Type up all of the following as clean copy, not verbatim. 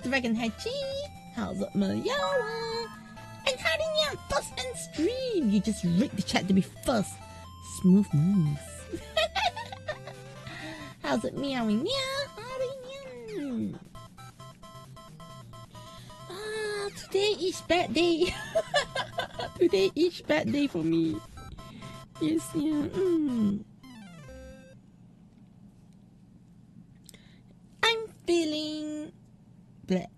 Dragon Hachi. How's up, Mayawa? And AriNyaTou, first and stream. You just rigged the chat to be first. Smooth moves. How's it meowing? Yeah, AriNyaTou. Today is bad day. Today is bad day for me. Yes, yeah. I'm feeling black.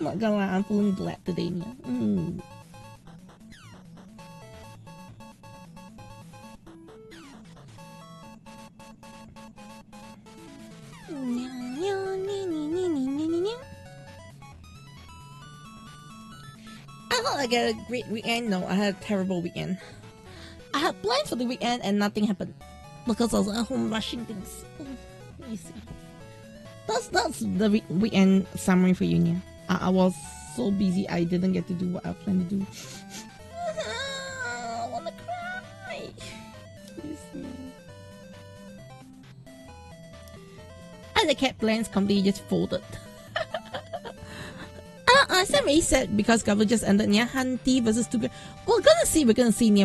Not gonna lie, I'm feeling black today, yeah. I thought I get a great weekend. No, I had a terrible weekend. I had plans for the weekend and nothing happened because I was at home rushing things. Let me see. That's the weekend summary for you, yeah. I was so busy I didn't get to do what I planned to do. I wanna cry. You see. And the cat plans completely just folded. Somebody said because Gavv just ended near Hunty versus Toku. We're gonna see, yeah.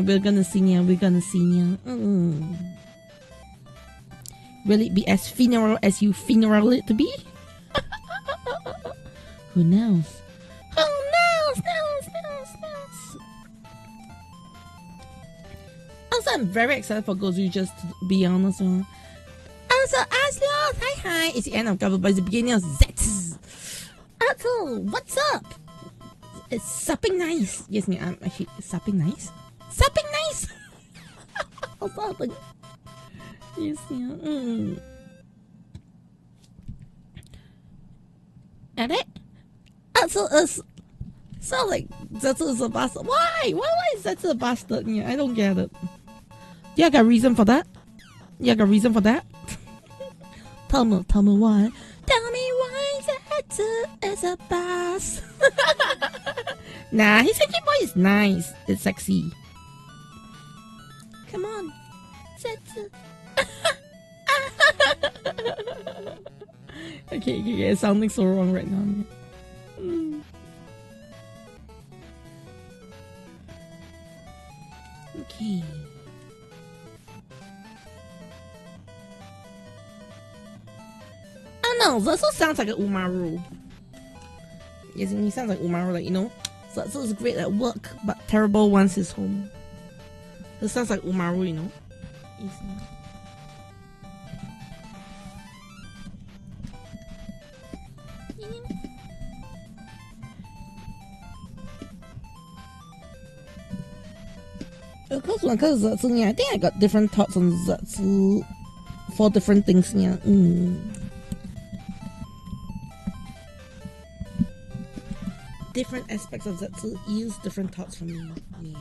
Will it be as funeral as you funeral it to be? Who knows? Who knows? Also, I'm very excited for Gozyugers, to be honest. Also, Aslo, hi. It's the end of Gavv, but it's the beginning of Zetsu. Atto, what's up? It's supping nice. Yes, I'm actually supping nice. Supping nice. Supping. Yes, yeah. And it. So like Zetsu is a bastard. Why is Zetsu a bastard? Yeah, I don't get it. Yeah, got reason for that. Tell me why. Tell me why Zetsu is a boss. Nah, his Sentai boy is nice. It's sexy. Come on, Zetsu. Okay, it's sounding so wrong right now. Okay. No, Zetsu sounds like an Umaru. Yes, he sounds like Umaru, like, you know. Zetsu is great at work, but terrible once he's home. It sounds like Umaru, you know. Yes, Because Zetsu, yeah, I think I got different thoughts on Zetsu for different things, yeah. Different aspects of Zetsu use different thoughts from me. Yeah.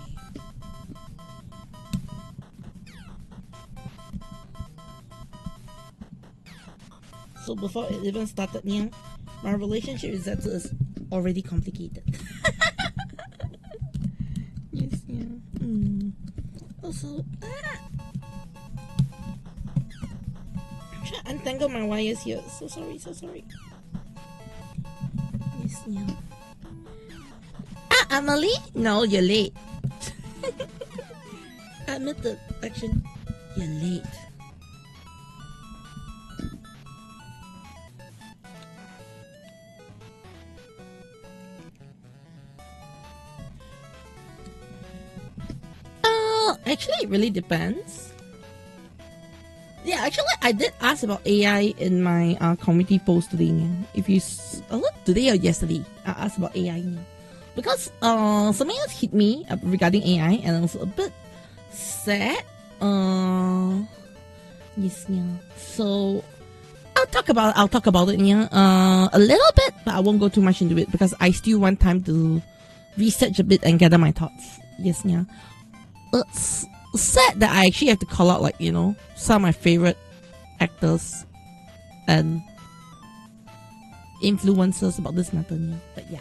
So before it even started, yeah, my relationship with Zetsu is already complicated. Yes, yeah. Also, I'm trying to untangle my wires here. So sorry. Yes, yeah. Emily? No, you're late. Admit the action. You're late. Actually, it really depends. Yeah, actually, I did ask about AI in my community post today. If you today or yesterday, I asked about AI. Because something else hit me regarding AI, and I was a bit sad. Yes, yeah. So I'll talk about it, yeah. A little bit, but I won't go too much into it because I still want time to research a bit and gather my thoughts. Yes, yeah. It's sad that I actually have to call out, like, you know, some of my favorite actors and influencers about this matter, yeah. But yeah.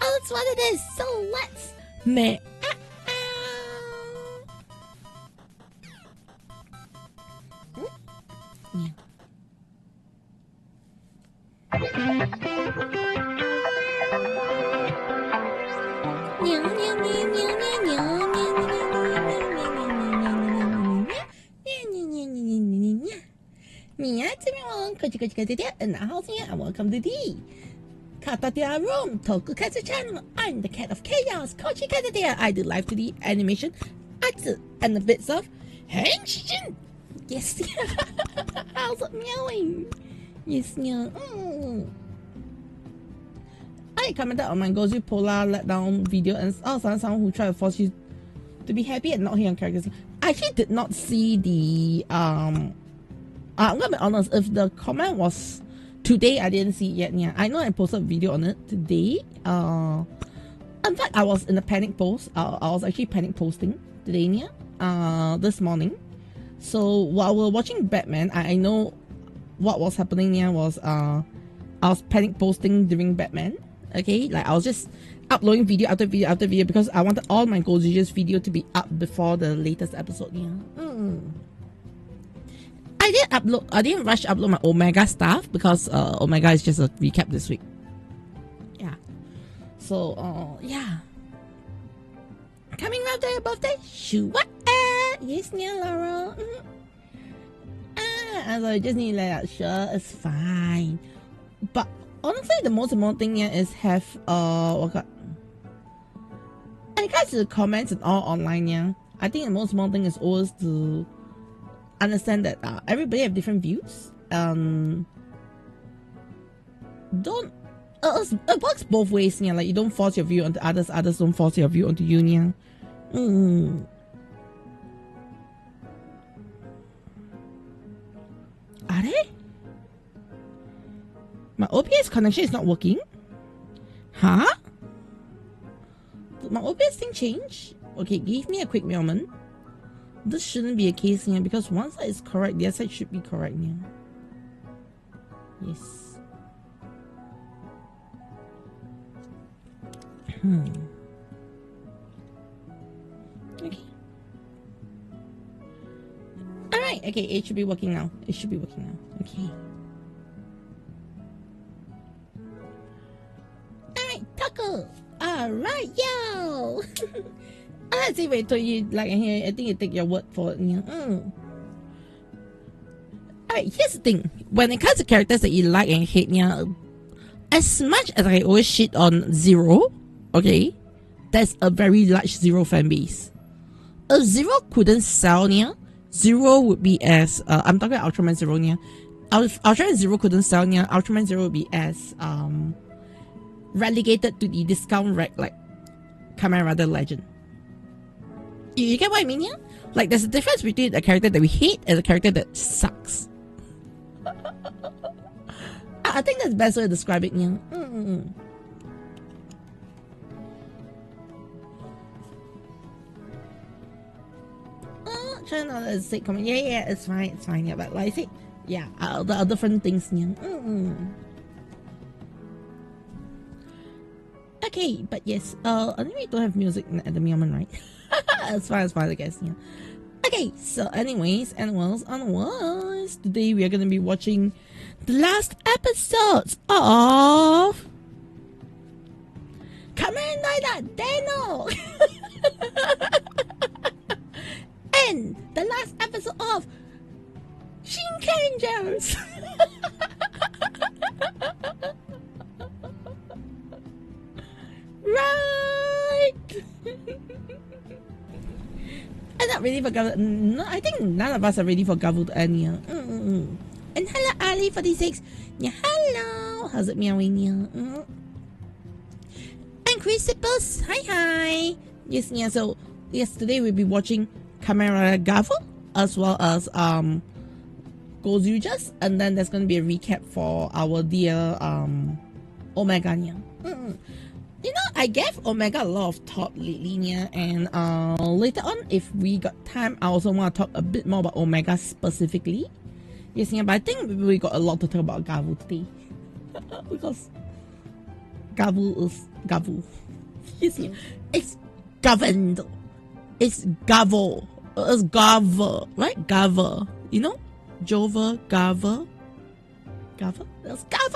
Oh, that's what it is. So let's Yeah. Caturteer in the house here, and welcome to the Caturteer room, Tokusatsu channel. I'm the cat of chaos, Caturteer. I do live 2D animation, arts, and the bits of henshin. Yes, how's it meowing? Yes, yeah. I commented on my Gozy Polar letdown video, and someone who tried to force you to be happy and not hear on characters. I actually did not see the I'm gonna be honest, if the comment was today, I didn't see it yet. Yeah, I know I posted a video on it today. In fact, I was in a panic post. I was actually panic posting today, yeah, this morning. So while we're watching Batman, I know what was happening here was I was panic posting during Batman. Okay, like I was just uploading video after video after video because I wanted all my Gozyugers video to be up before the latest episode. Yeah. I didn't rush upload my Omega stuff because Omega is just a recap this week. Yeah. So yeah. Coming around to your birthday? Shoo what? Yes, Laura. So I just need to let out. Sure, it's fine. But honestly, the most important thing here is have and regards to the comments and all online, yeah. I think the most important thing is always to understand that everybody have different views. Don't it works both ways, yeah. Like you don't force your view onto others, others don't force your view onto you, yeah. Are they? My OBS connection is not working? Huh? Did my OBS thing change? Okay, give me a quick moment. This shouldn't be a case here because one side is correct, the other side should be correct here. Yes. Okay. Alright, okay, it should be working now. It should be working now. Okay. Alright, Taco! Alright, yo! Let's see, wait till you like and hear. I think you take your word for it. Yeah. Alright, here's the thing. When it comes to characters that you like and hate, yeah, as much as I always shit on Zero, okay, there's a very large Zero fan base. If Zero couldn't sell, yeah, Zero would be as I'm talking about Ultraman Zero, yeah. If Ultraman Zero couldn't sell, yeah, Ultraman Zero would be as relegated to the discount rack like Kamen Rider Legend. You get what I mean, yeah? Like there's a difference between a character that we hate and a character that sucks. I think that's the best way to describe it, yeah. Trying to say comment. Yeah, it's fine, yeah. But like I say, yeah, there are different things, yeah. Okay, but yes, anyway, don't have music at the moment, right? As far as I guess, yeah. Okay, so anyways, onwards. Today we are gonna be watching the last episodes of Kamen Rider Deno and the last episode of Xencelabs. Right. I'm not ready for Gavv. No, I think none of us are ready for Gavv to end here. And hello, Ali46. Yeah, hello. How's it meowing here? And Chrysippus. Hi. Yes, yeah. So yesterday we'll be watching Kamen Rider Gavv as well as Gozyugers, and then there's gonna be a recap for our dear Omega. You know, I gave Omega a lot of thought lately, yeah, and later on, if we got time, I also want to talk a bit more about Omega specifically. Yes, yeah, but I think we got a lot to talk about Gavv today. Because Gavv is Gavv. Yes, yeah. It's governed. It's Gavv. It's Gavv, right? Gavv. You know? Jova, Gavv. Gavv? That's Gavv!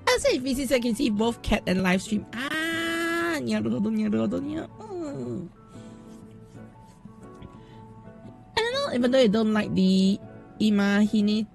I say if so I can see both cat and live stream. I don't know, even though I don't like the Imahine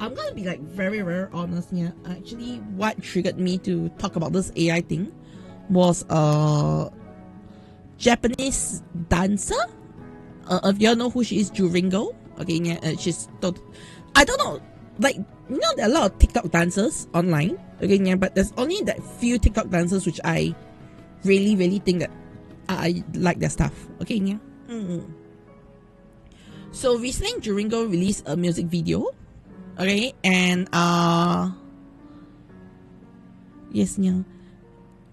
I'm gonna be like very, very honest here. Actually, what triggered me to talk about this AI thing was Japanese dancer. If you all know who she is, Juringo. Okay, yeah, she's I don't know, like, you know, there are a lot of TikTok dancers online. Okay, yeah, but there's only that few TikTok dancers which I really, really think that I like their stuff. Okay, yeah. So recently, Juringo released a music video. Okay, and yes, yeah.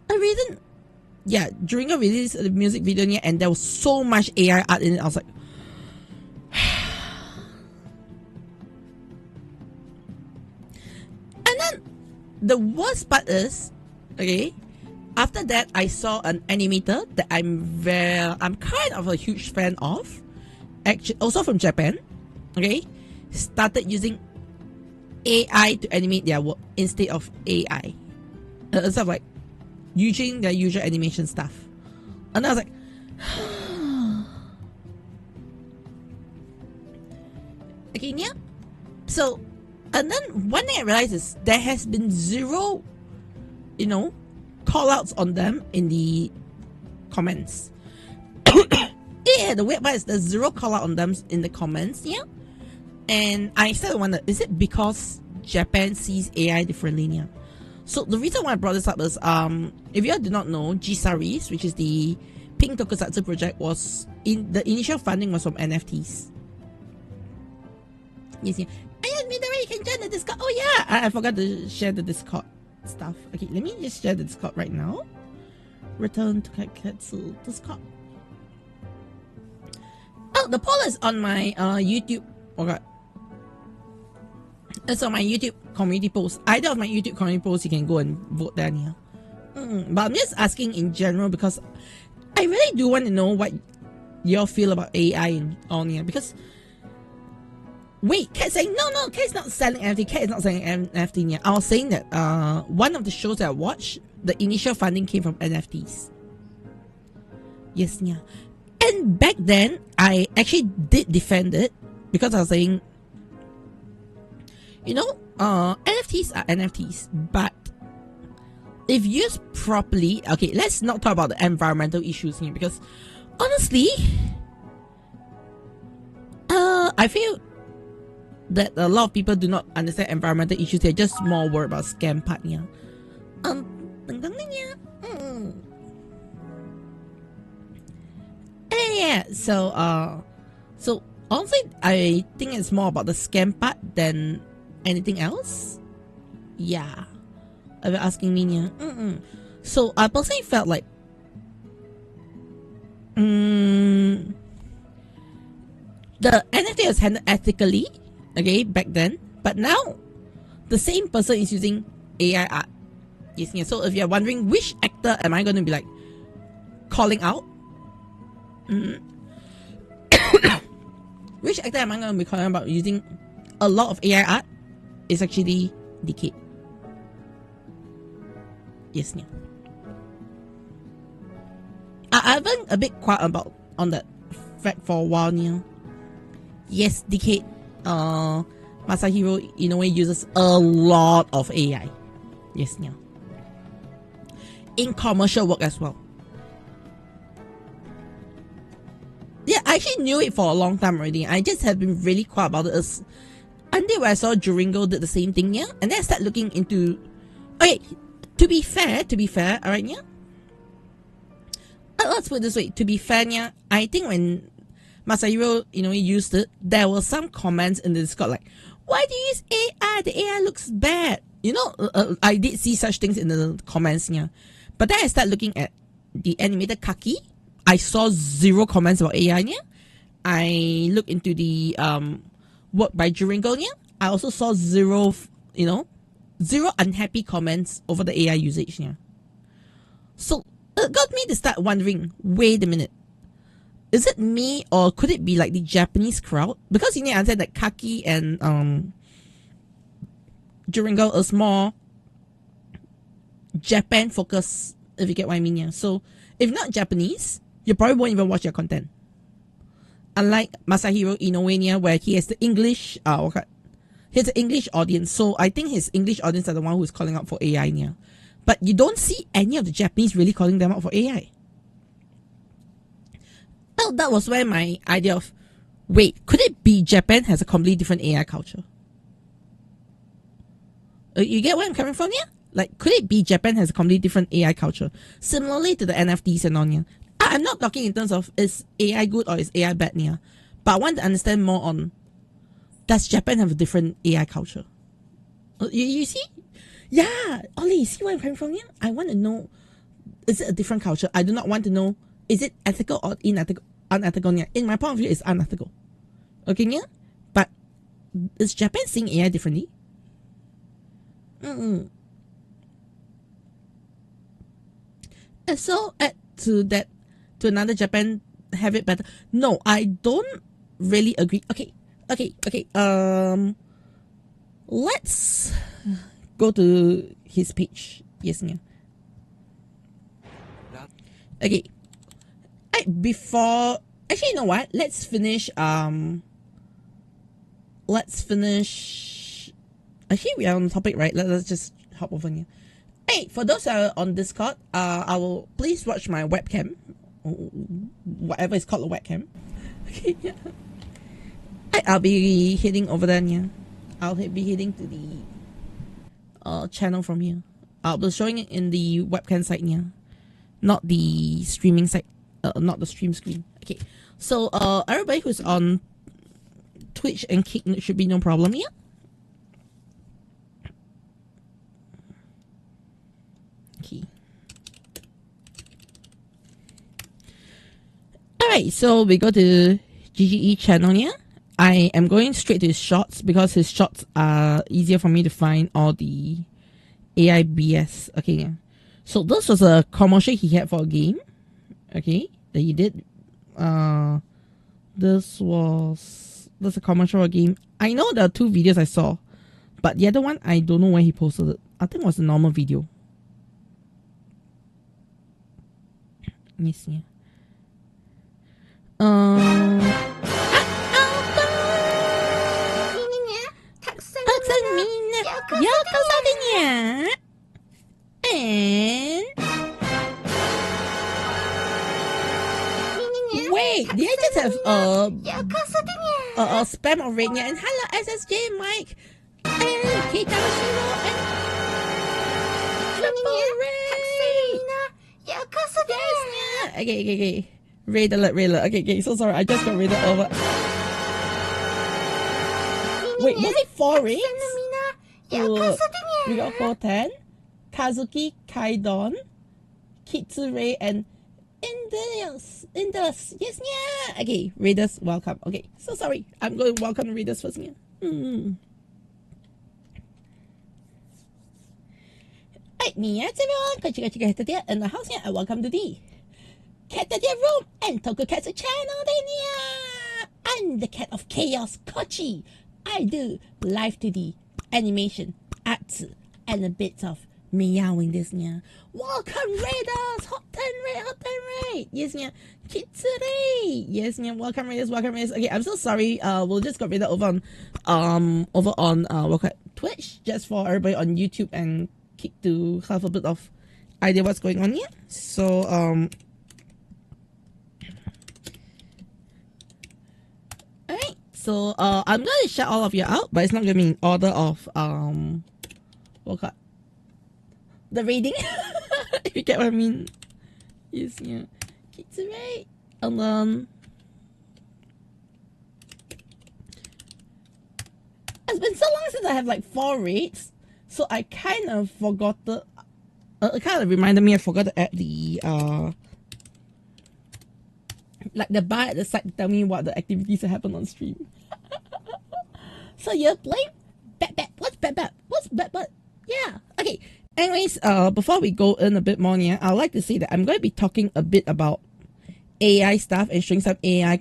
A reason, yeah, Juringo released a music video, yeah, and there was so much AI art in it. I was like, and then the worst part is, okay, after that I saw an animator that I'm kind of a huge fan of, actually also from Japan. Okay, started using AI to animate their work instead of AI. Instead of like using their usual animation stuff. And I was like, okay, yeah. So, and then one thing I realized is there has been zero, you know, call outs on them in the comments. Yeah, the weird part is there's zero call out on them in the comments, yeah. And I started to wonder, is it because Japan sees AI differently? Yeah. So the reason why I brought this up is, if you all do not know, G-Saris, which is the pink tokusatsu project, was the initial funding was from NFTs. Yes, yeah. I admit that you can join the Discord. Oh yeah, I forgot to share the Discord stuff. Okay, let me just share the Discord right now. Return to Kaketsu Discord. Oh, the poll is on my YouTube. Okay. It's on my YouTube community post. Either of my YouTube community posts, you can go and vote there. Yeah. But I'm just asking in general because I really do want to know what y'all feel about AI on here. Because wait, Kat saying no, Kat's not selling NFT. Kat is not selling NFT. Yeah. I was saying that one of the shows that I watched, the initial funding came from NFTs. Yes, yeah. And back then, I actually did defend it because I was saying, you know, NFTs are NFTs, but if used properly, okay, let's not talk about the environmental issues here because honestly, I feel that a lot of people do not understand environmental issues. They're just more worried about scam part. Yeah. Yeah. So honestly, I think it's more about the scam part than anything else. Yeah. If you're asking me, yeah. So I personally felt like the NFT was handled ethically, okay, back then, but now the same person is using AI art. Yes, yeah. So if you're wondering which actor am I going to be like calling out, which actor am I going to be calling about using a lot of AI art? It's actually Deco. Yes, yeah. I've been a bit quiet about on that fact for a while now. Yes, Deco, Masahiro Inoue uses a lot of AI. Yes, yeah. In commercial work as well. Yeah, I actually knew it for a long time already. I just have been really quiet about it until I saw Juringo did the same thing, yeah? And then I started looking into... Okay, to be fair, alright, yeah? Let's put it this way. To be fair, yeah, I think when Masahiro, used it, there were some comments in the Discord like, why do you use AI? The AI looks bad. I did see such things in the comments, yeah. But then I started looking at the animated Kaki. I saw zero comments about AI, yeah. I looked into the work by Juringo, yeah. I also saw zero unhappy comments over the AI usage, yeah. So it got me to start wondering, wait a minute, is it me or could it be like the Japanese crowd? Because I said that Kaki and Juringo is more Japan focused, if you get what I mean, yeah. So if not Japanese, you probably won't even watch your content. Unlike Masahiro Inoue, where he has the English He's an English audience, so I think his English audience are the one who is calling out for AI niya. But you don't see any of the Japanese really calling them out for AI. Well, that was where my idea of, wait, could it be Japan has a completely different AI culture? You get where I'm coming from here? Like, could it be Japan has a completely different AI culture? Similarly to the NFTs and on here. I'm not talking in terms of is AI good or is AI bad here. But I want to understand more on, does Japan have a different AI culture? You see? Yeah, Ollie, you see where I'm coming from here? I want to know, is it a different culture? I do not want to know, is it ethical or unethical here? In my point of view, it's unethical. Okay, yeah? But is Japan seeing AI differently? And so add to that, to another Japan have it better. No, I don't really agree. Okay. Let's go to his page. Yes, yeah. Okay. Before, actually, you know what? Let's finish. Actually, we are on the topic, right? Let's just hop over here. Hey, for those who are on Discord, I will please watch my webcam, whatever it's called, a webcam. Okay, yeah. I'll be heading over there. Yeah, I'll be heading to the channel from here. I'll be showing it in the webcam side here, not the streaming side, not the stream screen. Okay, so everybody who's on Twitch and Kick should be no problem here. Okay. Alright, so we go to GGE channel here. I am going straight to his shorts because his shorts are easier for me to find all the AIBS. Okay, yeah. So this was a commercial he had for a game. Okay, that he did. This a commercial for a game. I know there are two videos I saw, but the other one I don't know where he posted it. I think it was a normal video. Let me see. Wait, did I just have a spam of Rainia and hello SSJ Mike and Kitashiro and Triple Ray. Okay. Raid alert. Okay, so sorry, I just got raided over. Wait, was it 4 raids? We got 410. Kazuki, Kaidon, Kitsure, and Indus. Yes, yeah. Okay, raiders, welcome. Okay, so sorry, I'm going to welcome the raiders first. Yeah. Alright, me, everyone. Caturteer in the house here, and welcome to the Caturteer room and Tokusatsu channel. I'm the cat of chaos, Kochi. I do live 2D animation, arts, and a bit of meowing this year. Welcome raiders, hot 10 raid. Yes, yeah. Kitsure. Yes, yeah. Welcome raiders. Okay, I'm so sorry. We'll just got raided over on Twitch, just for everybody on YouTube and Kick to have a bit of idea what's going on here. So alright. So I'm gonna shout all of you out, but it's not gonna be in order of the rating. If you get what I mean. Yes, yeah. Kitsure. And then it's been so long since I have like 4 raids, so I kind of forgot the it kind of reminded me I forgot to add the like the bar at the side to tell me what the activities that happen on stream. So you're playing Bat. What's Bat? Yeah. Okay. Anyways, before we go in a bit more, yeah, I'd like to say that I'm going to be talking a bit about AI stuff and showing some AI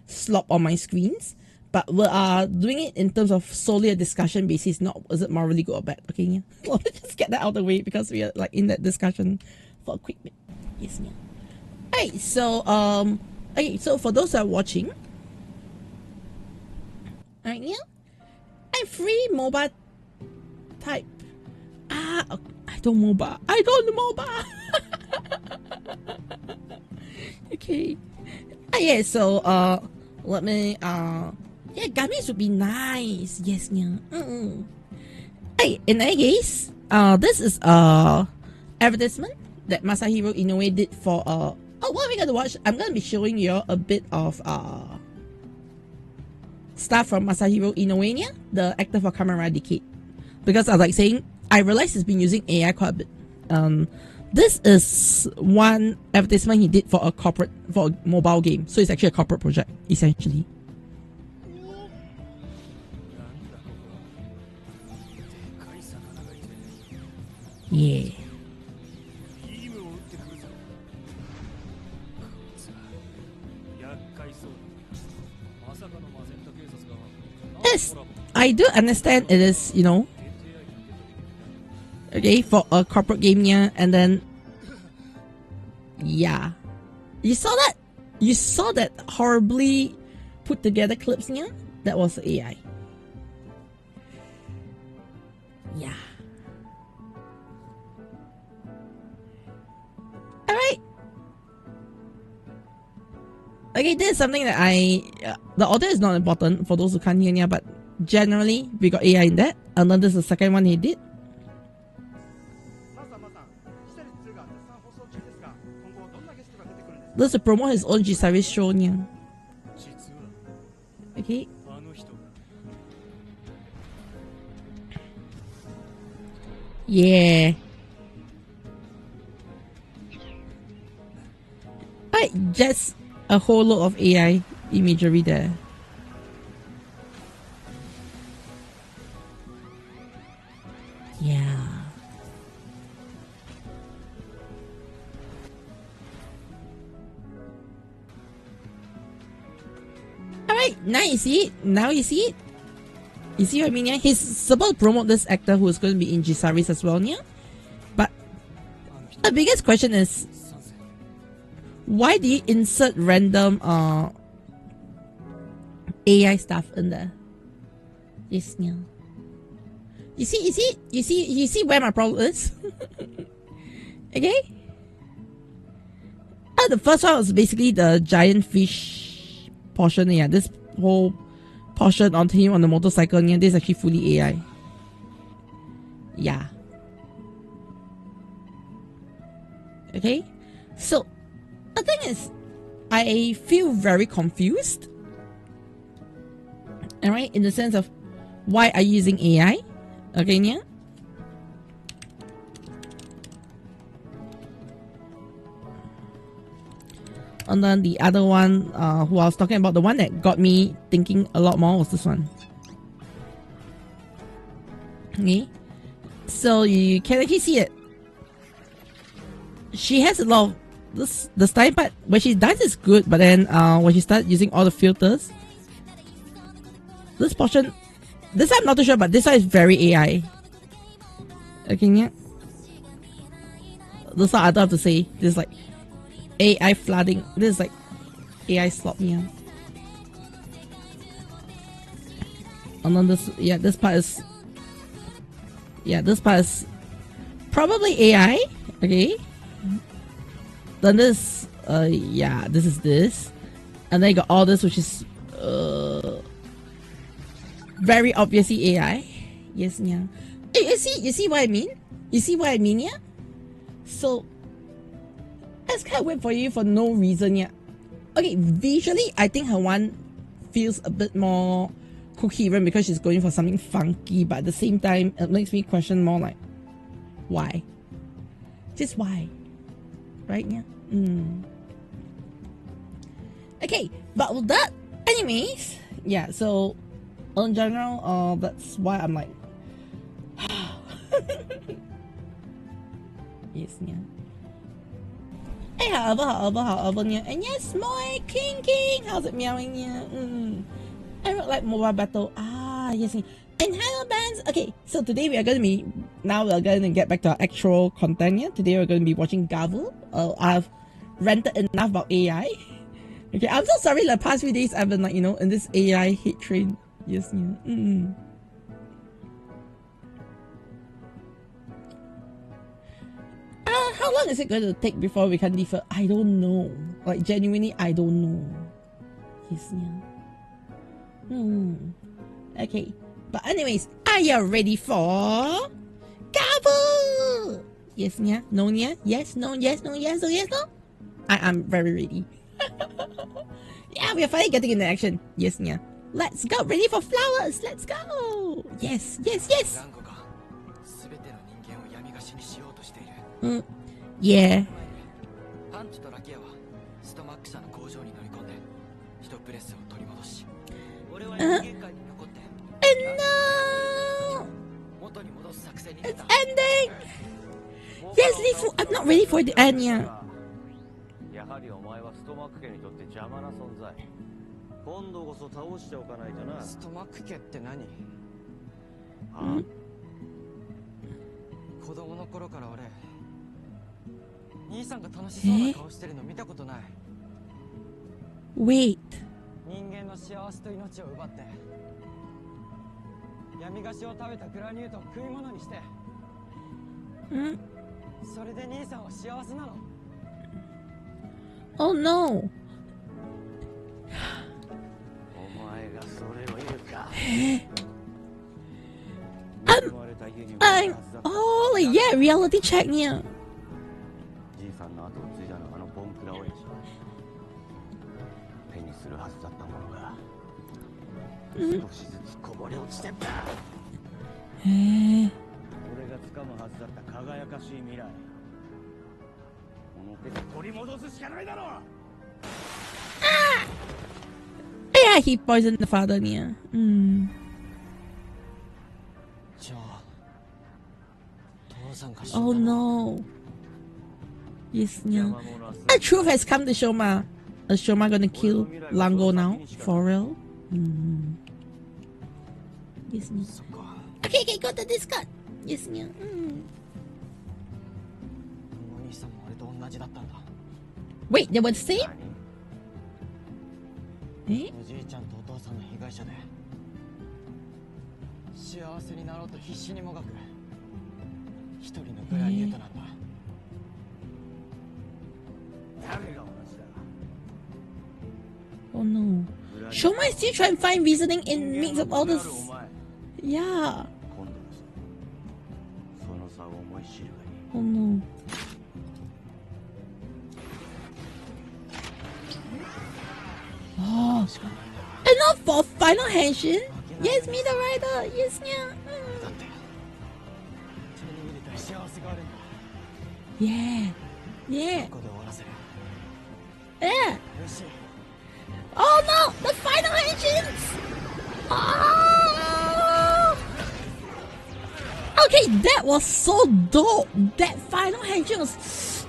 slop on my screens. But we are doing it in terms of solely a discussion basis, not is it morally good or bad. Okay, yeah. Well, let's just get that out of the way because we are like in that discussion for a quick bit. Yes, yeah. Alright, so okay, so for those who are watching, alright, yeah. find free MOBA type. I don't MOBA. I don't MOBA. Okay. Yeah, so let me yeah, gummies would be nice. Yes, yeah. Hey, in any case, this is advertisement that Masahiro Inoue did for oh, what are we gonna watch? I'm gonna be showing you a bit of stuff from Masahiro Inoue, the actor for Kamen Rider Decade. Because I was like saying, I realized he's been using AI quite a bit. This is one advertisement he did for a mobile game. So it's actually a corporate project, essentially. Yeah. Yes, I do understand it is, you know, okay, for a corporate game, yeah, and then, yeah. You saw that? You saw that horribly put together clips, yeah? That was AI. Yeah. Alright. Okay, this is something that the audio is not important for those who can't hear, yeah, but generally, we got AI in that. And then this is the second one he did. This is to promote his own G-Series show, yeah. Okay. Yeah. Right, just a whole lot of AI imagery there. Yeah. Alright, now you see it. Now you see it. You see what I mean, yeah? He's supposed to promote this actor who is going to be in G-Series as well, yeah? But the biggest question is, why do you insert random AI stuff in there? Yes, yeah. You see where my problem is? Okay? The first one was basically the giant fish portion, yeah. This whole portion onto him on the motorcycle, yeah, this is actually fully AI. Yeah. Okay? So, the thing is, I feel very confused. Alright? In the sense of, why are you using AI? Okay, yeah? And then the other one, who I was talking about, the one that got me thinking a lot more was this one. Okay? So you can actually see it. She has a lot of the style part when she does is good, but then when she starts using all the filters, this portion, this I'm not too sure, but this one is very AI. Okay, yeah. This one I don't have to say. This is like AI flooding. This is like AI slop, yeah. And then this, yeah, this part is, yeah, this part is probably AI. Okay. Then this, yeah, this is this, and then you got all this, which is very obviously AI. Yes, yeah. You see what I mean? You see what I mean, yeah? So it's kind of weird for you for no reason, yeah. Okay, visually, I think her one feels a bit more coherent because she's going for something funky, but at the same time, it makes me question more like, why? Just why? Right, yeah? Okay, but with that, anyways, yeah, so in general, that's why I'm like, yes, yeah. Hey, however, yeah, and yes, my King, how's it meowing, yeah? I would like mobile battle. Yes, yeah. And hello, bands. Okay, so today we are going to be, now we're going to get back to our actual content, yeah. Today we're going to be watching Gavv. I've ranted enough about AI. Okay, I'm so sorry, the past few days I've been like, you know, in this AI hate train. Yes, yeah. long is it going to take before we can defer? I don't know. Like, genuinely, I don't know. Yes, yeah. Okay. But anyways, are you ready for Gavv? Yes, yeah. No, yeah. Yes, no, yes, no, yes, no, yes, no. I'm very ready. Yeah, we're finally getting into action. Yes, yeah. Let's go. Ready for flowers. Let's go. Yes, yes, yes. Yeah. No! It's ending! Yes, Lifu, I'm not ready for the end yet. Wait. Oh no. Oh yeah, reality check niya. Yeah, he poisoned the father niya. Oh no. Yes, yeah. The truth has come to Shoma. Is Shoma gonna kill Lango now? For real? Yes, yeah. Okay, go to Discord. Yes, yeah. Wait, they were the same? Eh? Oh no. Shoma is still trying to find reasoning in mix of all this. Yeah. Oh no. Oh. Enough for final henshin? Yes, me the rider. Yes, yeah. Yeah. Yeah. Yeah. Oh no! The final henshins! Oh! Okay, that was so dope. That final henshin was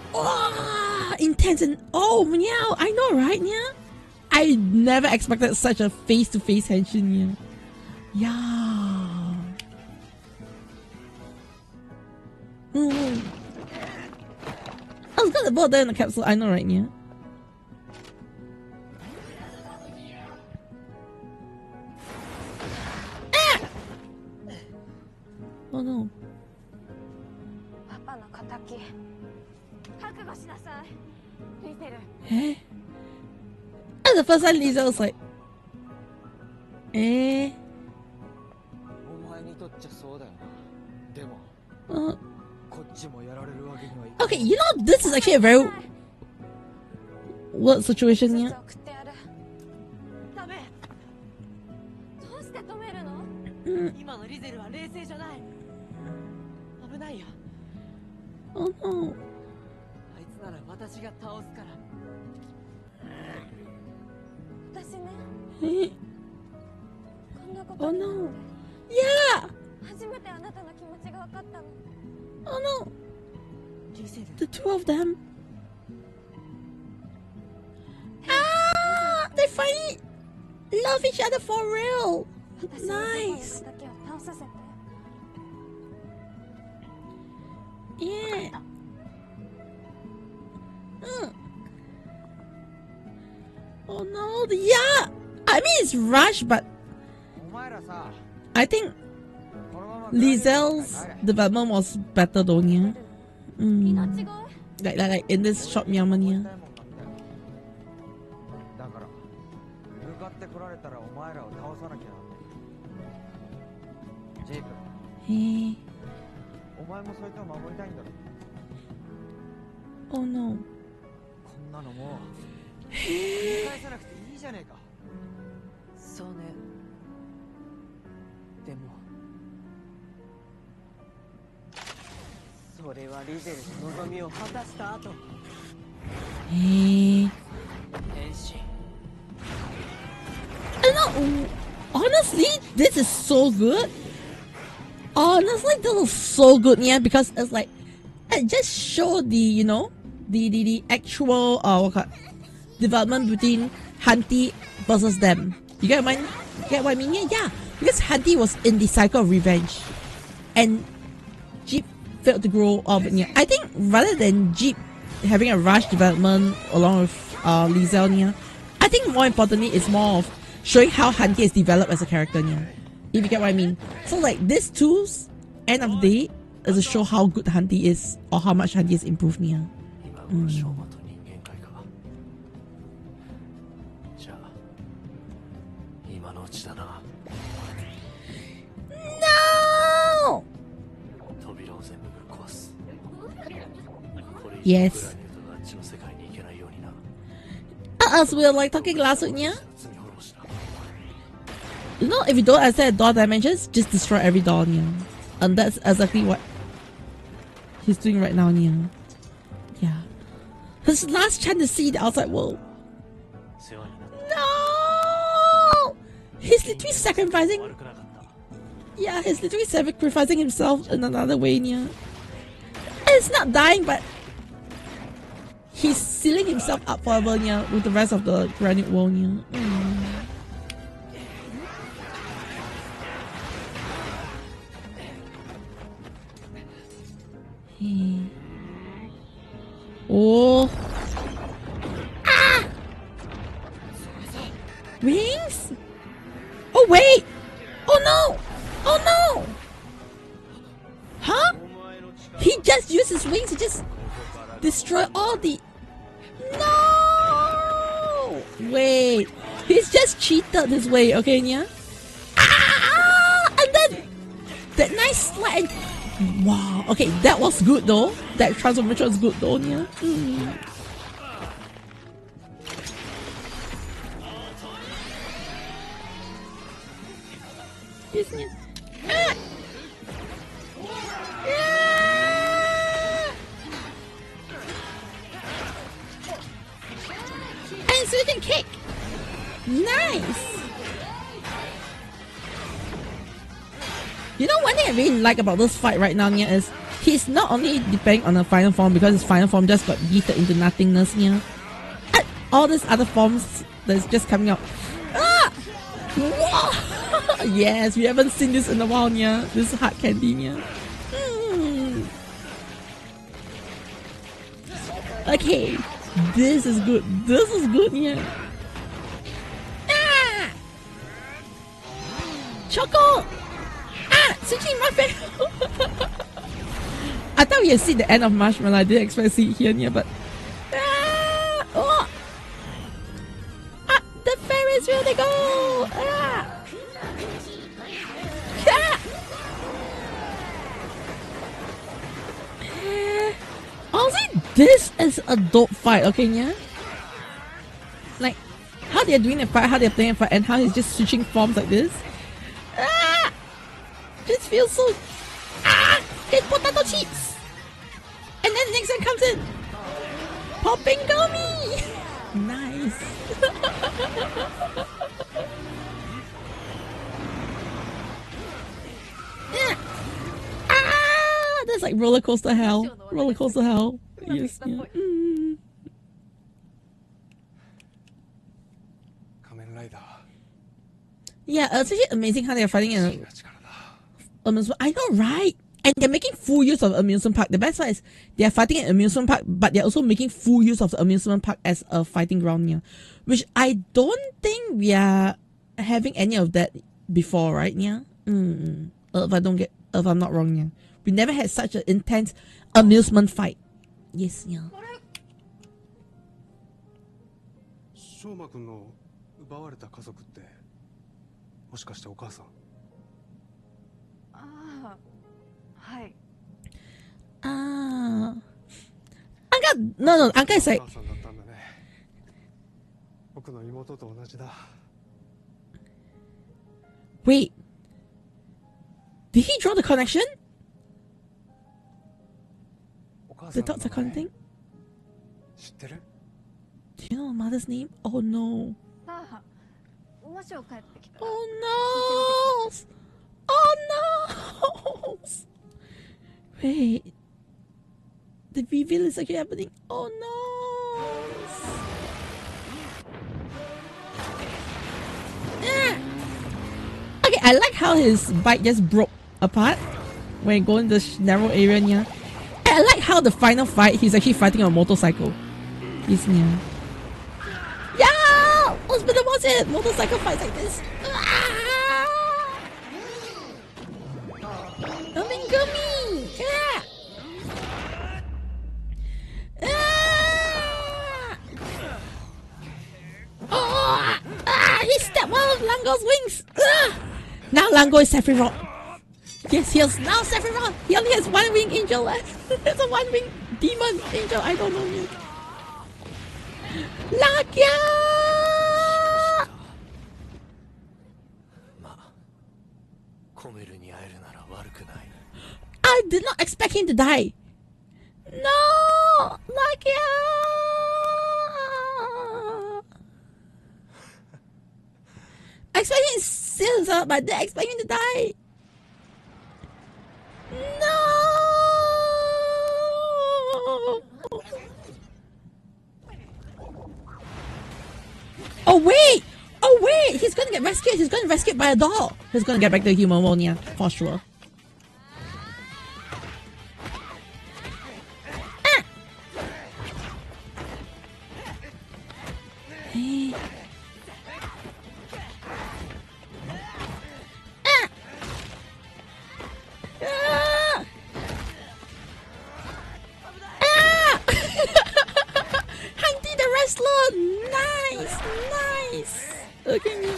intense and meow. I know, right, yeah? I never expected such a face-to-face henshin, yeah. I was gonna put that in the capsule, I know, right, yeah? Oh no. Eh? That's the first time Lisa was like, eh? Okay, you know, this is actually a very weird situation here. Oh no. Eh? Oh no. Yeah! Oh no. The two of them. Ah! They finally love each other for real. Nice. Yeah. Oh no. Yeah. I mean, it's rushed, but I think Lizel's development was better, don't you? Like in this short meow money. Hey. Oh no. Hey. Hey. No, honestly, this is so good. Honestly, this is so good, yeah, because it's like it just show the, you know, the actual development between Hanty versus them. You get what I mean? Get what I mean? Yeah, because Hanty was in the cycle of revenge, and Jeep failed to grow up. Yeah, I think rather than Jeep having a rush development along with Lezzgo, yeah, I think more importantly it's more of showing how Hanty is developed as a character. Yeah, if you get what I mean. So like this two's end of the day is to show how good Hanty is or how much Hanty has improved. Yeah. No! Yes. As we were like talking last week, yeah? You know, if you don't accept door dimensions, just destroy every door, yeah. And that's exactly what he's doing right now, yeah. Yeah. His last chance to see the outside world. No! He's literally sacrificing. Yeah, he's literally sacrificing himself in another way, yeah. It's not dying, but he's sealing himself up forever, yeah, with the rest of the granite world, yeah. Oh. Ah! Wings? Oh wait! Oh no! Oh no! Huh? He just used his wings to just destroy all the... No! Wait. He's just cheated this way, okay, yeah? Ah! And then that nice slide. Wow. Okay, that was good though. That transformation was good though, yeah? Isn't it? Ah! And so we can kick. Nice. You know, one thing I really like about this fight right now, yeah, is he's not only depending on the final form because his final form just got yeeted into nothingness, yeah. And all these other forms that's just coming out. Ah! Whoa! Yes, we haven't seen this in a while, yeah. This hard candy, yeah. Okay, this is good. This is good, yeah. Ah! Choco! Ah! Switching my face! I thought we had seen the end of Marshmallow. I didn't expect to see it here, yeah, but... Ah! Oh! Ah! The Ferris wheel, they go! Ah! Ah! Honestly, this is a dope fight, okay, yeah? Like, how they're doing the fight, how they're playing the fight, and how he's just switching forms like this. Ah! This feels so... Ah! It's potato chips! And then the next one comes in. Popping gummy! Nice. Yeah. Ah! That's like roller coaster hell. Roller coaster hell. Yes, yeah. Yeah, it's actually amazing how they're fighting in a amusement. I know, right? And they're making full use of amusement park. The best part is they're fighting at amusement park, but they're also making full use of the amusement park as a fighting ground here, which I don't think we are having any of that before, right? Yeah. If I'm not wrong, yeah, we never had such an intense amusement fight Yes, yeah. 翔馬くんの奪われた家族ってもしかしてお母さん？ああ、はい。Ah. Uncle, no, Uncle is like. お母さんだったんだね。僕の妹と同じだ。Wait. Did he draw the connection? The dots are connecting? 知ってる？ Do you know mother's name? Oh no. さあ、もしを帰ってきたら。Oh no! Oh no! Wait. The reveal is actually happening. Oh no! Ah. Okay, I like how his bike just broke apart when he go in this narrow area near. And I like how the final fight he's actually fighting on a motorcycle. He's near. Yeah! Husband was it! Motorcycle fights like this. Ah! Nothing gummy! Yeah! Ah! Oh! Ah! He stepped one of Lango's wings! Ah! Now Lango is Sephiroth. Yes, he has now Sephiroth! He only has one wing angel left. It's a one wing demon angel. I don't know yet. Lakya! I did not expect him to die. No! Lakya! I expect him to seal up, but I didn't expect him to die. No! Oh wait! Oh wait! He's gonna get rescued! He's gonna get rescued by a doll! He's gonna get back to human world, yeah, for sure. Ah! Hey. Ah! Ah! Ah! Hunty the wrestler! Nice! Nice! Look at me.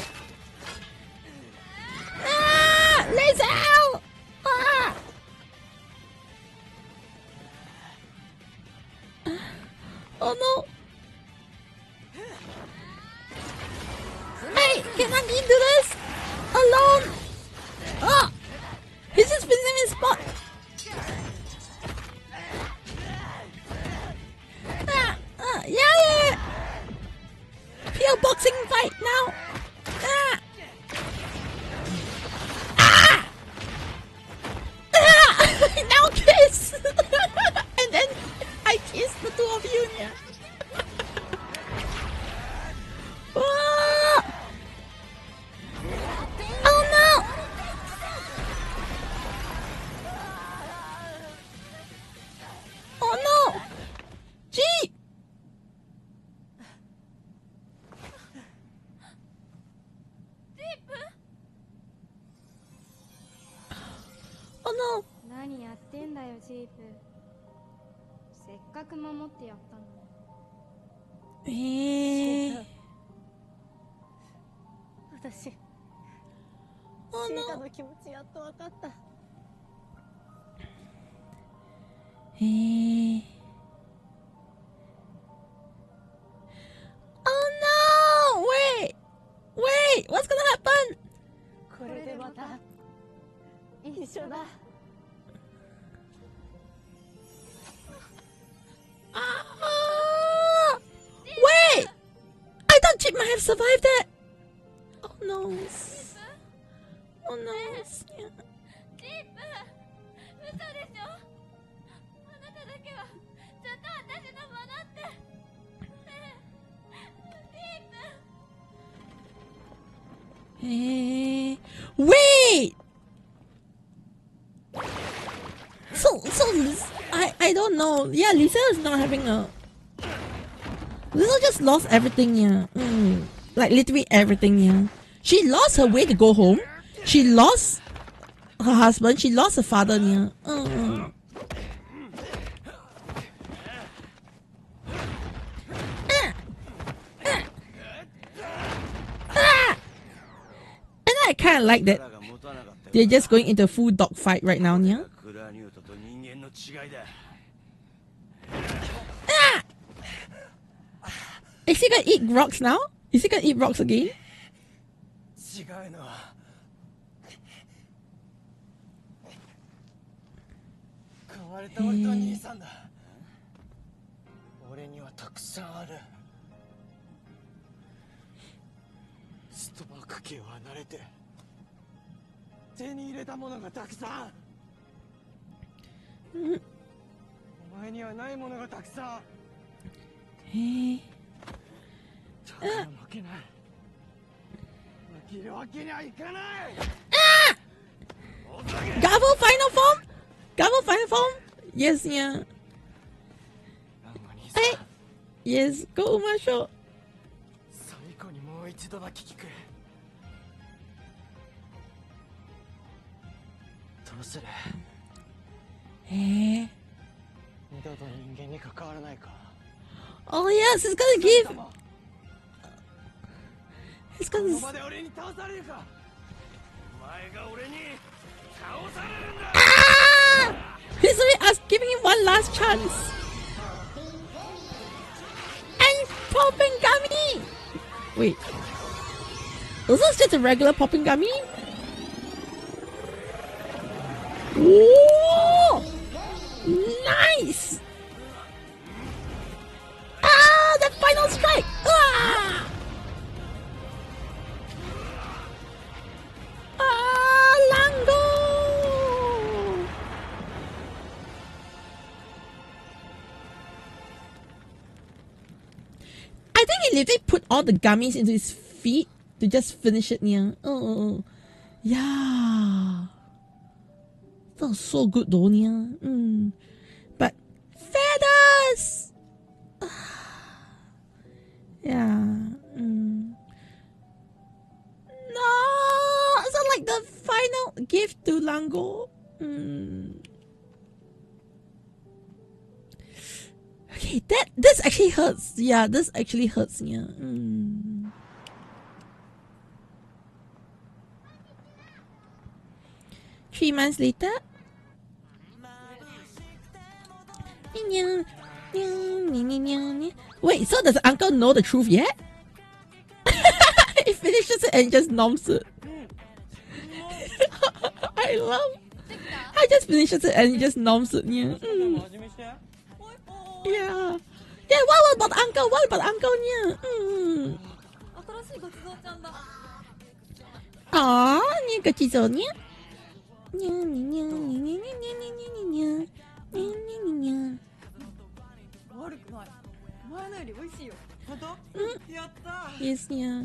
Ah! Lezzgo! Ah! Oh no! Hey! Can I do this? Alone! Ah! He's just spinning in his spot! Ah! Ah! Yeah! Pure boxing fight now! Ah! Ah! Ah! Now kiss! And then I kiss the two of you, yeah. Ah! Oh no! Oh no! Gee! Oh no! 何やってんだよジープ。せっかく守ってやったのに。私、シータの気持ちやっと分かった。Oh no! Wait! Wait! What's gonna happen? これでまた一緒だ。Ah! Wait! I thought Chip might have survived that! Oh no. Oh no. Yeah. 嘘でしょ。あなただけはずっと私のものって。Wait! So I don't know. Yeah, Lisa is not having a. Lisa just lost everything, yeah. Like literally everything, yeah. She lost her way to go home. She lost her husband. She lost her father, yeah. kind of like that. They're just going into a full dog fight right now, yeah? Ah! Is he gonna eat rocks now? Is he gonna eat rocks again? Hey. Gavv final form? Gavv final form? Yes, yeah. Hey. Yes, go Marshall. Hey. Oh yes, he's gonna give. He's gonna. Ah! He's really giving him one last chance. And popping gummy. Wait. Is this just a regular popping gummy? Whoa! Nice! Ah! The final strike! Ah! Ah! Lango! I think he literally put all the gummies into his feet to just finish it, yeah. Oh, yeah. That was so good, though, yeah. But feathers. Yeah. No, is that like the final gift to Lango? Okay, this actually hurts. Yeah, this actually hurts. Yeah. 3 months later. Wait, so does uncle know the truth yet? He finishes it and just noms it. I just finishes it and just noms it. Yeah. Yeah. Yeah, what about uncle? What about uncle? Yeah. Aww, new godzilla. Yes, yeah.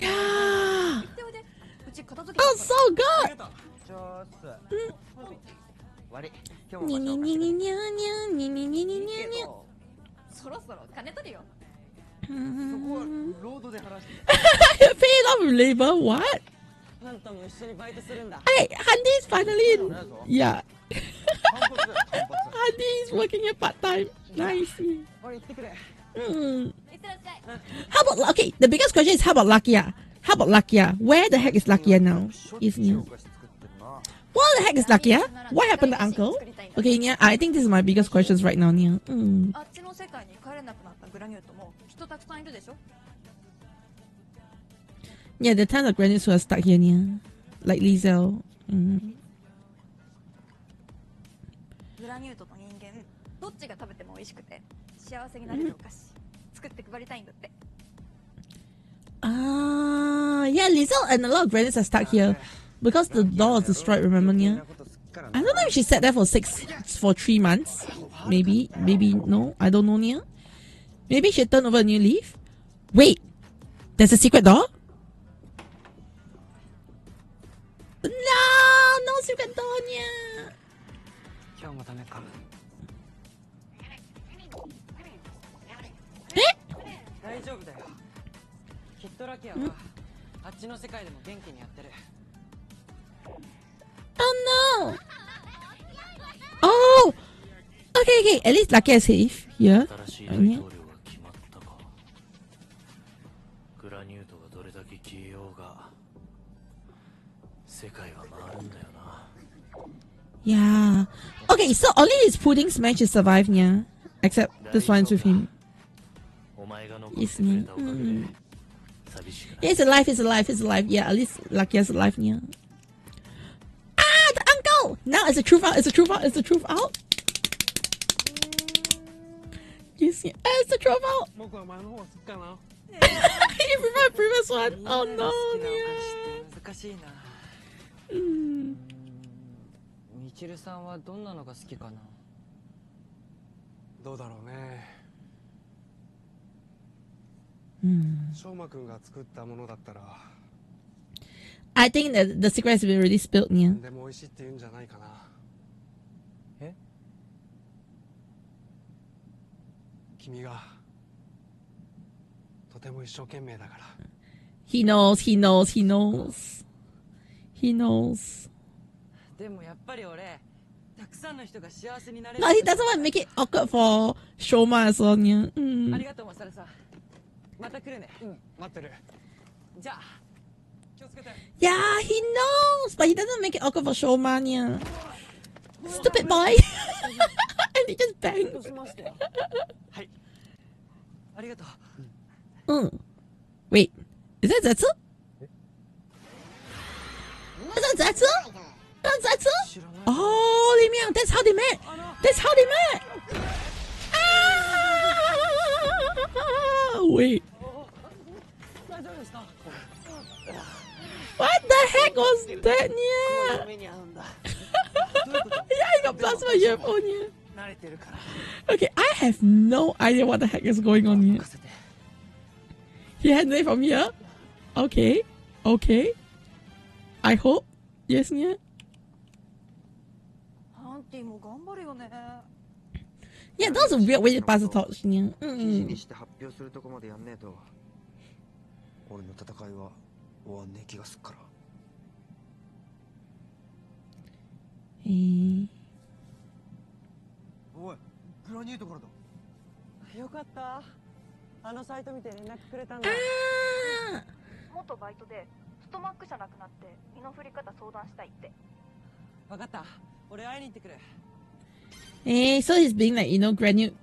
Yeah. Oh, so good. Paid off with labor, what? Hey, Handy's finally in. Yeah. Handy's working here part-time. Nice. How about, okay, the biggest question is how about Lakia? How about Lakia? Where the heck is Lakia now? Is new. What the heck is Lakia? What happened to uncle? Okay, Nia, I think this is my biggest questions right now, Nia. Yeah, the tons of grannies who are stuck here, Nia. Like Lizzle. Yeah, Lizzle and a lot of grannies are stuck here because the door was destroyed, remember, Nia? I don't know if she sat there for 3 months. Maybe no, I don't know, Nia. Maybe she turned over a new leaf. Wait, there's a secret door? No secret door, Nia. Oh no! Oh! Okay, at least Lakia is safe here. Yeah. Okay, so only his pudding's matches survived, yeah. Except this one's with him. Yes, yeah. Yeah, he's alive, he's alive, he's alive. Yeah, at least Lucky's alive, yeah. Ah, the uncle! Now is the truth out, is the truth out, is the truth out? Yes, yeah. Is the truth out? You prefer previous one? Oh no, yeah. みちるさんはどんなのが好きかな。どうだろうね。しょうまくんが作ったものだったら I think that the secret has been already spilled, yeah. でも美味しいって言うんじゃないかな。え？君がとても一生懸命だから。He knows, he knows, he knows. He knows. でもやっぱり俺、たくさんの人が幸せになれる。 No, he doesn't want to make it awkward for Shoma as well, yeah. ありがとう、マサルさん。また来るね。待ってる。じゃあ、気をつけて。 Yeah, he knows, but he doesn't make it awkward for Shoma, yeah. Stupid boy. And he just banged. はい。ありがとう。Wait, is that Zetsu? Is that Zetsu? That's Zetsu? Oh, Lim, that's how they met. That's how they met. Ah, wait. What the heck was that? Yeah. Yeah, he got blasted by your phone. Yeah. Okay, I have no idea what the heck is going on here. He handled it from here. Okay. Okay. I hope. Yes, yeah. Yeah, that was a weird way to pass the torch. Yeah. にして発表するとこまでやんねえと俺の戦いは終わんねえ気がすっから。おい、グラニュートからだ。よかった。あのサイト見て連絡くれたんだ。元バイトでストマックじゃなくなって身の振り方相談したいって。わかった。俺会いに行ってくる。So he's being like, granite.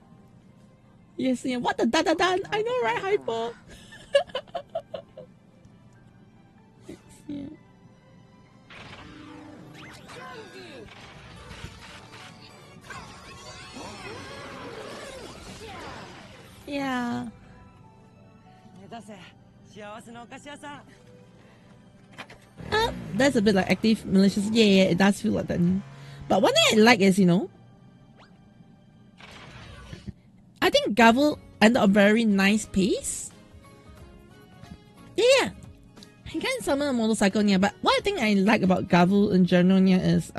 Yes, yeah. What the da-da-da? I know, right, Hyper? Yeah. Yeah. That's a bit like active malicious. Yeah, it does feel like that. But one thing I like is, I think Gavv ended a very nice pace. Yeah. He can summon a motorcycle, yeah, but one thing I like about Gavv in general, yeah, is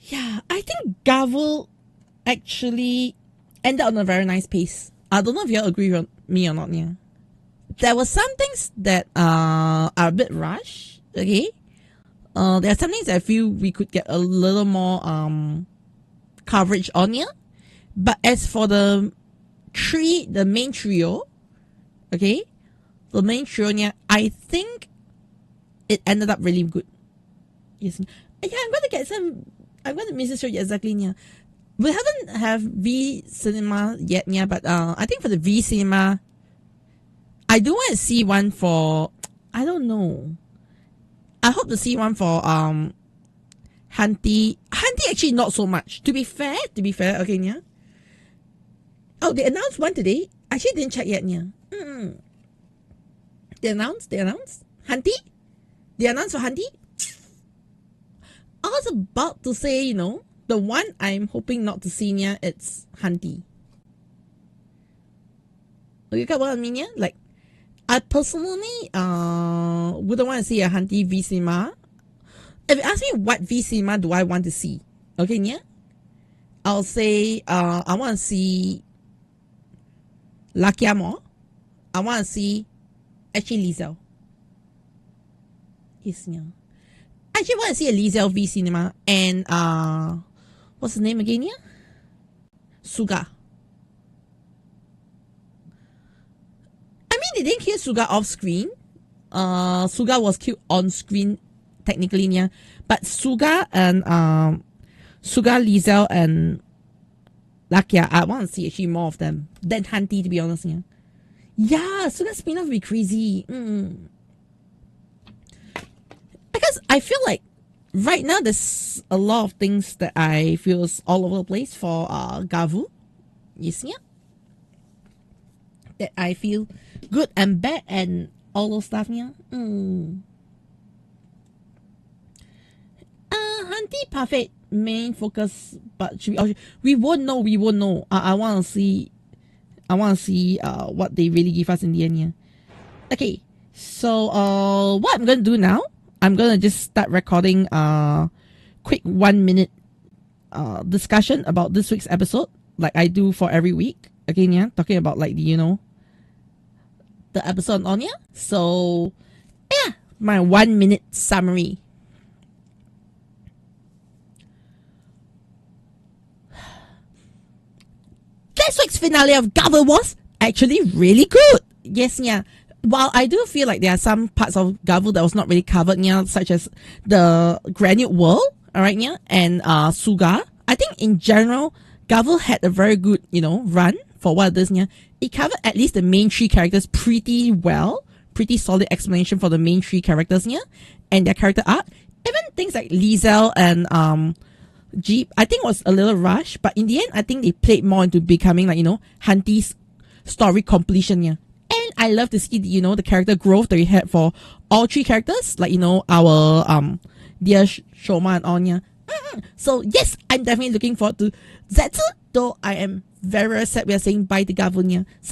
yeah, I think Gavv actually ended on a very nice pace. I don't know if you agree with me or not, yeah. There were some things that are a bit rushed, okay? There are some things that I feel we could get a little more coverage on here. But as for the main trio, okay? The main trio, yeah, I think it ended up really good. Yes. Yeah, I'm going to message you exactly, yeah. We haven't have V Cinema yet, yeah, but I think for the V Cinema, I do want to see one for, I don't know. I hope to see one for Hunty. Hunty actually not so much. To be fair, okay, yeah. Oh, they announced one today. Actually didn't check yet, yeah. They announced? Hunty? They announced for Hunty? I was about to say, the one I'm hoping not to see, yeah, it's Hunty. You get what I mean, yeah? Like, I personally wouldn't want to see a Hunty V Cinema. If you ask me what V Cinema do I want to see, okay, yeah? I'll say I want to see Lakiamo. I want to see actually Lezzgo. Yes, yeah. I actually want to see a Lezzgo V Cinema and what's the name again, yeah? Suga. I mean, they didn't kill Suga off screen. Suga was killed on screen technically, yeah. But Suga and Suga, Lezzgo, and Lakia, I want to see actually more of them than Hanti, to be honest, yeah. Yeah, Suga spin-off would be crazy. Because I feel like right now there's a lot of things that I feel is all over the place for Gavv. Yes, yeah. That I feel good and bad and all those stuff, yeah. Hanti perfect main focus, but we won't know. I want to see what they really give us in the end, yeah. Okay, so what I'm gonna do now, I'm gonna just start recording quick 1 minute discussion about this week's episode, like I do for every week. Again, yeah, talking about like the the episode on, yeah. So yeah, my 1 minute summary. This week's finale of Gavv was actually really good. Yes, yeah. While I do feel like there are some parts of Gavv that was not really covered, yeah, such as the Granite World, alright, yeah, and Suga. I think in general, Gavv had a very good, run for what it is, yeah. It covered at least the main three characters pretty well. Pretty solid explanation for the main three characters, yeah, and their character arc. Even things like Lezzgo and Jeep, I think was a little rushed, but in the end, I think they played more into becoming like, Hanti's story completion, yeah. And I love to see the character growth that we had for all three characters, like, our dear Shoma and Anya. So yes, I'm definitely looking forward to Zetsu, though I am very, very sad we are saying bye to Gavv. So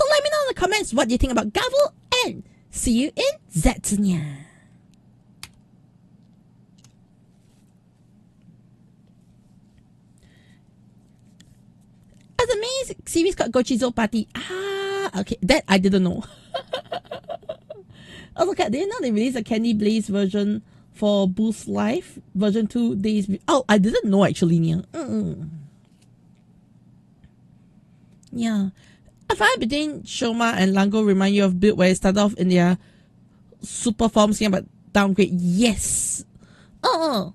let me know in the comments what you think about Gavv, and see you in Zetsu. As a main series called Gochizo Party. Okay, that I didn't know. Also, did you know they released a Candy Blaze version for Boost Life version 2 days? Oh, I didn't know actually. Yeah. A fight between Shoma and Lango remind you of build where it started off in their super forms here, but downgrade. Yes. The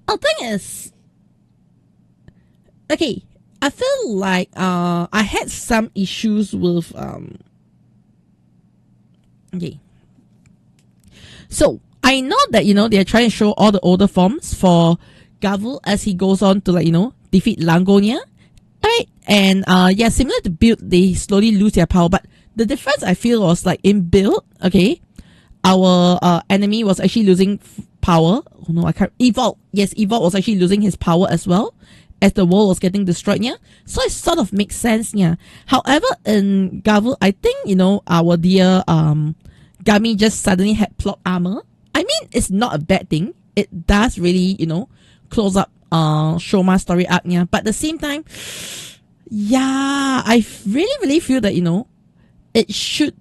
thing is, okay, I feel like I had some issues with okay. So I know that they're trying to show all the older forms for Gavv as he goes on to defeat Langonia. Alright, and yeah, similar to build, they slowly lose their power, but the difference I feel was like in build, okay, our enemy was actually losing power. Oh no, I can't. Evolve. Yes, Evolve was actually losing his power as well as the world was getting destroyed, yeah. So it sort of makes sense, yeah. However, in Gavv, I think, our dear Gami just suddenly had plot armor. I mean, it's not a bad thing. It does really, close up Shoma's story arc, yeah. But at the same time, yeah, I really feel that, it should,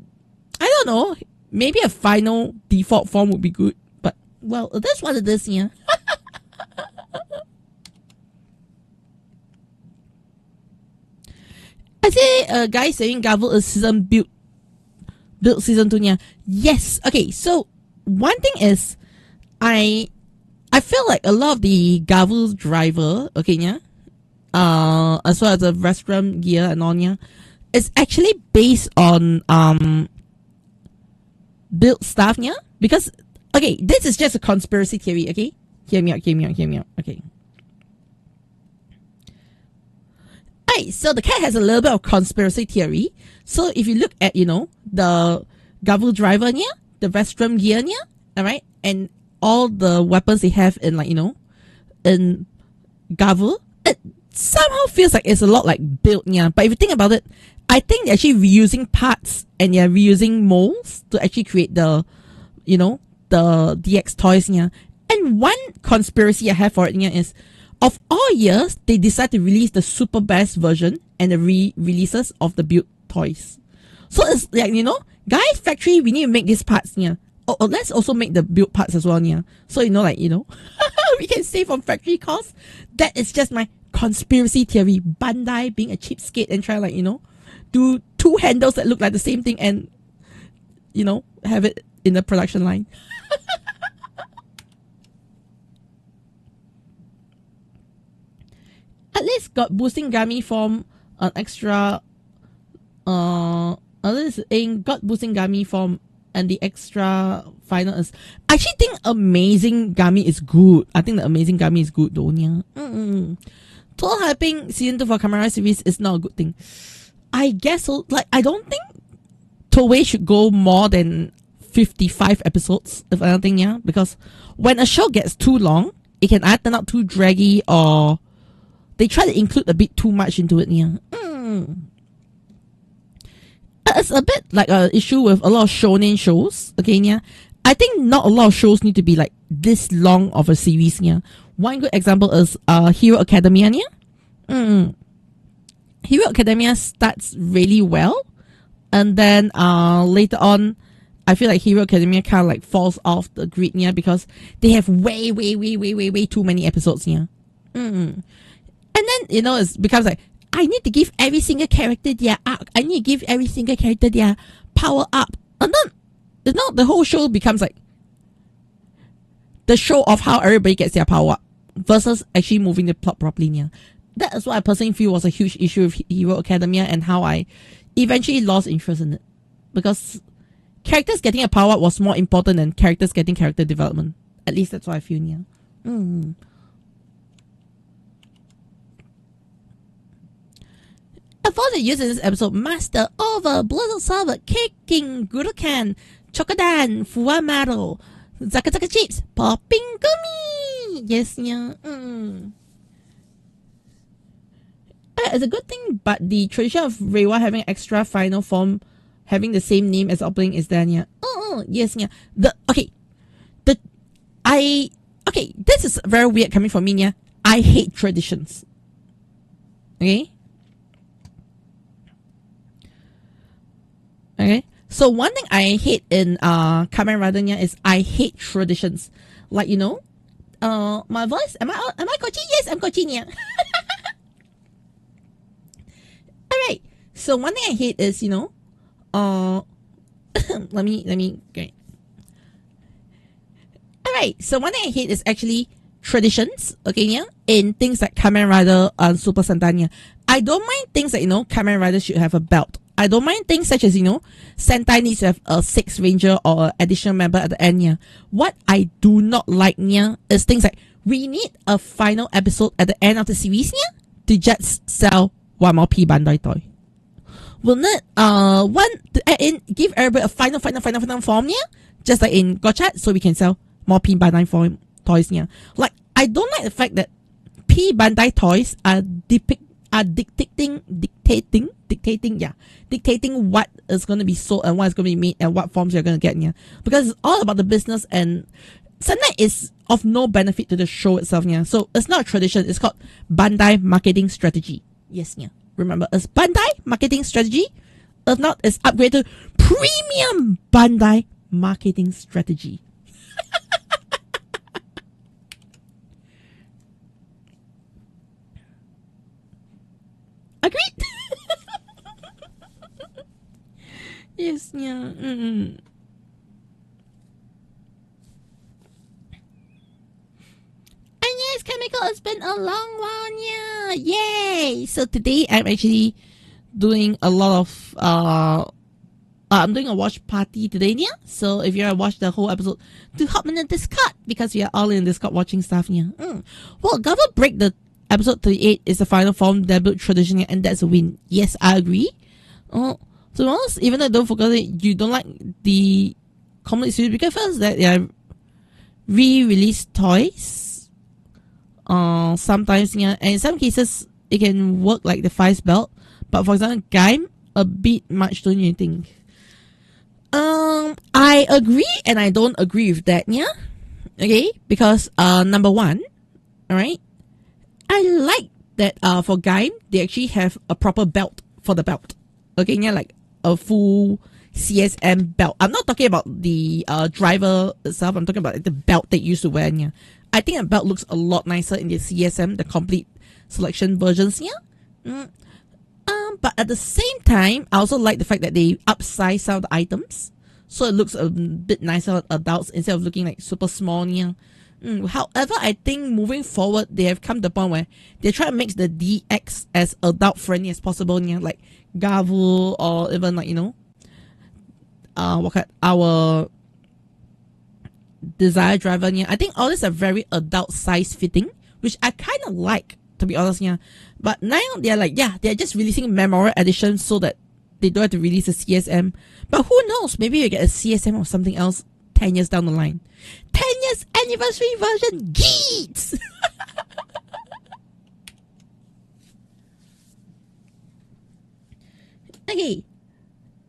I don't know, maybe a final default form would be good. But, well, that's what it is, yeah. I say a guy saying Gavv is season build season 2, yeah. Yes. Okay, so one thing is I feel like a lot of the Gavv driver, okay, yeah, as well as the restaurant gear and all, yeah, is actually based on build stuff, yeah. Because okay, this is just a conspiracy theory, okay? Hear me out, okay. Right, so the cat has a little bit of conspiracy theory. So if you look at, the Gavv driver, yeah, the restaurant gear, yeah, alright, and all the weapons they have in, like, in Gavv, it somehow feels like it's a lot like built, yeah. But if you think about it, I think they're actually reusing parts and they're reusing molds to actually create the, the DX toys, yeah. And one conspiracy I have for it, yeah, is of all years, they decide to release the super best version and the re-releases of the build toys. So it's like, guys, factory, we need to make these parts, yeah. Oh, let's also make the build parts as well, yeah. So, we can save on factory costs. That is just my conspiracy theory. Bandai being a cheapskate and try, like, do two handles that look like the same thing and, have it in the production line. At least got boosting Gami form an extra at least in got boosting Gami form and the extra final is I actually think Amazing Gami is good. I think the Amazing Gami is good though, yeah. Total hyping season 2 for Camera series is not a good thing. I guess so. Like, I don't think Toei should go more than 55 episodes, if anything, yeah. Because when a show gets too long, it can either turn out too draggy or they try to include a bit too much into it, yeah. It's a bit like an issue with a lot of shonen shows, okay, yeah. I think not a lot of shows need to be like this long of a series, yeah. One good example is Hero Academia, yeah. Hero Academia starts really well, and then later on, I feel like Hero Academia kind of like falls off the grid, yeah, because they have way too many episodes, yeah. And then, you know, it becomes like, I need to give every single character their arc. I need to give every single character their power up. And then, you know, the whole show becomes like the show of how everybody gets their power up versus actually moving the plot properly, yeah. That is what I personally feel was a huge issue with Hero Academia and how I eventually lost interest in it. Because characters getting a power up was more important than characters getting character development. At least that's what I feel, yeah. A force they used in this episode: Master Over, Blizzard Server, Kicking, Gurukan, Chokodan, Fuamaro, Zaka Zaka Chips, Popping Gummy! Yes, yeah. It's a good thing, but the tradition of Reiwa having extra final form having the same name as opening is there, yeah. Yes, yeah. This is very weird coming from me, yeah. I hate traditions. Okay? Okay, so one thing I hate in Kamen Rider is I hate traditions. Like, you know, my voice, am I coaching? Yes, I'm coaching, yeah. Alright, so one thing I hate is, you know, let me okay. Alright, so one thing I hate is actually traditions, okay, yeah, in things like Kamen Rider and Super Sentai, yeah. I don't mind things like, you know, Kamen Rider should have a belt. I don't mind things such as, you know, Sentai needs to have a 6th Ranger or an additional member at the end, yeah. What I do not like, yeah, is things like, we need a final episode at the end of the series, yeah, to just sell one more P Bandai toy. Will not, one, to add in, give everybody a final form, yeah, just like in Gotcha, so we can sell more P Bandai form toys, yeah. Like, I don't like the fact that P Bandai toys are dictating what is going to be sold and what is going to be made and what forms you're going to get, yeah. Because it's all about the business, and Sentai is of no benefit to the show itself, yeah. So it's not a tradition, it's called Bandai marketing strategy. Yes, yeah. Remember, it's Bandai marketing strategy. If not, it's upgraded to premium Bandai marketing strategy. Agreed? Yes, yeah. And yes, Chemical, it's been a long one, yeah. Yay! So today I'm actually doing a lot of I'm doing a watch party today, yeah. So if you want to watch the whole episode, do hop in the Discord because we are all in Discord watching stuff, yeah. Well, Gavv break the episode 38 is the final form debut tradition, and that's a win. Yes, I agree. To be honest, even though I don't forget it, you don't like the complete series because first that they are re-released toys. Sometimes, yeah, and in some cases it can work like the 5 belt, but for example, Gaim, a bit much, don't you think? I agree and I don't agree with that, yeah. Okay, because number one, alright, I like that for Gaim they actually have a proper belt for the belt. Okay, yeah, like a full CSM belt. I'm not talking about the driver itself. I'm talking about like, the belt that you used to wear. Yeah, I think a belt looks a lot nicer in the CSM, the complete selection versions. Yeah. But at the same time, I also like the fact that they upsize some of the items. so it looks a bit nicer on adults instead of looking like super small nya. However, I think moving forward, they have come to the point where they try to make the DX as adult friendly as possible nya, like Gavv or even like, you know, our Desire Driver nya. I think all these are very adult size fitting, which I kind of like, to be honest nya. But now they're like, yeah, they're just releasing memorial editions so that they don't have to release a CSM. But who knows? Maybe you get a CSM or something else 10 years down the line. 10 years anniversary version, geeks! Okay.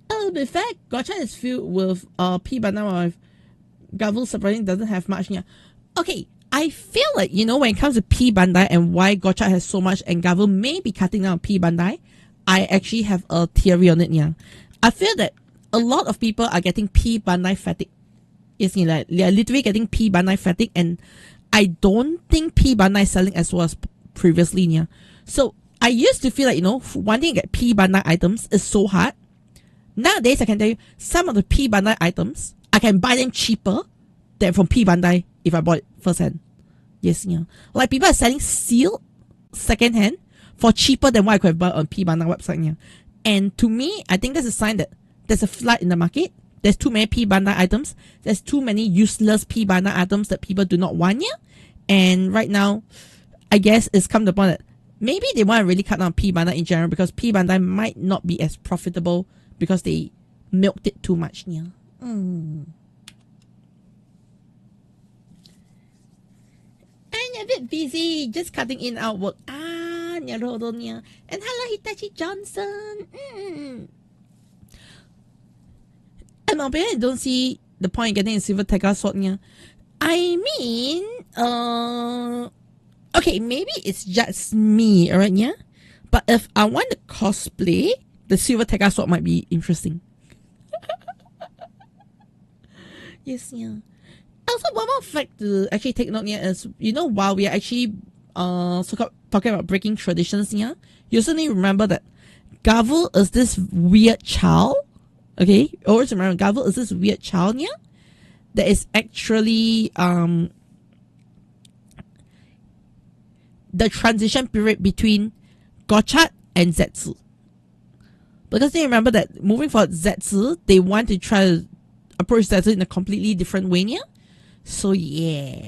To be fair, Gotcha is filled with P Bandai with Gavv surprisingly doesn't have much. Yeah. Okay, I feel like, you know, when it comes to P Bandai and why Gotcha has so much and Gavv may be cutting down on P Bandai, I actually have a theory on it. Yeah. I feel that a lot of people are getting P Bandai fatigue. Yes, you know, like, they are literally getting P Bandai fatigue, and I don't think P Bandai is selling as well as previously. Yeah. So I used to feel like, you know, wanting to get P Bandai items is so hard. Nowadays, I can tell you, some of the P Bandai items, I can buy them cheaper than from P Bandai if I bought it first hand. Yes, yeah. Like people are selling sealed second hand for cheaper than what I could have bought on P Bandai website. Yeah. And to me, I think that's a sign that there's a flood in the market. There's too many P Bandai items. There's too many useless P Bandai items that people do not want. Yeah. And right now, I guess it's come to the point that maybe they want to really cut down P Bandai in general because P Bandai might not be as profitable because they milked it too much. Yeah. I'm a bit busy just cutting in our work. And hello, Hitachi Johnson. And I don't see the point in getting a silver Tekka sword. Yeah. I mean, okay, maybe it's just me, alright, yeah? But if I want to cosplay, the silver Tekka sword might be interesting. Yes, yeah. Also, one more fact to actually take note here is, you know, while we are actually talking about breaking traditions here, you also need to remember that Gavv is this weird child. Okay? Always remember, Gavv is this weird child here that is actually the transition period between Gotcha and Zetsu. Because they remember that moving forward, Zetsu, they want to try to approach Zetsu in a completely different way here. So yeah.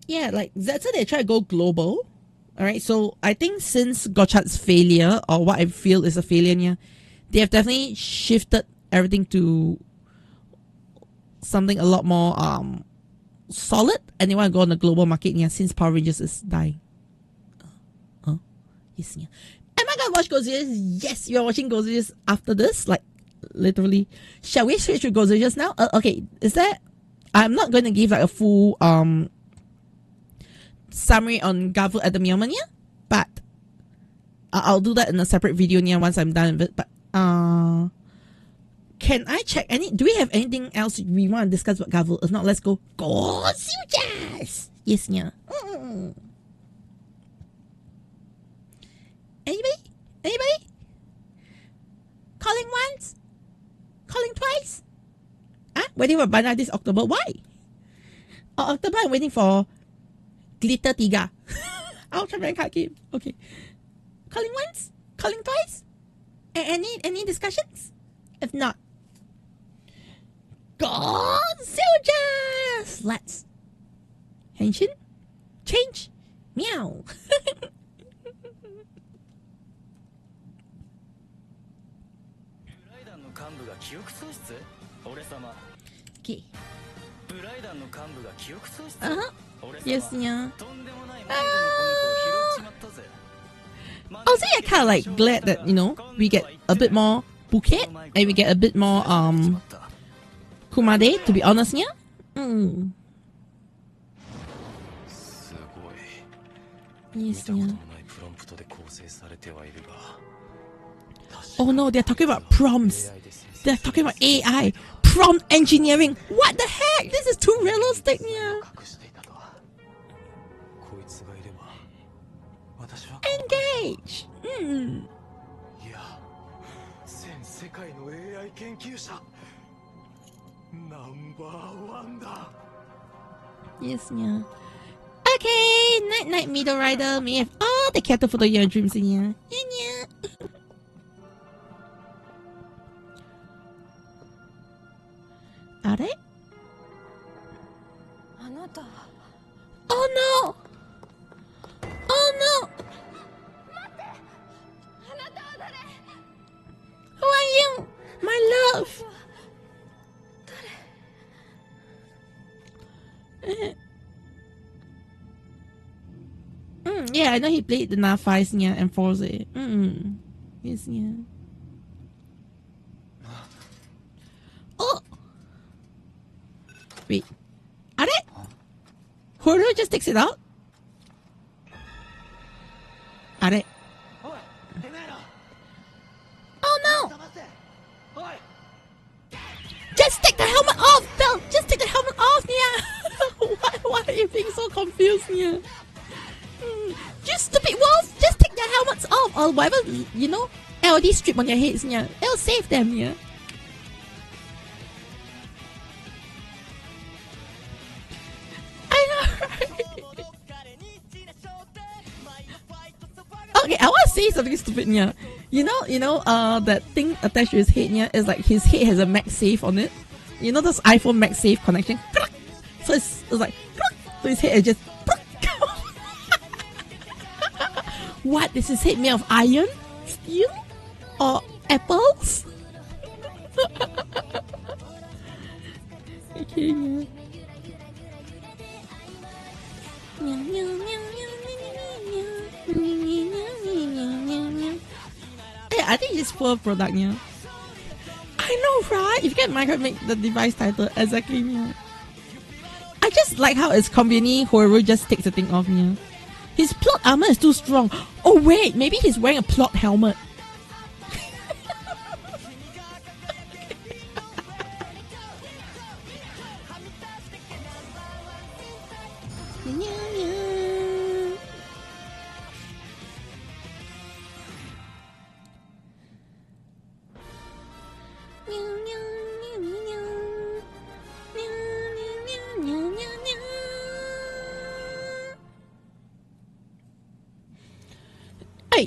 Yeah, like Zetsu, they try to go global. Alright, so I think since Gotcha's failure, or what I feel is a failure here, they have definitely shifted everything to something a lot more solid, and they want to go on the global market here since Power Rangers is dying. Yes, yeah. Am I gonna watch Gozyugers? Yes, you're watching Gozyugers after this, like literally. Shall we switch to Gozyugers now? Okay, is that I'm not going to give like a full summary on Gavv at the moment, yeah? But I'll do that in a separate video yeah, once I'm done with it. But can I check do we have anything else we want to discuss about Gavv? If not, let's go Gozyugers! Yes, yeah. Anybody? Calling once? Calling twice? Waiting for Banana this October. Why? October, I'm waiting for Glitter Tiga. Ultraman card game. Okay. Calling once? Calling twice? Any discussions? If not, Gozyugers! Let's Henshin? Change? Meow. Okay. Yes, yeah. Also, yeah, kind of like glad that, you know, we get a bit more bouquet and we get a bit more Kumade, to be honest, yeah. Yes, yeah. Oh no, they're talking about prompts. They're talking about AI. Prompt engineering. What the heck? This is too realistic, yeah. Engage! いや全世界の AI 研究者ナンバーワンだ。 Yes, yeah. Okay, night night middle rider. May have all the cattle for your dreams in here. Yeah. Are they? あなた Oh no! Oh no! あなたは誰 Who are you? My love! Yeah, I know he played the Nafis, yeah, and Force. Yes, yeah. Oh! Wait. Are they? Horo just takes it out? Are they? Oh no! Just take the helmet off! Belle! Just take the helmet off, yeah! Why are you being so confused, yeah? You stupid wolf! Just take their helmets off or whatever, you know, LD strip on your heads, yeah. It'll save them, yeah. I know, right? Okay, I want to say something stupid, yeah. You know, that thing attached to his head, yeah, is like his head has a MagSafe on it. You know those iPhone MagSafe connection? So it's like, so his head is just. What? Is his head made of iron? Steel? Or apples? Okay, yeah. Yeah, I think it's full product, yeah. I know, right? If you get Minecraft, make the device title exactly, yeah. I just like how it's convenient. Horo just takes the thing off, yeah. His plot armor is too strong. Oh wait, maybe he's wearing a plot helmet.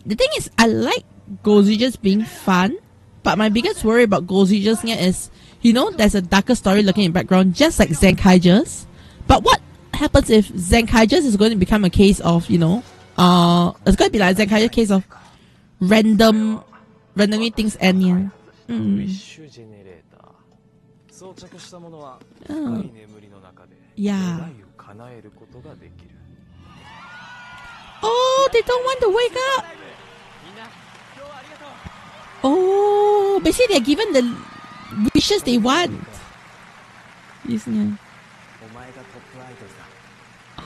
The thing is, I like Gozyugers being fun, but my biggest worry about Gozyugers here is, you know, there's a darker story looking in the background, just like Xencelabs. But what happens if Xencelabs is going to become a case of, you know, it's going to be like Xencelabs case of randomly things end here. Oh. Yeah. Oh, they don't want to wake up. Oh, basically they're given the wishes they want. Isn't it?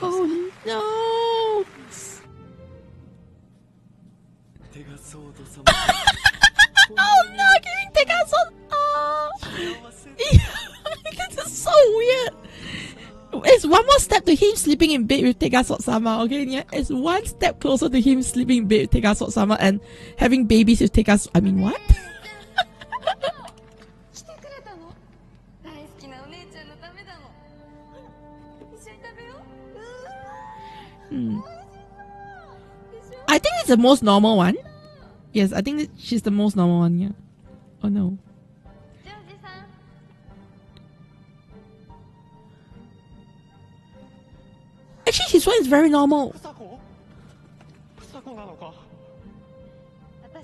Oh no! Oh no, giving Tegaso! Oh! This is so weird. It's one more step to him sleeping in bed with Tegasot-sama, okay? Yeah, it's one step closer to him sleeping in bed with Tegasot-sama and having babies with Tegasot. I mean, what? I think it's the most normal one. Yes, I think she's the most normal one, yeah. Oh no. Actually, his one is very normal.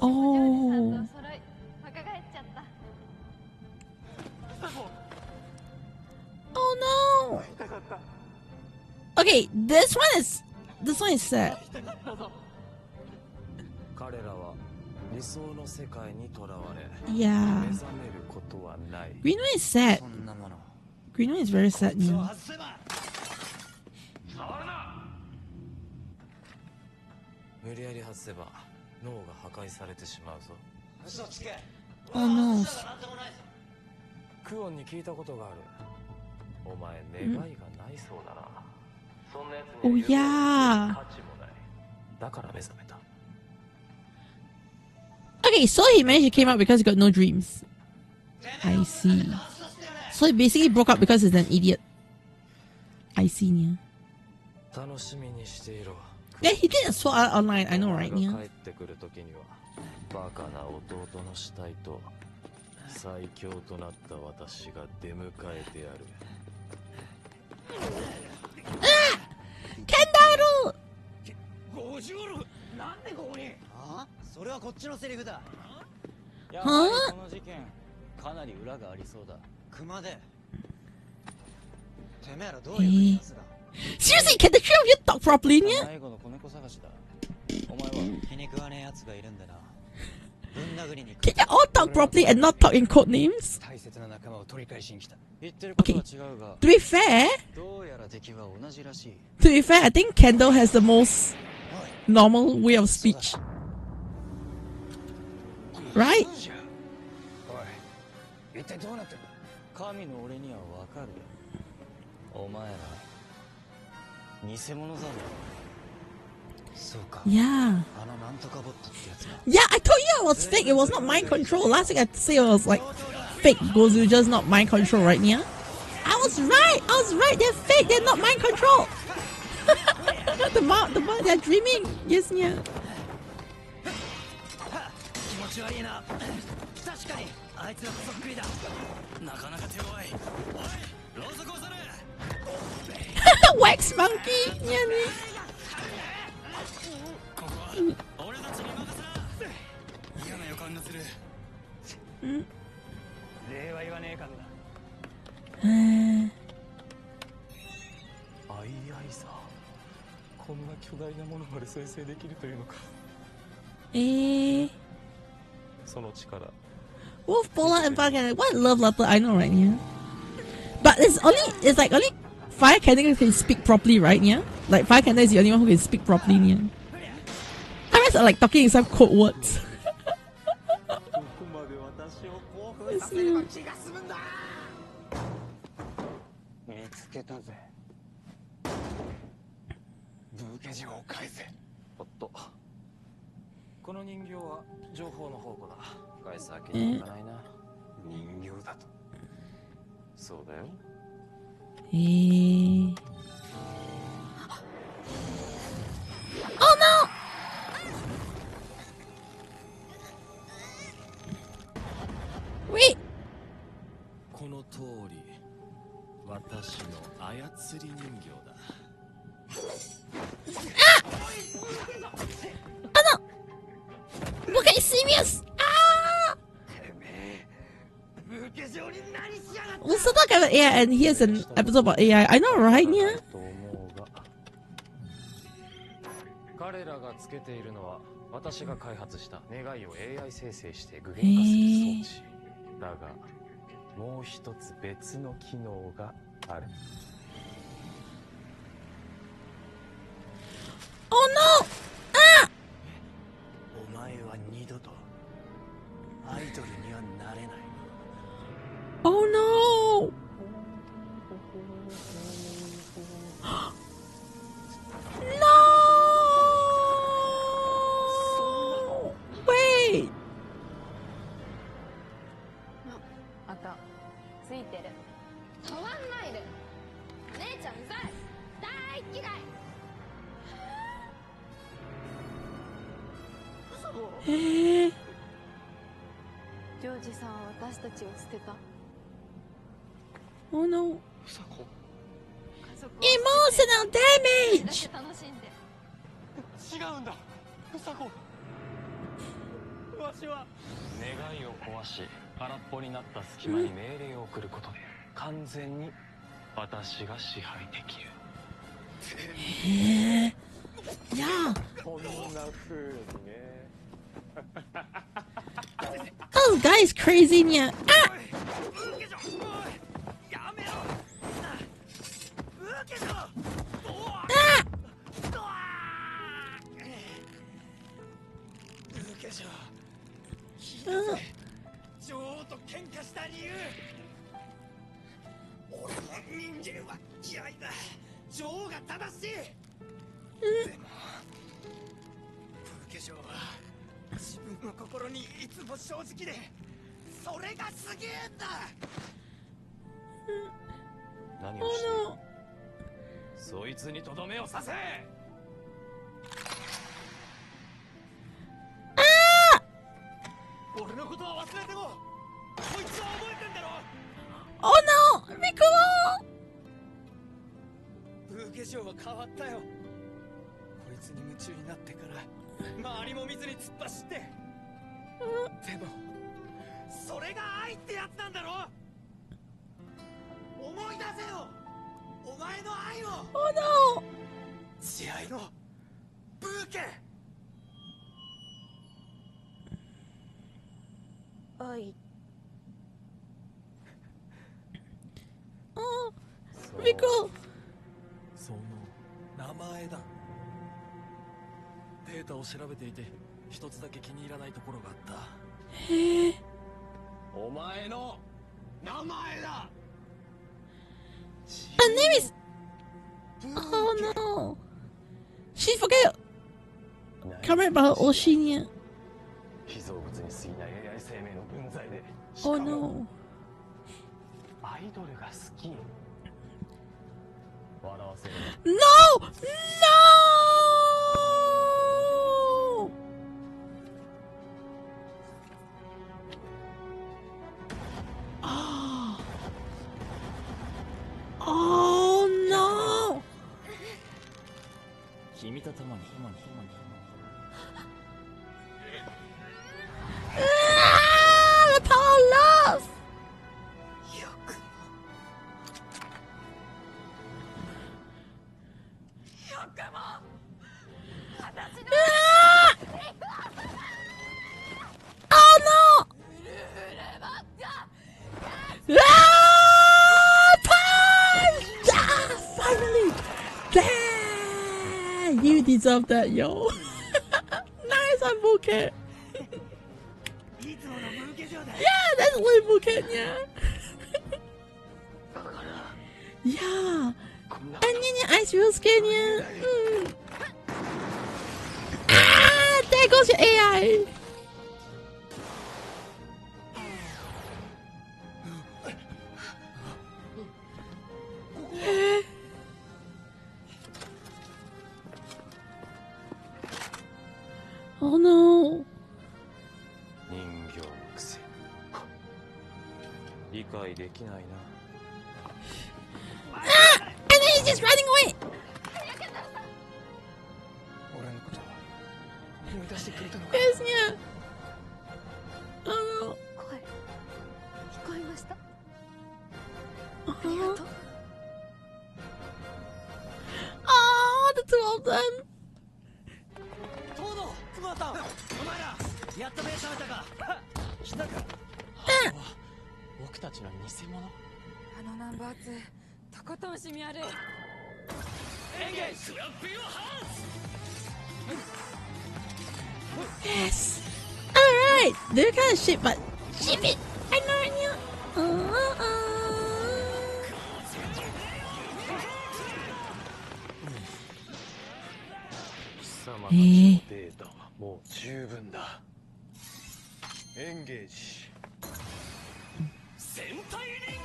Oh. Oh no. Okay, this one is sad. Yeah. Green one is sad. Green one is very sad. Yeah. Oh no. Oh yeah. だから目覚めた。 Okay, so he managed to came out because he got no dreams. I see. So he basically broke up because he's an idiot. I see, yeah. 楽しみにしていろ。 Yeah, he did a sword art online, I know, right? お前 Yeah. が帰ってくる時にはバカな弟の死体と最強となった私が出迎えてやる。 Kendaru! ゴジュール、なんでここに？ああ、それはこっちのセリフだ。やはあ？はりこの事件、かなり裏がありそうだ。熊手。てめえらどういうやつだ？ Seriously, can the three of you talk properly, yeah? 最後の子猫探しだ。お前は気に食わねえやつがいるんだな。ぶん殴りに来 Can you all talk properly and not talk in code names? 大切な仲間を取り返しに来た。言ってることは違うが、 To be fair, どうやら敵は同じらしい。 to be fair, I think Kendall has the most normal way of speech. Right? おい、一体どうなってる？神の俺にはわかる。お前ら偽物だろ。そうか。 Yeah. あのなんとかボットってやつか。 Yeah, I told you it was fake. It was not mind control. Last thing I say was like fake Gozyugers, not mind control, right, Nia? I was right. They're fake. They're not mind control. the mom, they're dreaming. Yes, Nia. 気持ち悪いな。確かにあいつはそっくりだ。なかなか手強い。おい、ローソクをされ。 Wax monkey. Yeah, Nia. ここは俺たちに任せな。嫌な予感がする。礼は言わねえ感だ。あいあいさ、こんな巨大なものまで生成できるというのか。その力。 Wolf, Polar, and Fire. What love letter? I know, right, yeah. But it's like only Fire Cannon can speak properly, right, yeah? Like Fire Cannon is the only one who can speak properly, yeah. I rest are like talking in some code words. ここまで私を興奮 It's you. 見つけたぜ。ブーケジを返せ。おっと、この人形は情報の宝庫だ。返すわけにはいかないな。人形だと。そうだよ。Oh no! Wait. この通り、私の操り人形だ。Look at serious! Ah! てめえ、ブーケジに何しやがった。 We'll still talk about AI, and here's an episode about AI. I know, right, yeah? と思うが、彼らがつけているのは私が開発した願いを AI 生成して具現化する装置だが、もう一つ別の機能がある。 Oh no! Ah! お前は二度とアイドルにはなれない。 Oh no! No! Wait! あたついてる。触んないで。姉ちゃんうざい。大嫌い。ジョージさんは私たちを捨てた。 Oh no! ふさこ。 Emotional だ damage! け楽しんで。違うんだ。ふさこ。わしは願いを壊し空っぽになった隙間に命令を送ることで完全に私が支配できる。 Yeah! こんな風にね。 Oh, guy is crazy, yeah. Ah! やめろ。ブーケジョ。 Ah! ブーケジョ。 Uh, 女王と喧嘩した理由。俺も人間は嫌いだ。女王が正しい。でも化粧は自分の心にいつも正直で、それがすげえんだ。何をしている？そいつにとどめを刺せ。俺のことは忘れてもこいつは覚えてんだろ。Oh no! Rico! ブー化粧は変わったよ。こいつに夢中になってから周りも見ずに突っ走って。でもそれが愛ってやつなんだろ。思い出せよ、お前の愛を。Oh no! 慈愛のブーケ。愛。Oh, Rico! その名前だ。データを調べていて一つだけ気に入らないところがあった。Hey. お前の名前だ。Her name is. Oh no! She forgot. Comment about her Oshinya. 被造物に過ぎない AI 生命の分際で。 Oh no! アイドルが好き。笑わせる。 No! No! Oh! Oh no! 君と共にAh, the power of love! あ finally! Damn! You deserve that, yo. Nice on bouquet. いつものブー化粧だ。 Yeah, that's Lil bouquet, yeah. Yeah. And your eyes real skin, yeah. Ah, there goes your AI. Oh no. 人形のくせ。理解できないな。 Ah! And then he's just running away. 俺のこと思い出してくれたのか。 Yes, yeah. Oh no. 声聞こえました。 Uh-huh. Oh, the two of them. 東堂、久保田、お前らやっと目覚めたか。来たか。僕たちの偽物。あのナンバー2とことん染みある。エンゲージクラップヨーハン Yes. Alright. They're kind of shit, but ship it. I know you. Uh-uh. 貴様たちのデータはもう十分だ。エンゲージ。戦隊リング。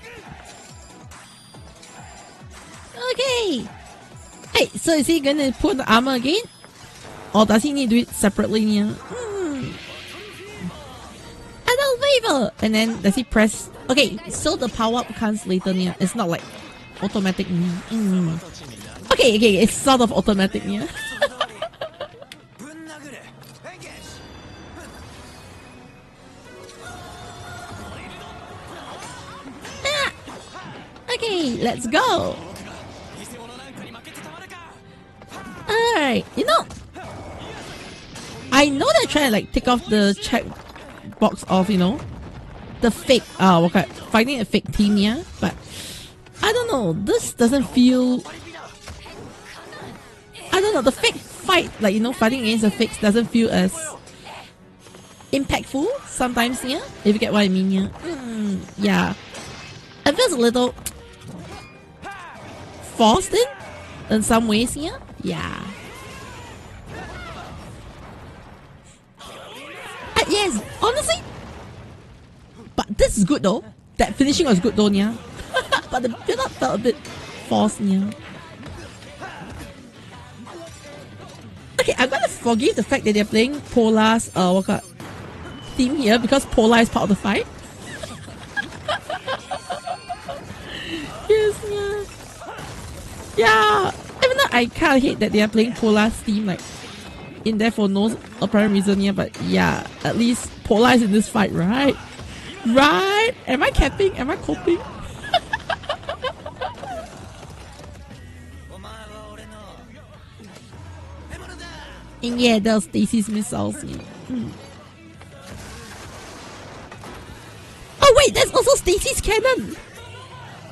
Okay. Hey, so is he gonna put the armor again? Or does he need to do it separately? Yeah. Adult favor! And then does he press? Okay, so the power up comes later. Yeah. It's not like automatic. Okay, it's sort of automatic. Yeah. ぶん殴れ。エンゲージ。 Okay, let's go. Alright, you know, I know they're trying to like take off the check box of, you know, the fake, okay, finding a fake team, yeah, but I don't know, this doesn't feel, I don't know, the fake fight, like, you know, fighting against the fakes doesn't feel as impactful sometimes, yeah, if you get what I mean, yeah. Yeah, it feels a little forced in some ways, yeah. Yeah. was good though. That finishing was good though, yeah. But the build-up felt a bit forced, yeah. Okay, I'm gonna forgive the fact that they're playing Polar's theme here because Polar is part of the fight. Yes, yeah. Yeah, even though I kinda hate that they are playing Polar's theme like in there for no apparent reason, yeah, but yeah, at least Polar is in this fight, right? Right? Am I capping? Am I coping? And yeah, that was Stacy's missiles. Yeah. Oh wait, that's also Stacy's cannon.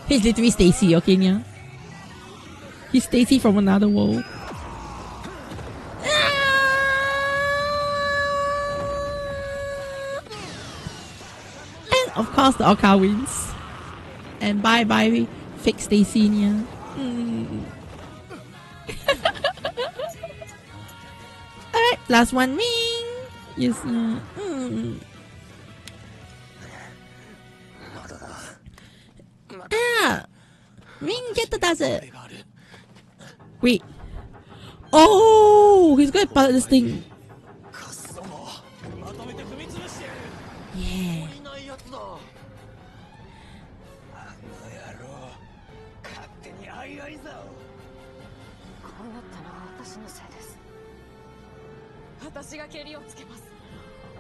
He's literally Stacy, okay, yeah. He's Stacy from another world. And of course, the Orca wins. And bye bye, fake Stacy, yeah. Alright, last one ring. Yes, yeah. Ah, ring get the desert. Wait. Oh, he's gonna pilot this thing. Yeah.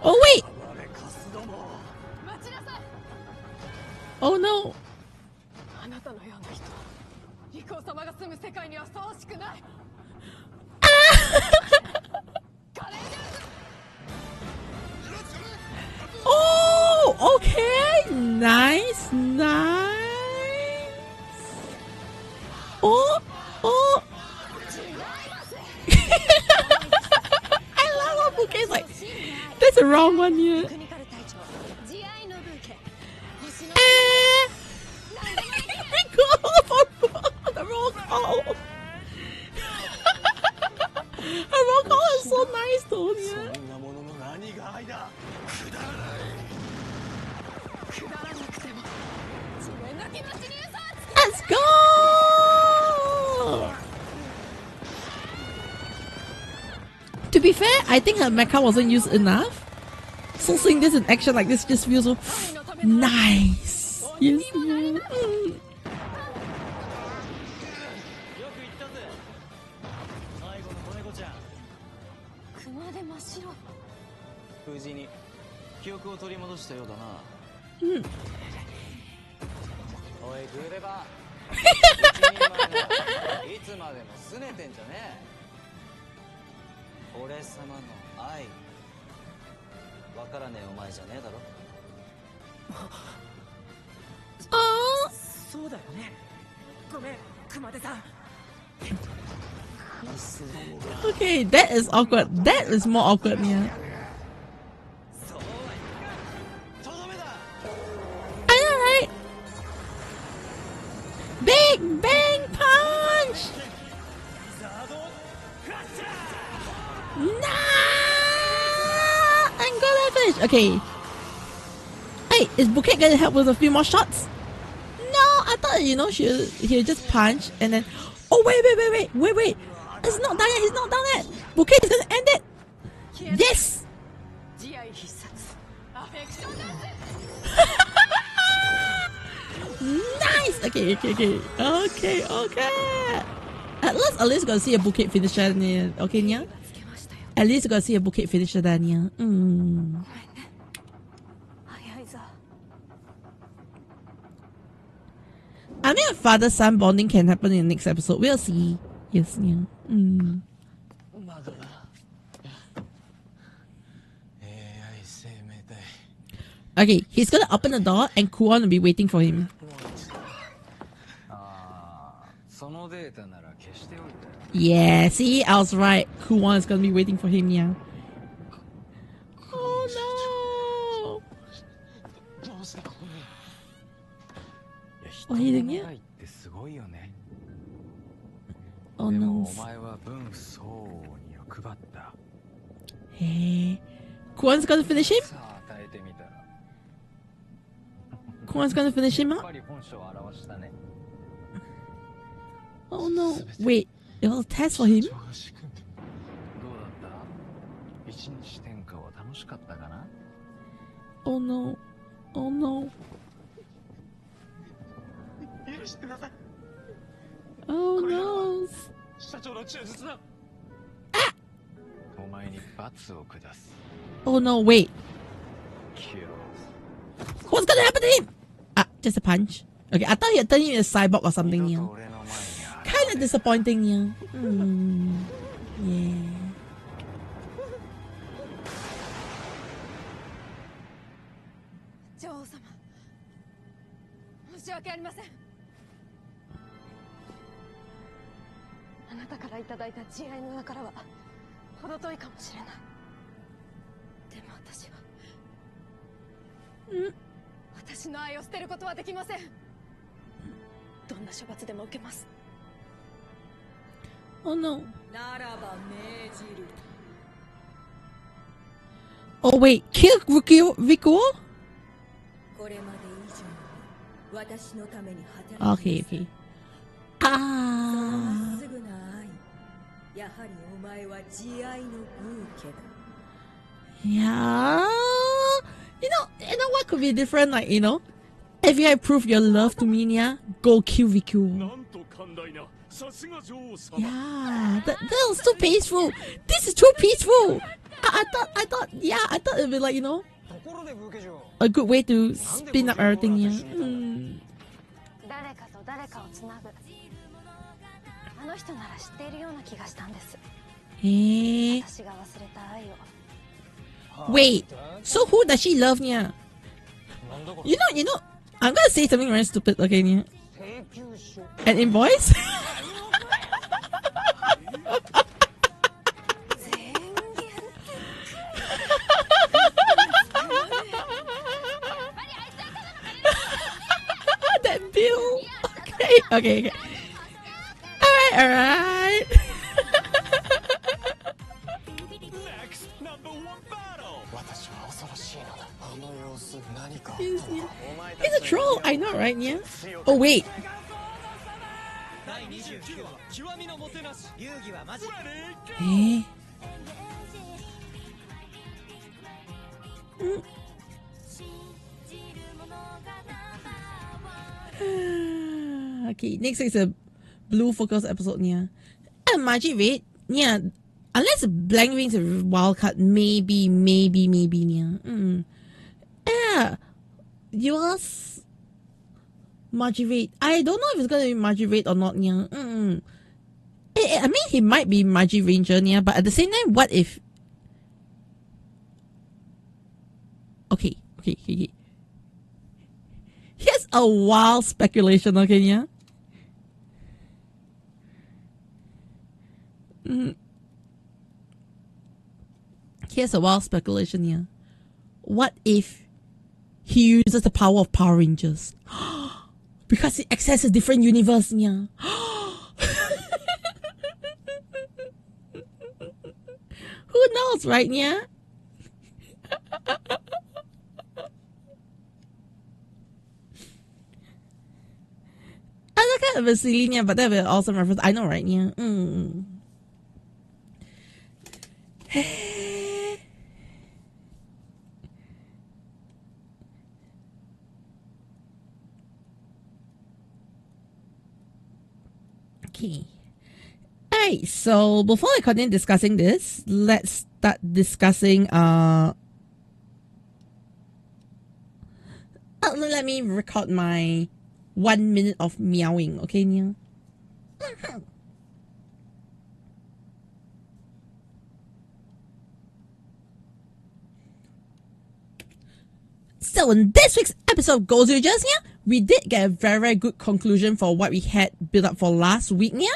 Oh wait. Oh no. Oh, okay. Nice, nice. Oh, oh. I love how Bouquet's like, that's the wrong one here. The roll call. The roll call is so nice though, yeah. Let's go! To be fair, I think her mecha wasn't used enough. So seeing this in action like this just feels so nice. Yes, yeah. Okay, that is awkward. That is more awkward, yeah. I know, right? Big bang punch! Nah! Angola fish! Okay. Hey, is Bouquet gonna help with a few more shots? No, I thought, you know, he'll just punch and then... Oh, wait. It's not done yet. He's not done yet. Bouquet is gonna end it. Yes. Nice. Okay. At least gonna see a Bouquet finisher. Okay, yeah. At least gonna see a Bouquet finisher then, yeah. I mean, a father-son bonding can happen in the next episode. We'll see. Yes, yeah. Okay, he's gonna open the door and Kuon will be waiting for him. Yeah, see, I was right. Kuon is gonna be waiting for him, yeah. Oh no! What are you doing here? Oh no. Hey. Kuon's gonna finish him? Kuma's gonna finish him up? Oh no. Wait, it was a test for him? Oh no. Oh no. Oh no. Ah! Oh no, wait. What's gonna happen to him? Ah, just a punch. Okay, I thought he had turned him into a cyborg or something, yeah. Kinda disappointing, yeah. Yeah. 女王様、申し訳ありません。あなたからいただいた慈愛の名からは程遠いかもしれない。でも私は、私の愛を捨てることはできません。どんな処罰でも受けます。Oh no. ならば命じる。Oh wait, kill Rico? Okay, okay. Ah. Yeah. You know what could be different? Like, if you have proved your love to me, yeah, go kill Rico. Yeah, that was too peaceful. This is too peaceful. I thought it'd be like, a good way to spin up everything, yeah. 誰かと誰かをつなぐ。あの人なら知っているような気がしたんです。私が忘れた愛を。Wait, so who does she love, Nya? You know, I'm gonna say something very stupid, okay, Nya? An invoice? That bill. Okay. Alright. He's a troll, I know, right, yeah? Oh, wait. Okay, next is a blue focus episode, yeah. Magic Raid, yeah. Unless Blank Wings a wild card, maybe, yeah. Yeah. Yours Magic Raid. I don't know if it's gonna be Magic Raid or not, yeah. I mean, he might be Magic Ranger, yeah, but at the same time, what if... Okay. Here's a wild speculation, okay, yeah? Here's a wild speculation, yeah. What if he uses the power of Power Rangers? Because he accesses a different universe, yeah. Who knows, right, yeah? That's kind of a silly, yeah, but that'd be an awesome reference. I know, right, yeah? Okay. Alright, so before I continue discussing this, let's start discussing let me record my 1 minute of meowing, okay, Nia? So in this week's episode of Gozyugers, yeah, we did get a very, very good conclusion for what we had built up for last week, yeah.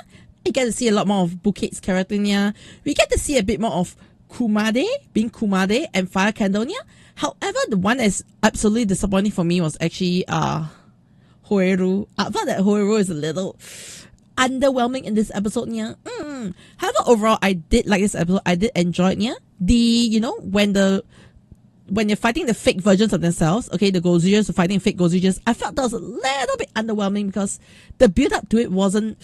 We get to see a lot more of Bukate's character, yeah. We get to see a bit more of Kumade, being Kumade, and Fire Candle, yeah. However, the one that's absolutely disappointing for me was actually Hoeru. I thought that Hoeru is a little underwhelming in this episode, yeah. However, overall, I did like this episode. I did enjoy it, yeah. When the when they're fighting the fake versions of themselves, okay, the Gozyugers are fighting fake Gozyugers, I felt that was a little bit underwhelming because the build up to it wasn't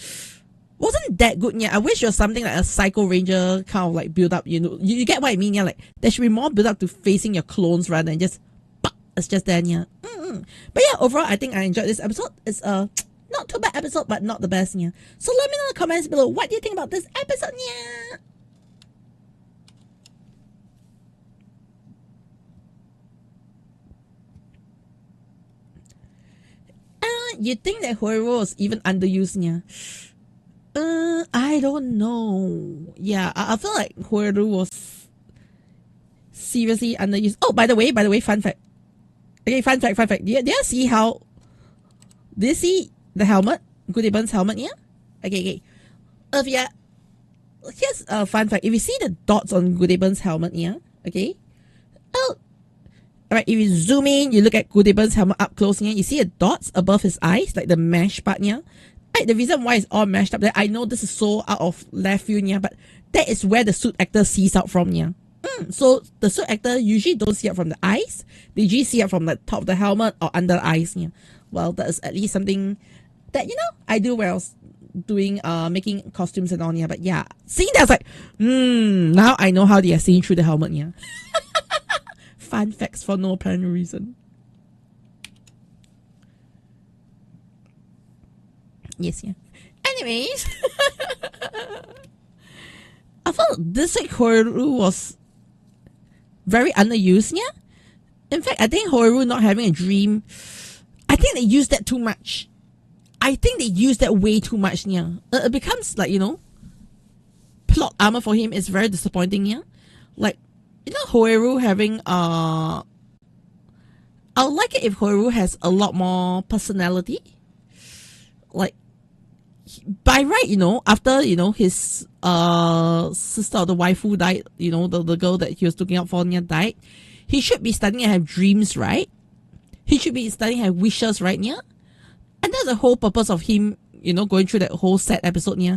that good. Yeah, I wish it was something like a Psycho Ranger kind of like build up. You know, you get what I mean. Yeah, like there should be more build up to facing your clones rather than just it's just then. Yeah, but yeah, overall I think I enjoyed this episode. It's not too bad episode, but not the best. Yeah, so let me know in the comments below what do you think about this episode. Yeah. You think that Horo was even underused, yeah? I don't know. Yeah, I feel like Horo was seriously underused. Oh, by the way, fun fact. Okay, fun fact. Do you see how? Do you see the helmet? Goodibun's helmet, yeah? Okay. Here's a fun fact. If you see the dots on Goodibun's helmet, yeah? Okay. Oh. Alright, if you zoom in, you look at Goodibun's helmet up close here, you see the dots above his eyes, like the mesh part here. Right, the reason why it's all meshed up there, I know this is so out of left field here, but that is where the suit actor sees out from here. So the suit actor usually don't see it from the eyes, they usually see it from the top of the helmet or under the eyes here. Well, that is at least something that, you know, I do when I was doing, making costumes and all here. But yeah, seeing that, I was like, now I know how they are seeing through the helmet here. Fun facts for no apparent reason. Yes, yeah. Anyways, I felt this week Horu was very underused, yeah? In fact, I think Horu not having a dream, I think they used that too much. I think they used that way too much, yeah. It becomes like, you know, plot armor for him is very disappointing, yeah? Like, you know, Horu having I would like it if Horu has a lot more personality. Like, by right, you know, after, you know, his sister or the waifu died, you know, the girl that he was looking out for died, he should be starting to have dreams, right? He should be starting to have wishes, right? Yeah? And that's the whole purpose of him, you know, going through that whole sad episode. Yeah?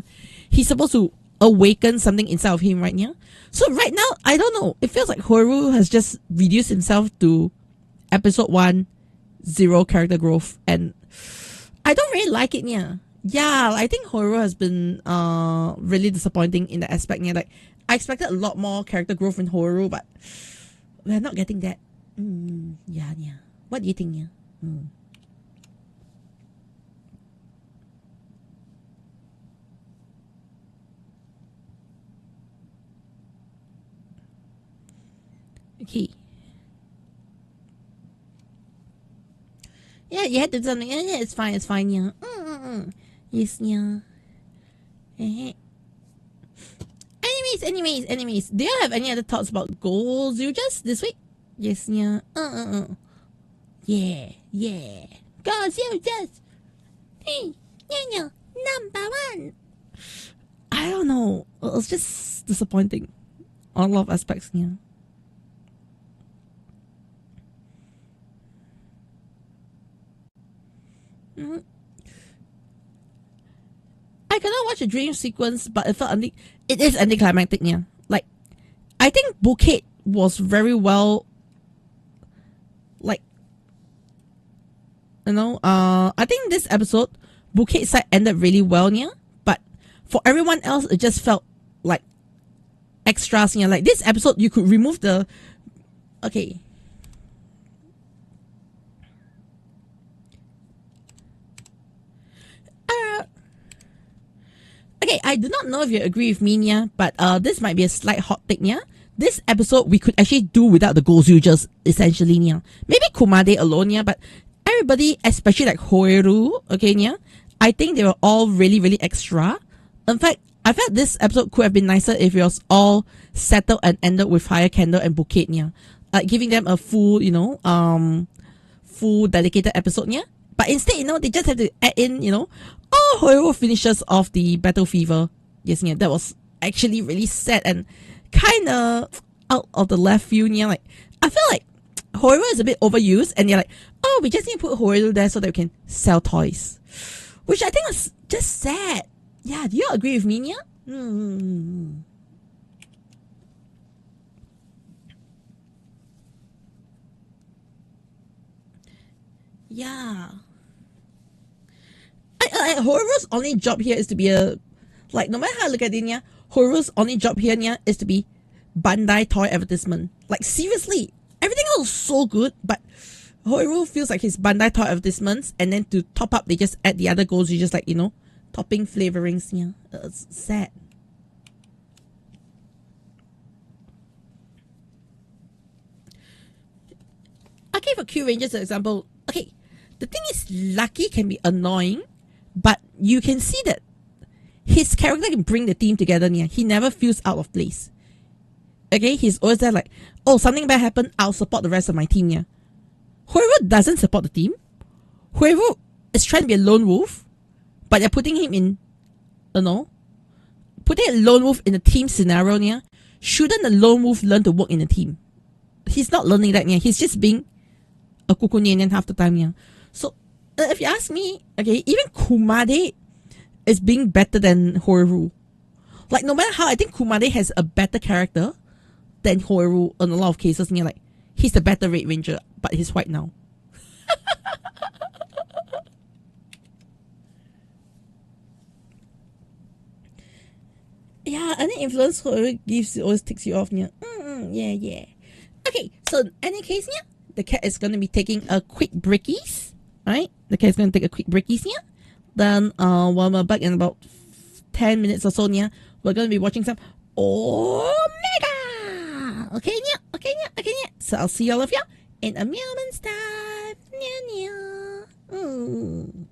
He's supposed to awaken something inside of him, right? Yeah. So right now, I don't know. It feels like Horu has just reduced himself to episode 1, 0 character growth, and I don't really like it. Yeah. I think Horu has been really disappointing in that aspect. Yeah. Like I expected a lot more character growth in Horu, but we're not getting that. Yeah. What do you think? Yeah. Okay. Yeah, you had to do something. Yeah, it's fine, yeah. Yes, yeah. Anyways. Do you have any other thoughts about Gozyugers this week? Yes, yeah. Yeah. Gozyugers. Hey, yeah, #1. I don't know. It's just disappointing on a lot of aspects, yeah. I cannot watch a dream sequence, but it felt it is anticlimactic, yeah. Like, I think Bouquet was very well, like, you know, I think this episode, Bouquet side ended really well, yeah. But for everyone else, it just felt like extras, yeah. Like this episode, you could remove the, okay. Okay, I do not know if you agree with me, yeah, but this might be a slight hot take, yeah. This episode we could actually do without the Gozyugers, essentially, yeah. Maybe Kumade alone, yeah, but everybody, especially like Hoeru, okay, yeah, I think they were all really, really extra. In fact, I felt this episode could have been nicer if it was all settled and ended with Fire Candle and Bouquet, yeah. Like giving them a full, you know, full dedicated episode, yeah. But instead, you know, they just have to add in, you know, Hoeru finishes off the battle fever. Yes, yeah, that was actually really sad and kind of out of the left field. Yeah, like I feel like Hoeru is a bit overused, and they're like, oh, we just need to put Hoeru there so that we can sell toys, which I think was just sad. Yeah, do you agree with me, yeah? Yeah. Horu's only job here is to be a, like, no matter how I look at it, yeah, Horu's only job here, yeah, is to be Bandai toy advertisement. Like, seriously, everything else is so good, but Horu feels like his Bandai toy advertisements, and then to top up, they just add the other goals. You just, like, you know, topping flavorings. Yeah, it's sad. Okay, for Q Rangers, for example, okay, the thing is, Lucky can be annoying, but you can see that his character can bring the team together. Yeah, he never feels out of place. Okay, he's always there like, oh, something bad happened, I'll support the rest of my team. Yeah, whoever doesn't support the team, whoever is trying to be a lone wolf, but they're putting him in, you know, putting a lone wolf in a team scenario. Yeah, shouldn't the lone wolf learn to work in a team? He's not learning that. Yeah, he's just being a kukunyan half the time. Yeah, so if you ask me, okay, even Kumade is being better than Horu. Like, no matter how, I think Kumade has a better character than Horu in a lot of cases. And you're like, he's the better Red Ranger, but he's white now. Yeah, any influence Horu gives always takes you off. Yeah, yeah. Okay, so in any case, yeah, the cat is going to be taking a quick breakies. Right? The cat is going to take a quick breakies. Yeah. Then, when we're back in about 10 minutes or so, yeah, we're going to be watching some Omega. Okay, yeah. So I'll see all of you in a moment's time. Ooh.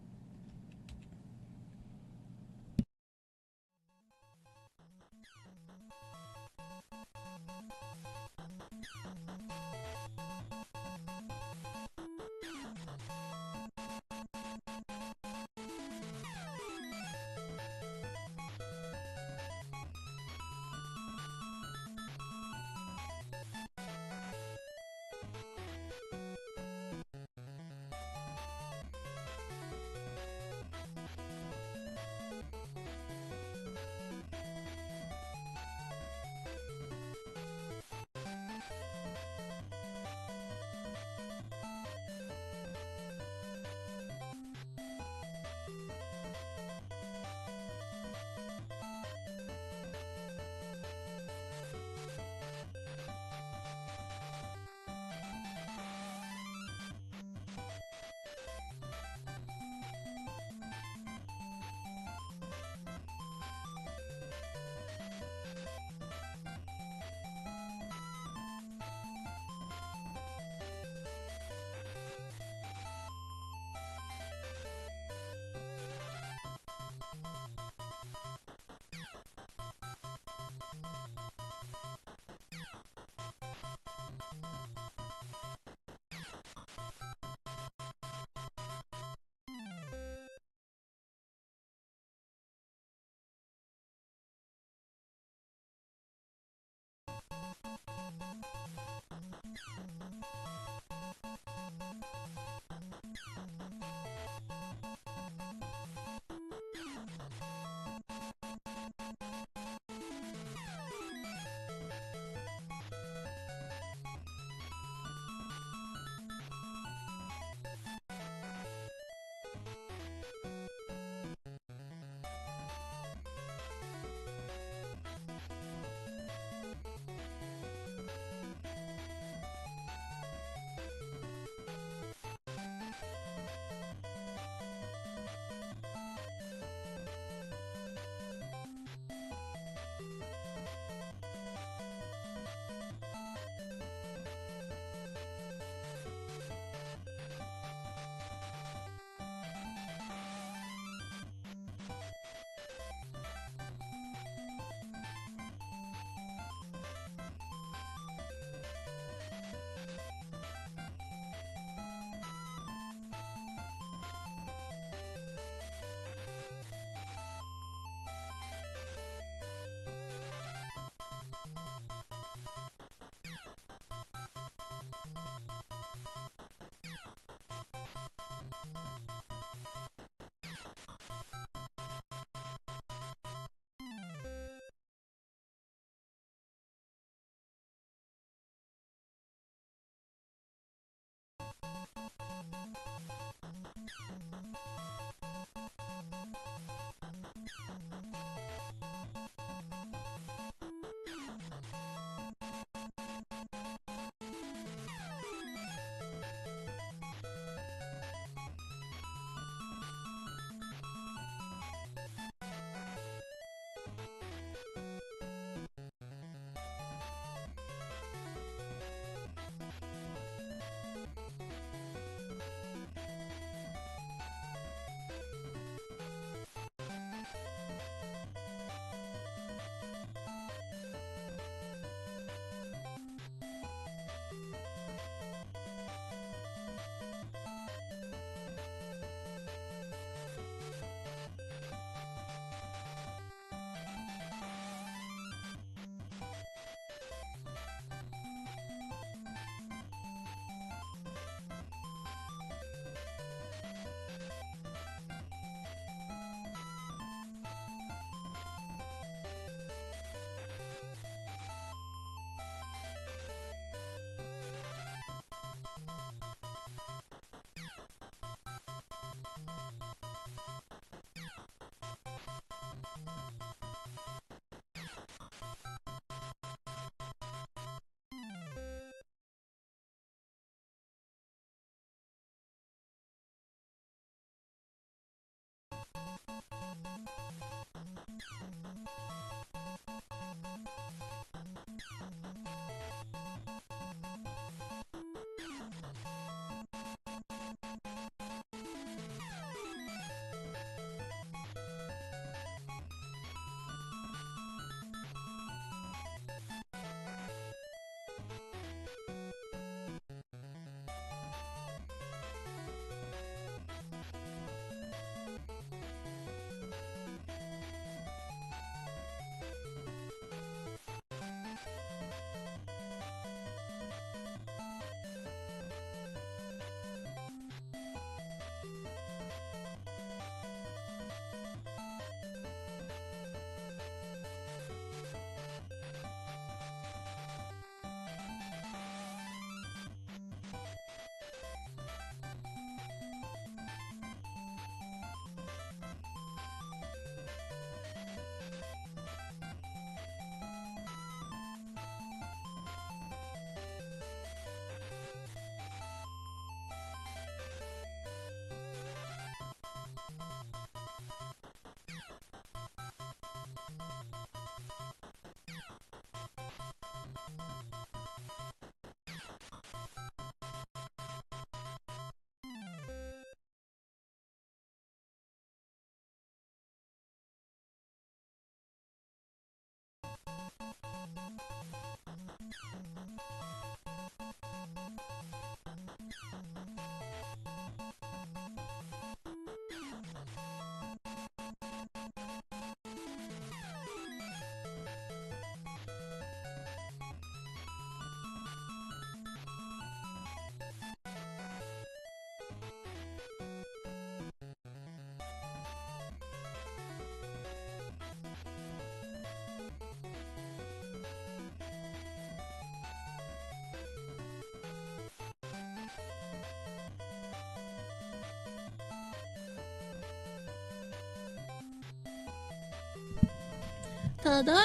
Tadanya.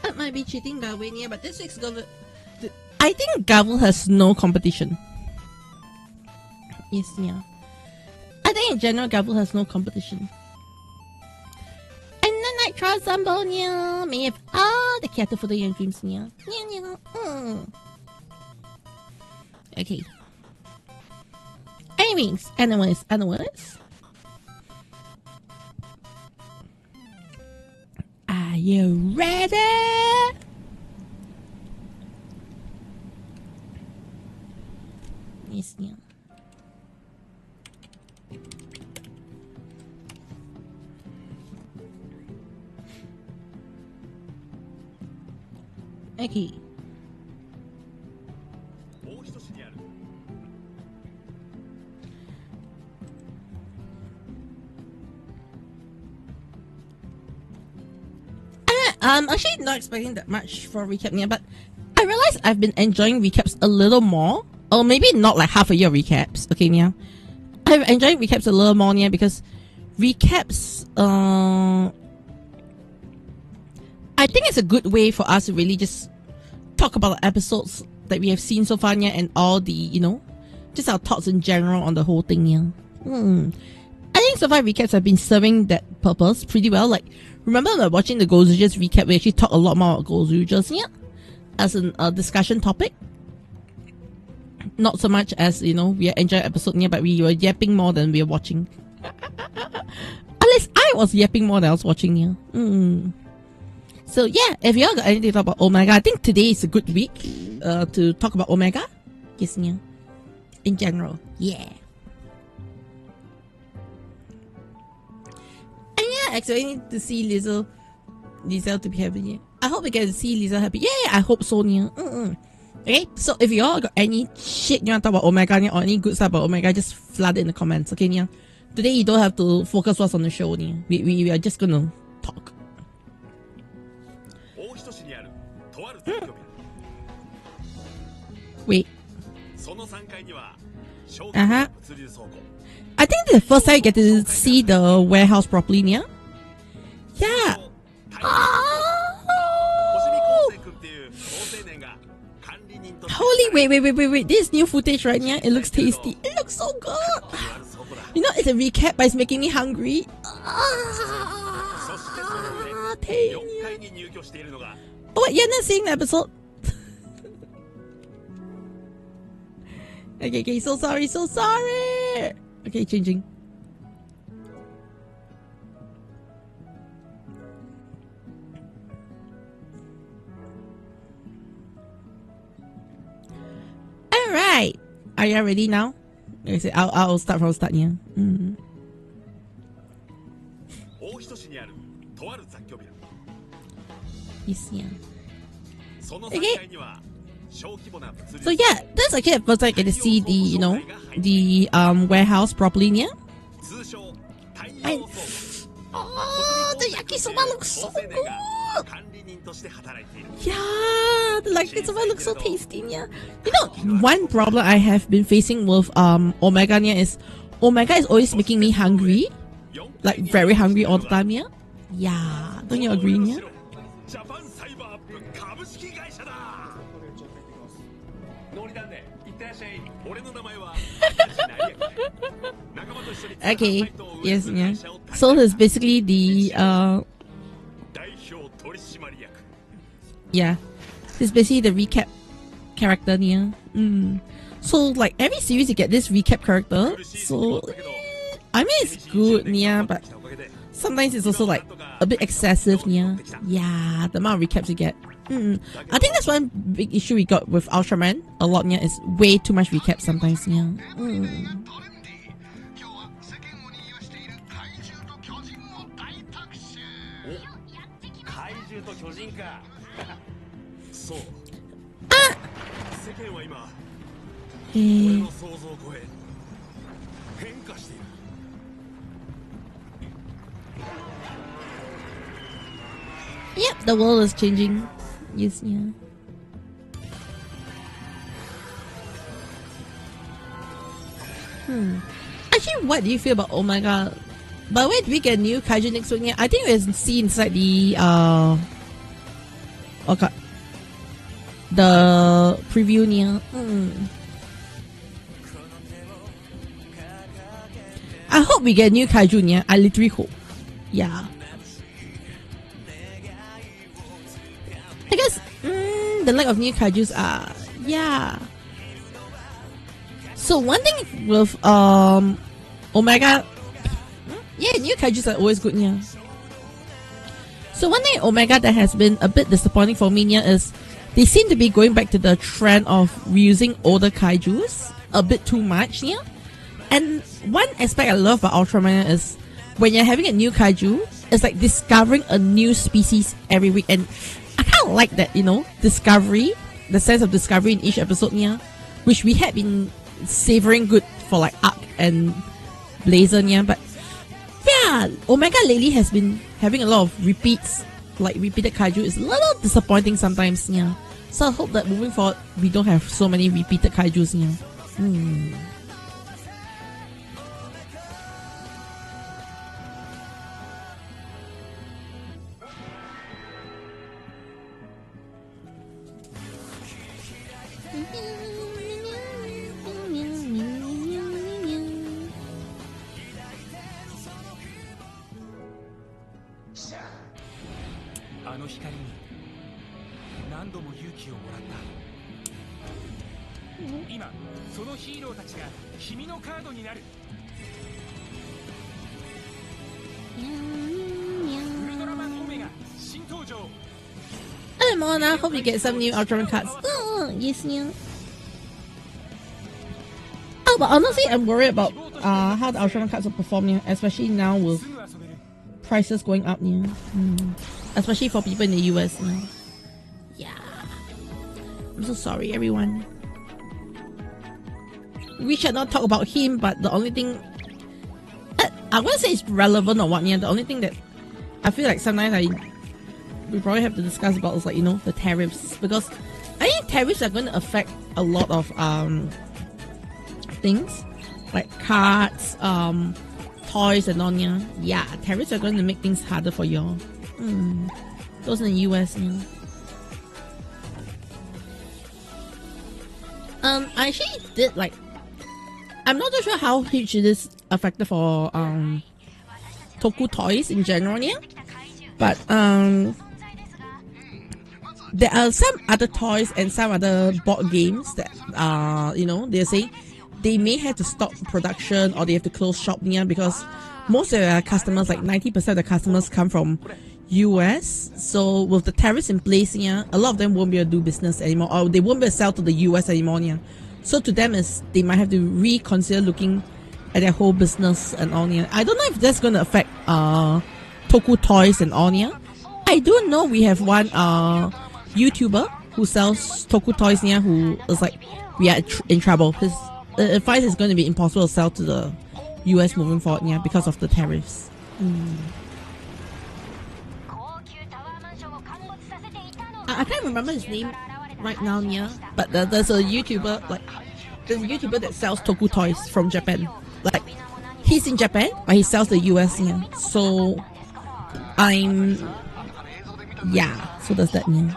That might be cheating Gavv, but this week's Gavv, I think Gavv has no competition. Yes, yeah. I think in general Gavv has no competition. And the Nitro Zambonia may have all the cat for the young dreams. Yeah. Okay. Anyways. Are you ready? Yes, yeah. Okay. I'm actually not expecting that much for recap here, but I realize I've been enjoying recaps a little more, or maybe not like half a year recaps. Okay, yeah, I've enjoyed recaps a little more, yeah, because recaps, I think it's a good way for us to really just talk about the episodes that we have seen so far, yeah, and all the, just our thoughts in general on the whole thing, yeah. I think so far recaps have been serving that purpose pretty well. Like, remember when watching the Gozyugers recap, we actually talk a lot more about Gozyugers, yeah, as a discussion topic. Not so much as, we are enjoying episode, yeah, but we were yapping more than we were watching. At least I was yapping more than I was watching, yeah. So yeah, if y'all got anything to talk about Omega, I think today is a good week to talk about Omega. Yes, yeah. In general, yeah. And yeah, expecting to see Lizzle to be happy. Yeah. I hope we get to see Lizzle happy. Yeah, I hope so. Yeah. Okay, so if y'all got any shit you want to talk about Omega or any good stuff about Omega, just flood it in the comments. Okay, yeah. Today you don't have to focus what's on the show. Yeah. We are just gonna talk. Wait. I think the first time you get to see the warehouse properly, yeah? Yeah. Holy wait. This new footage right now, it looks tasty. It looks so good. You know, it's a recap, but it's making me hungry. Oh wait, you're not seeing the episode? Okay, so sorry. Okay, changing. Alright. Are you ready now? Okay, I'll start from start here. Yes, yeah. Okay. So yeah, that's actually the first time I get to see the, you know, the warehouse properly, yeah. The yakisoba looks so good. Yeah, the yakisoba looks so tasty, yeah. You know, one problem I have been facing with Omega yeah, is Omega is always making me hungry, like very hungry all the time, yeah. Yeah, don't you agree, yeah? Okay, yes, yeah. So it's basically the yeah, it's basically the recap character, yeah. So like every series you get this recap character. So I mean it's good, yeah, but sometimes it's also like a bit excessive, yeah. Yeah, the amount of recaps you get. I think that's one big issue we got with Ultraman a lot, yeah. Is way too much recap sometimes, yeah. Yep, the world is changing. Yes, yeah. Actually, what do you feel about Oh My God? By the way, do we get new kaiju next week? Yeah, I think we can see inside the okay, the preview near. I hope we get new kaiju. Yeah, I literally hope. Yeah. I guess the lack of new kaijus are yeah. So one thing with Omega, yeah, new kaijus are always good, yeah. So one thing Omega that has been a bit disappointing for me, yeah, is they seem to be going back to the trend of reusing older kaijus a bit too much, yeah. And one aspect I love about Ultraman is when you're having a new kaiju, it's like discovering a new species every week, and I kind of like that, you know, discovery, the sense of discovery in each episode, yeah, which we had been savoring good for like Arc and Blazer, yeah, but yeah, Omega lately has been having a lot of repeats, like repeated kaiju. It's a little disappointing sometimes, yeah. So I hope that moving forward, we don't have so many repeated kaijus, yeah. I hope we get some new Ultraman cards. Oh, yes, yeah. Oh, but honestly, I'm worried about how the Ultraman cards will perform, yeah, especially now with prices going up, yeah. Especially for people in the US, yeah. Yeah. I'm so sorry, everyone. We should not talk about him, but the only thing I wouldn't say it's relevant or what, yeah. The only thing that I feel like sometimes we probably have to discuss about is, like, you know, the tariffs, because I think tariffs are going to affect a lot of things like cards, toys and all, yeah. Yeah, tariffs are going to make things harder for y'all. Those in the US, yeah. I actually did like. I'm not too sure how huge it is affected for Toku toys in general, yeah. But there are some other toys and some other board games that you know, they're saying they may have to stop production or they have to close shop, yeah, because most of their customers, like 90% of the customers, come from US. So with the tariffs in place, yeah, a lot of them won't be able to do business anymore, or they won't be able to sell to the US anymore, yeah. So to them, is they might have to reconsider looking at their whole business and all, yeah. I don't know if that's going to affect Toku toys and all, yeah. I do know we have one YouTuber who sells Toku toys, yeah, who is like, we are in trouble. His advice is going to be impossible to sell to the US moving forward, yeah, because of the tariffs. I can't remember his name right now, yeah, but there's a YouTuber, like, there's a YouTuber that sells Toku toys from Japan. Like, he's in Japan, but he sells the US, yeah. So, yeah, so does that mean?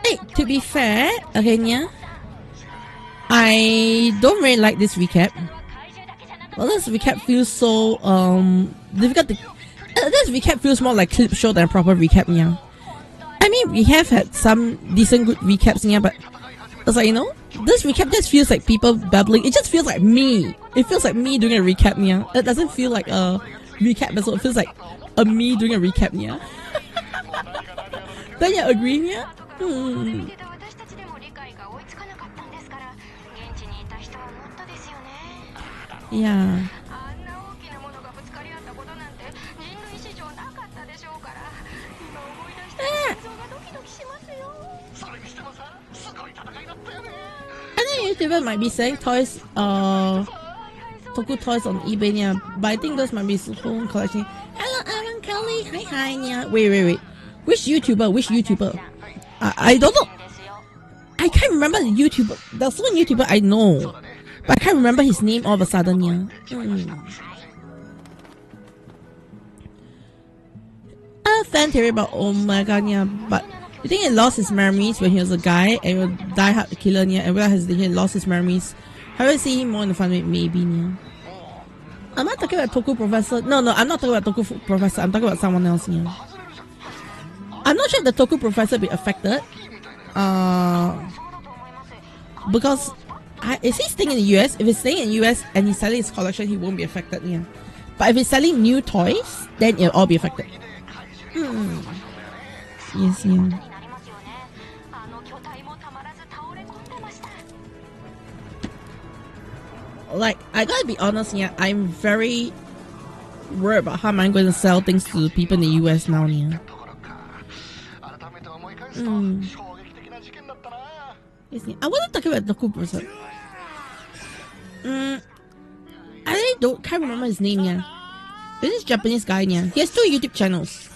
Hey, to be fair, okay, yeah, I don't really like this recap. Well, this recap feels so difficult to. This recap feels more like clip show than a proper recap, yeah. I mean, we have had some decent good recaps, yeah, but it's like, you know, this recap just feels like people babbling. It just feels like me. It feels like me doing a recap, yeah. It doesn't feel like a recap episode. It feels like a me doing a recap, yeah. Don't you agree, yeah? Yeah. I think YouTuber might be selling toys, Toku toys on eBay, yeah, but I think those might be full collection. Hello, Aaron Kelly. Hi, yeah. Wait. Which YouTuber? I don't know. I can't remember the YouTuber. There's one YouTuber I know, but I can't remember his name all of a sudden, yeah. I have a fan theory about Omega, yeah, but you think he lost his memories when he was a guy and will die hard killer, yeah, and realize he lost his memories. How do I see him more in the fun with maybe, yeah. I'm not talking about Toku Professor. No, I'm not talking about Toku Professor. I'm talking about someone else, yeah. I'm not sure if the Toku Professor will be affected. Because is he staying in the US? If he's staying in the US and he's selling his collection, he won't be affected, yeah. But if he's selling new toys, then it'll all be affected. Yes, yeah. Like, I gotta be honest, yeah, I'm very worried about how am I going to sell things to people in the US now, yeah. Yes, yeah. I wasn't talking about Toku person. I can't remember his name, yeah. This is Japanese guy, yeah. He has 2 YouTube channels.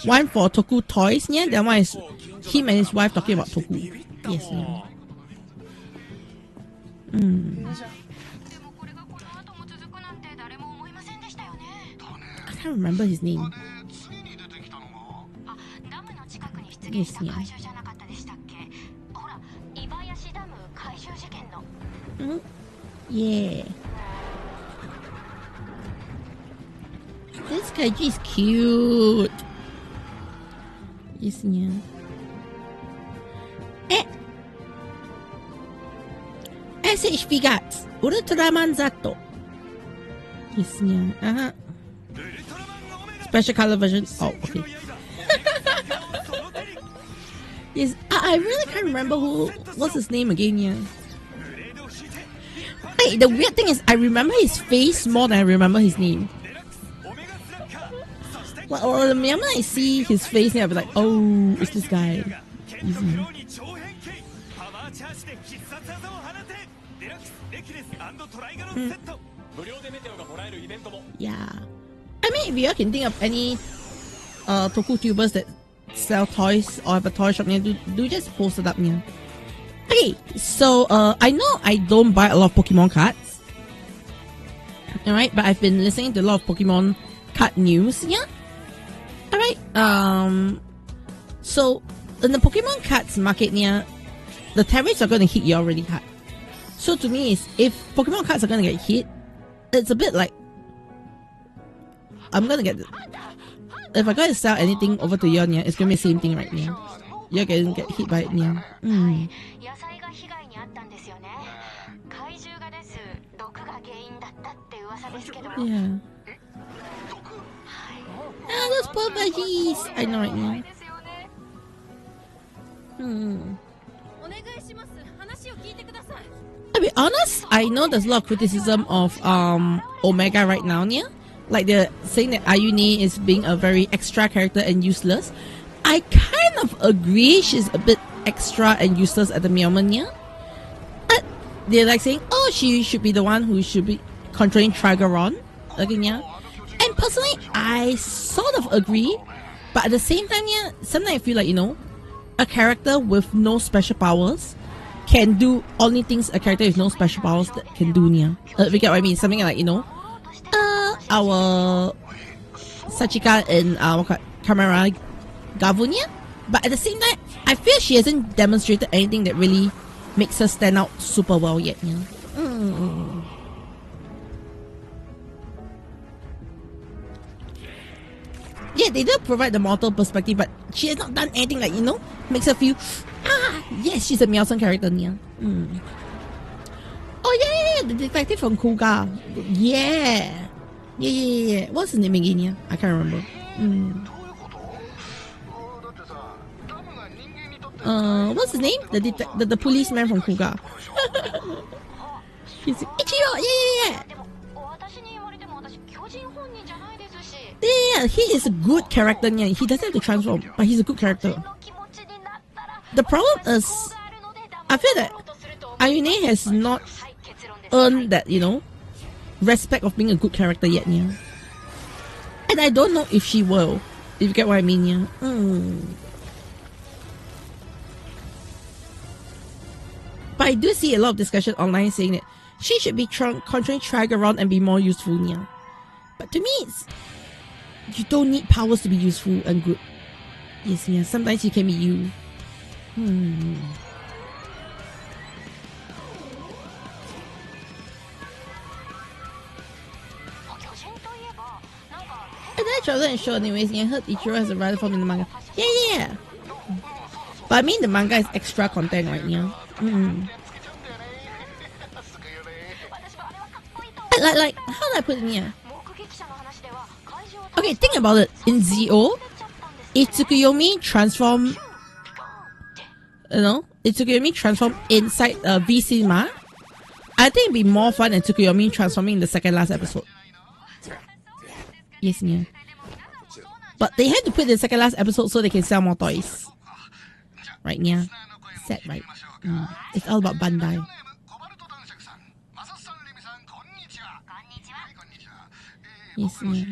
One for Toku toys, yeah. The other one is him and his wife talking about Toku. Yes, yeah. I can't remember his name. Yes, yeah. Yeah. This kaiju is cute. Yes, yeah. SHP Guts Ultraman Zato. Yes, yeah. Special color version. Oh, okay. Yes, I really can't remember what's his name again, yeah. Hey, the weird thing is I remember his face more than I remember his name. Well, the moment I see his face, I'll be like, oh, it's this guy. Easy. Yeah. I mean, if you all can think of any Toku-tubers that sell toys or have a toy shop near, do just post it up near. Okay, so I know I don't buy a lot of Pokemon cards. Alright, but I've been listening to a lot of Pokemon card news, yeah? Alright, so in the Pokemon cards market near, the tariffs are going to hit you already hard. So to me, if Pokemon cards are going to get hit, it's a bit like, I'm going to get, if I go to sell anything over to you, yeah, it's going to be the same thing right now. You're going to get hit by it, yeah. Yeah. Ah, those poor veggies! I know right now. To be honest, I know there's a lot of criticism of Omega right now, yeah? Like they're saying that Ayune is being a very extra character and useless. I kind of agree she's a bit extra and useless at the moment, yeah? But they're like saying, oh, she should be the one who should be controlling Trigaron. Again, yeah? And personally, I sort of agree. But at the same time, yeah, sometimes I feel like, you know, a character with no special powers can do only things a character with no special powers that can do, yeah. If you get what I mean, something like, you know, our Sachika and our Kamera Gavv, yeah? But at the same time, I feel she hasn't demonstrated anything that really makes her stand out super well yet, yeah. Yeah, they do provide the mortal perspective, but she has not done anything like, you know, makes her feel, yes, she's a Meowson character, yeah. Oh, yeah, the detective from Kuga. Yeah. What's his name again, yeah? I can't remember. What's his name? The policeman from Kuga. He's Ichiro, yeah. Yeah, he is a good character, yeah. He doesn't have to transform, but he's a good character. The problem is, I feel that Ayune has not earned that, you know, respect of being a good character yet, yeah. And I don't know if she will, if you get what I mean, yeah. But I do see a lot of discussion online saying that she should be controlling Trigaron and be more useful, yeah. But to me, it's, you don't need powers to be useful and good. Yes, yeah, sometimes you can be you. And I tried to show anyways, yeah, I heard Ichiro has a rival form in the manga. Yeah. But I mean the manga is extra content right now. Like, how do I put it in here? Okay, think about it. In Zio, if Tsukuyomi transform, you know, if Tsukuyomi transform inside V Cinema, I think it'd be more fun than Tsukuyomi transforming in the second last episode. Yes, yeah. But they had to put the second last episode so they can sell more toys. Right, yeah. Sad, right? It's all about Bandai. Yes, yeah.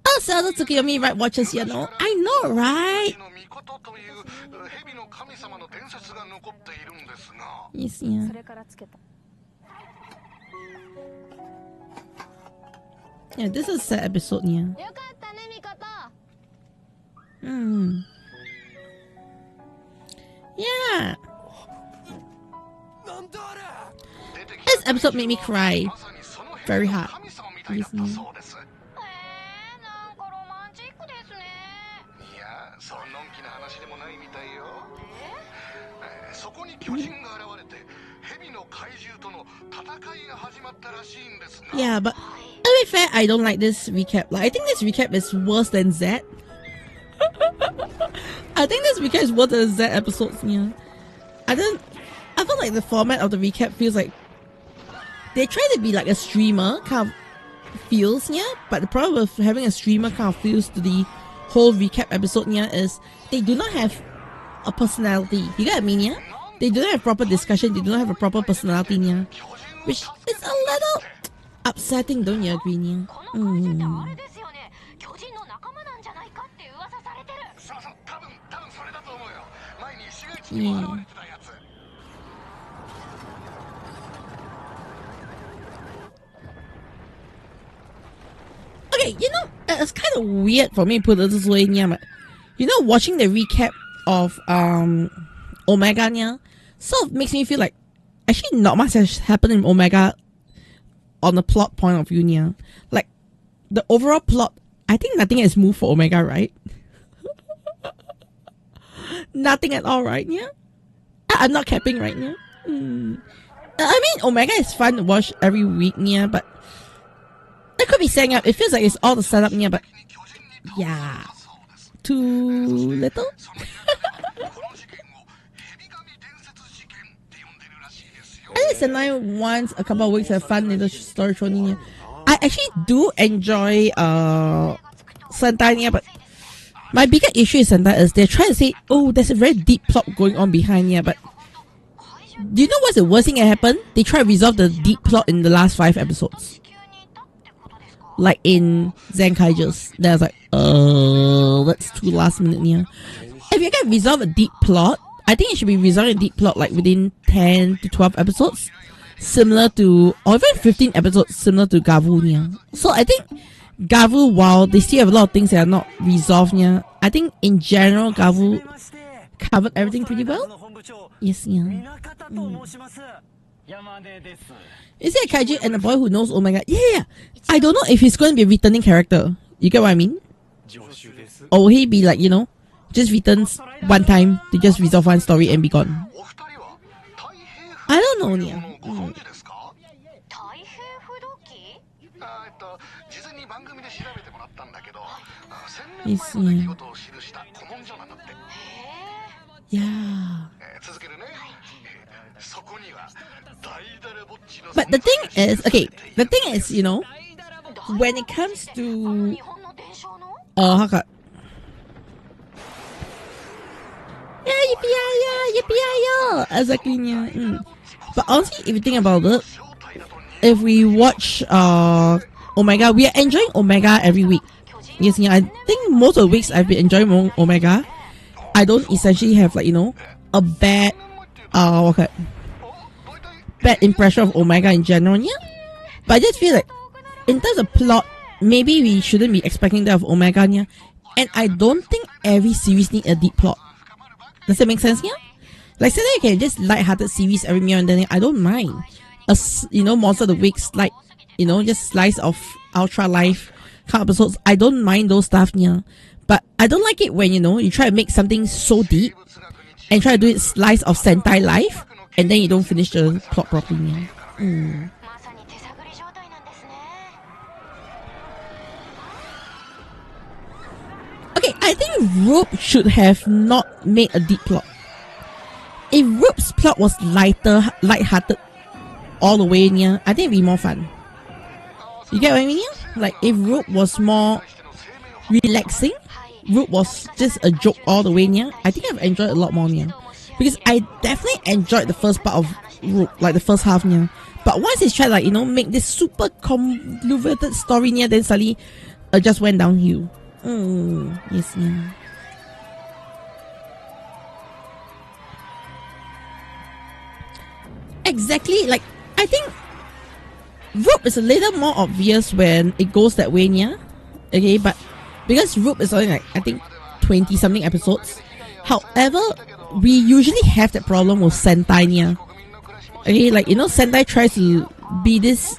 Oh, so the Tsukuyomi right watches, you know. I know, right? Yes, yeah. Yeah, this is a sad episode, yeah. Yeah. This episode made me cry very hard. Listening. Yeah, but to be fair, I don't like this recap. Like, I think this recap is worse than Z. I think this recap is worse than Z episodes. Yeah, I feel like the format of the recap feels like they try to be like a streamer kind of feels, yeah. But the problem with having a streamer kind of feels to the whole recap episode, yeah, is they do not have a personality. You get what I mean, yeah? They do not have proper discussion. They do not have a proper personality, yeah. Which is a little upsetting, don't you agree, Nia? この怪獣ってあれですよね。巨人の仲間なんじゃないかって噂されてる。そうそう、多分それだと思うよ。前に市街地にも現れてたやつ。Okay, you know, it's kind of weird for me to put it this way, Nia, but you know, watching the recap of Omega, Nia, sort of makes me feel like actually not much has happened in Omega on the plot point of view, Nia. Like, the overall plot, I think nothing has moved for Omega, right? Nothing at all, right, Nia? I'm not capping right now. I mean, Omega is fun to watch every week, Nia, but it could be setting up. It feels like it's all the setup, Nia, but yeah, too little. I think Sentai wants a couple of weeks of fun little story show, Nia. I actually do enjoy Sentai, Nia, but my bigger issue is Sentai is they're trying to say, oh, there's a very deep plot going on behind here, but do you know what's the worst thing that happened? They try to resolve the deep plot in the last 5 episodes. Like in Xencelabs. Then I was like, that's too last minute here. If you can resolve a deep plot, I think it should be resolving a deep plot like within 10 to 12 episodes. Similar to, or even 15 episodes similar to Gavv here. So I think Gavv, while they still have a lot of things that are not resolved here, I think in general Gavv covered everything pretty well. Yes, yeah. Is it a kaiju and a boy who knows Omega? Yeah. I don't know if he's going to be a returning character. You get what I mean? Or will he be like, you know, just returns one time to just resolve one story and be gone? I don't know, Nia. Yes, yeah. Yeah. But the thing is, you know, when it comes to yippee exactly, yeah. But honestly, if you think about it, if we watch Omega, we are enjoying Omega every week. Yes, yeah, I think most of the weeks I've been enjoying Omega. I don't essentially have, like, you know, a bad bad impression of Omega in general, yeah. But I just feel like in terms of plot, maybe we shouldn't be expecting that of Omega, yeah. And I don't think every series need a deep plot. Does that make sense, yeah? Like, say that you can just light-hearted series every year and then I don't mind. You know, Monster of the Week, like, you know, just slice of Ultra Life kind of episodes. I don't mind those stuff, yeah. But I don't like it when, you know, you try to make something so deep and try to do it slice of Sentai life and then you don't finish the plot properly, yeah. Okay, I think Rope should have not made a deep plot. If Rope's plot was light-hearted all the way in here, I think it'd be more fun. You get what I mean? Like, if Rope was more relaxing, Rope was just a joke all the way in here, I think I've enjoyed it a lot more here. Because I definitely enjoyed the first part of Rope, like the first half here. But once it's tried, like, you know, make this super convoluted story here, then suddenly just went downhill. Yes, yeah. Exactly, like, I think Rope is a little more obvious when it goes that way, yeah. Okay, but because Rope is only like, I think 20 something episodes. However, we usually have that problem with Sentai, yeah. Okay, like, you know, Sentai tries to be this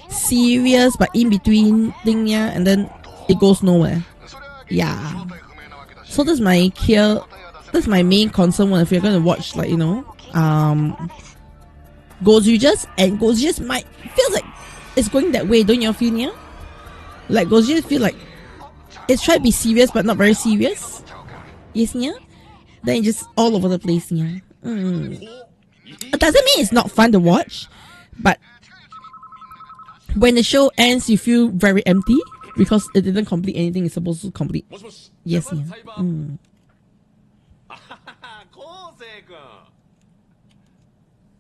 serious but in between thing, yeah, and then it goes nowhere. Yeah. So that's my main concern when if you're gonna watch, like, you know, Gozyugers, and Gozyugers might feels like it's going that way, don't you feel, yeah? Like, Gozyugers feel like it's trying to be serious but not very serious. Yes, yeah? Then it's just all over the place, yeah. It doesn't mean it's not fun to watch, but when the show ends, you feel very empty because it didn't complete anything it's supposed to complete. Yes, yeah.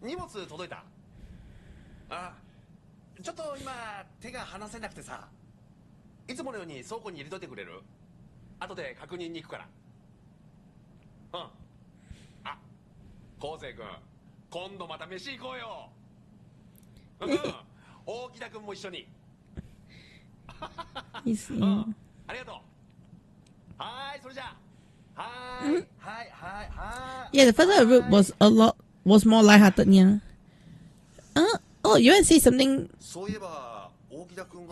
荷物届いた？ああ、ちょっと今手が離せなくてさ、いつものように倉庫に入れといてくれる？後で確認に行くから。うん。あ、昴生君、今度また飯行こうよ。うん。大木田君も一緒に。いいっすね。ありがとう。はい、それじゃあ。はい、はい、はい、はい。Yeah, the first one I wrote was more lighthearted, yeah. Oh, you want to say something?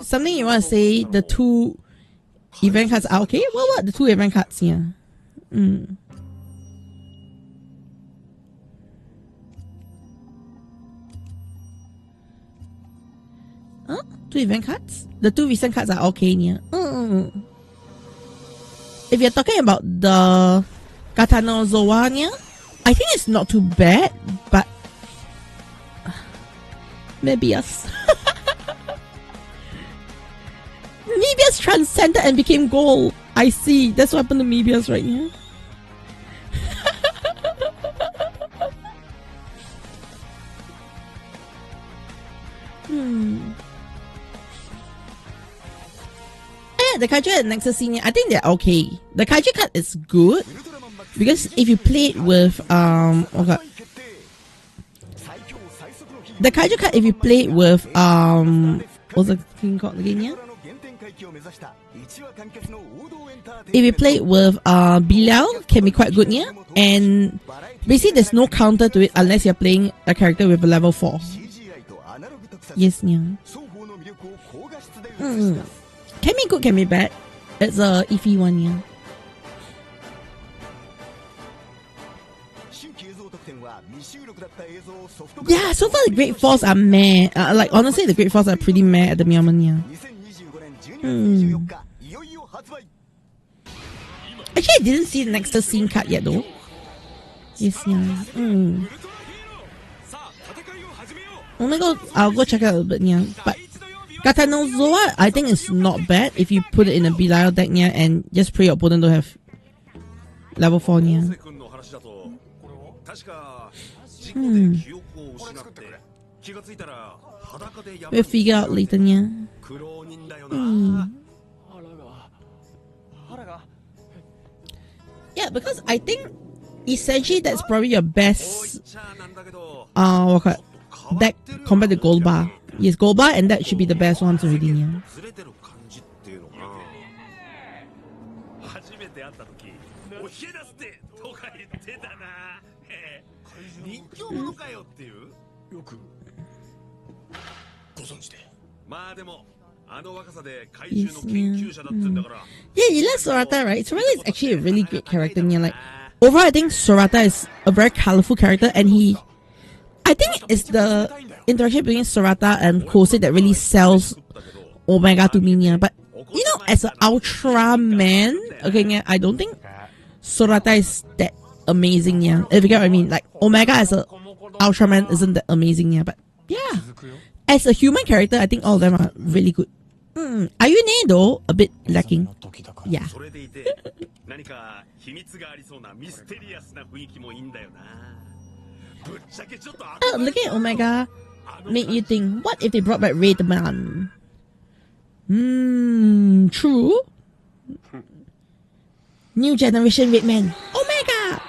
Something you want to say? The 2 event cards are okay? What? The 2 event cards, yeah. 2 event cards? The 2 recent cards are okay, yeah. If you're talking about the Katanozoa, yeah, I think it's not too bad, but Mebius. Mebius transcended and became gold. I see. That's what happened to Mebius right here. Yeah, the Kaiju and Nexus Senior, I think they're okay. The Kaiju card is good because if you play it with okay. The Kaiju card, if you play it with what's the thing called again? Yeah? If you play it with Bilal, can be quite good, yeah. And basically, there's no counter to it unless you're playing a character with a level 4. Yes, yeah. Can be good, can be bad. It's a iffy one, yeah. Yeah, so far the Great Falls are meh. Like, honestly, the Great Falls are pretty meh at the moment, yeah. Actually, I didn't see the Nexus Scene card yet, though. Yes, yeah. Oh my god, I'll go check it out a bit, yeah. But Katanozoa, I think it's not bad if you put it in a Belial deck, yeah, and just pray your opponent to have level 4, yeah. We'll figure out later, yeah. Yeah, because I think essentially that's probably your best deck compared to Gold Bar. Yes, Gold Bar, and that should be the best ones already, yeah. Yes, yeah, you like Sorata, right? Sorata is actually a really great character. Yeah, like overall, I think Sorata is a very colorful character, and I think it's the interaction between Sorata and Kosei that really sells Omega to me. Yeah, but you know, as an Ultraman, okay, yeah, I don't think Sorata is that amazing. Yeah, if you get what I mean, like Omega as a Ultraman isn't that amazing. Yeah, but yeah, as a human character, I think all of them are really good. Ayune though, a bit lacking. Yeah. Looking at Omega made you think, what if they brought back Raidman? True. New generation Raidman. Omega!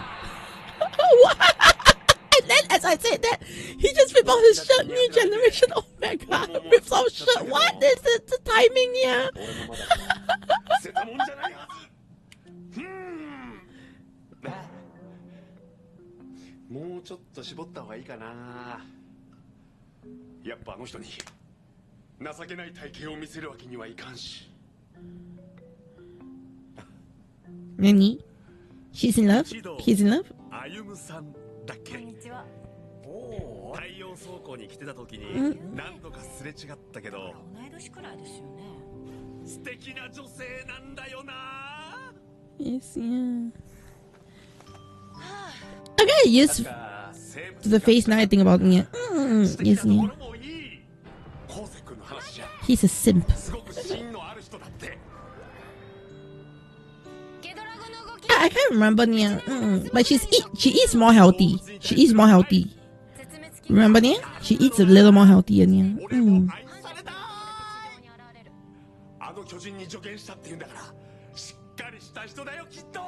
And then as I said that, he just ripped off his shirt. New generation Omega rips off shirt. What is it? The timing, yeah. Nani? She's in love? He's in love? 太陽倉庫に来てた時に何度かすれ違ったけど、同い年くらいですよね。素敵な女性なんだよな。Yes, yeah. I got used to the face now I think about it. Yes, yeah. He's a simp. I can't remember, Nia. But she eats more healthy. She eats more healthy. Remember, Nia? She eats a little more healthier, Nia. の巨人に助言したって言うんだからしっかりした人だよきっと。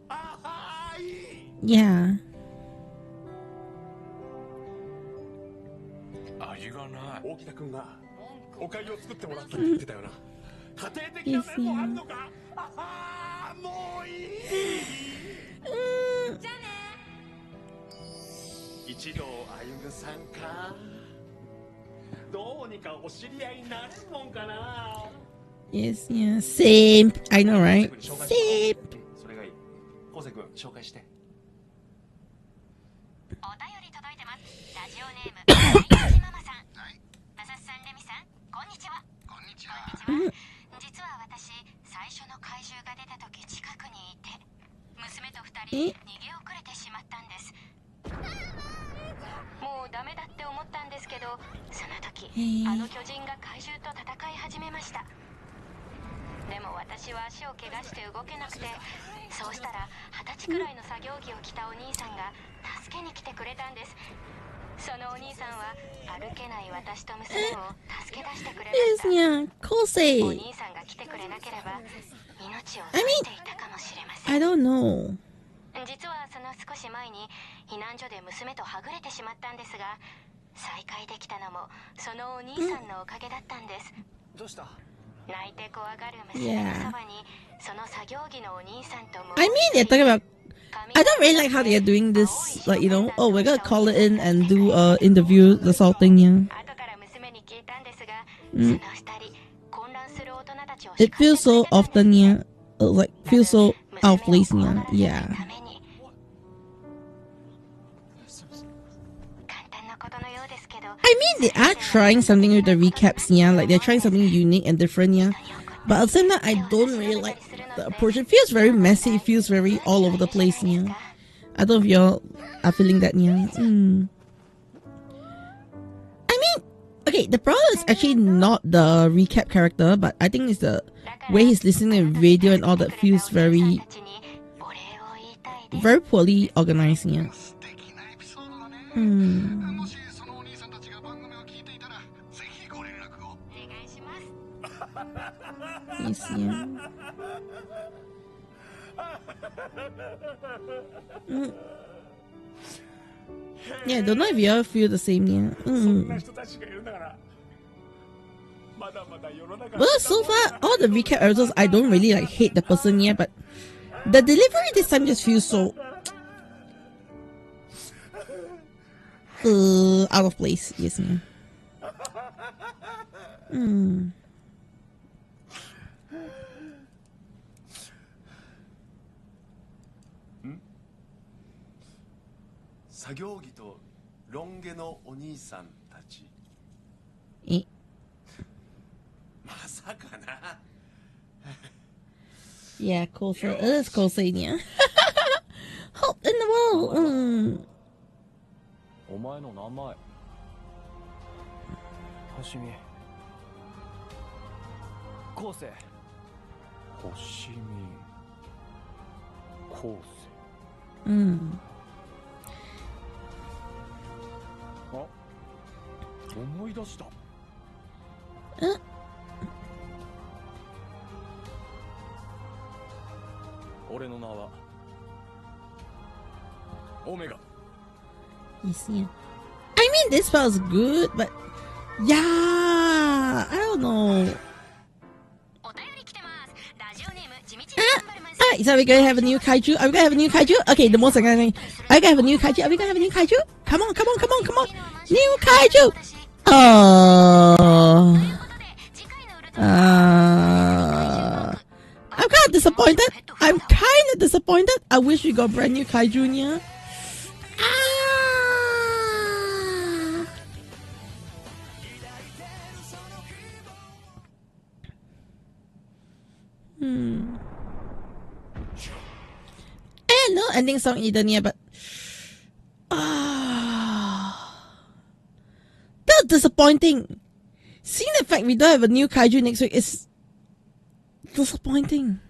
あはーい。Yeah. 味がない。大木田君がおかゆを作ってもらったって言ってたよな。家庭的な面もあるのか。あはー、もういい。じゃあね。一同歩夢さんか。どうにかお知り合いになれるもんかな。 Yes, yeah. Same. I know, right? Same. それがいい。昴生君紹介して。お便り届いてます。ラジオネームママさん。マサスさん、レミさん、こんにちは。こんにちは。実は私、最初の怪獣が出た時近くにいて、娘と2人逃げ遅れてしまったんです。もうダメだって思ったんですけど、その時あの巨人が怪獣と戦い始めました。でも私は足を怪我して動けなくて、そうしたら20歳くらいの作業着を着たお兄さんが助けに来てくれたんです。そのお兄さんは歩けない私と娘を助け出してくれました。 Yes, yeah. 昴生。お兄さんが来てくれなければ命を落としていたかもしれません。 I don't know. 実はその少し前に避難所で娘とはぐれてしまったんですが、再会できたのもそのお兄さんのおかげだったんです。どうした？泣いて怖がる娘のそばにその作業着のお兄さんとも I mean, they're talking about. I don't really like how they're doing this. Like, you know, oh, we're gonna call it in and do interview, this whole thing, yeah. 後から娘に聞いたんですが、その二人混乱する大人たちを It feels so often, yeah. Like, feels so out of place, yeah. Yeah. I mean, they are trying something with the recaps, yeah. Like, they're trying something unique and different, yeah. But at the same time, I don't really like the approach. It feels very messy. It feels very all over the place, yeah. I don't know if y'all are feeling that, yeah. I mean, okay, the problem is actually not the recap character, but I think it's the way he's listening to radio and all that feels very poorly organized, yeah. Yes, yeah. Yeah, don't know if you all feel the same, yeah. Well, so far, all the recap episodes, I don't really like hate the person, yeah, but the delivery this time just feels so out of place. Yes, yeah. 作業着とロン毛のお兄さんたち。まさかな。Yeah, closer. It is closer, yeah. Hope in the world. お前の名前。星見。昴生。星見。昴生。あ、思い出した。俺の名はオメガ。Yes, yeah. I mean, this feels good, but yeah, I don't know. So we're gonna have a new kaiju? Are we gonna have a new kaiju? Okay, the most thing. Are we gonna have a new kaiju? Are we gonna have a new kaiju? Come on. New kaiju! I'm kind of disappointed. I wish we got brand new kaiju, yeah. No ending song either, yeah, but that's disappointing. Seeing the fact we don't have a new kaiju next week is disappointing.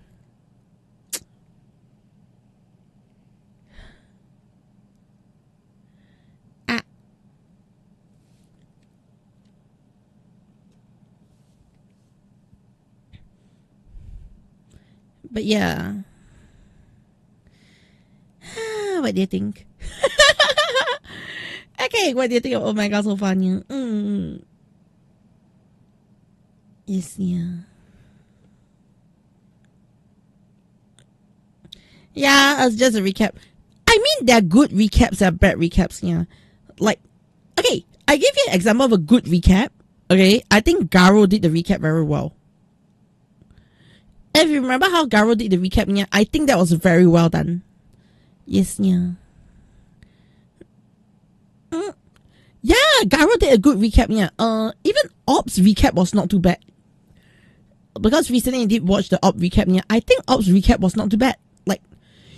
But yeah. What do you think? Okay, what do you think of Omega so far? Yes, yeah. Yeah, it's just a recap. I mean, there are good recaps, there are bad recaps, yeah. Like, okay, I give you an example of a good recap. Okay, I think Garo did the recap very well. If you remember how Garo did the recap, yeah, I think that was very well done. Yes, yeah. Yeah, Garo did a good recap, yeah. Even Ops recap was not too bad. Because recently I did watch the Ops recap, yeah. I think Ops recap was not too bad. Like,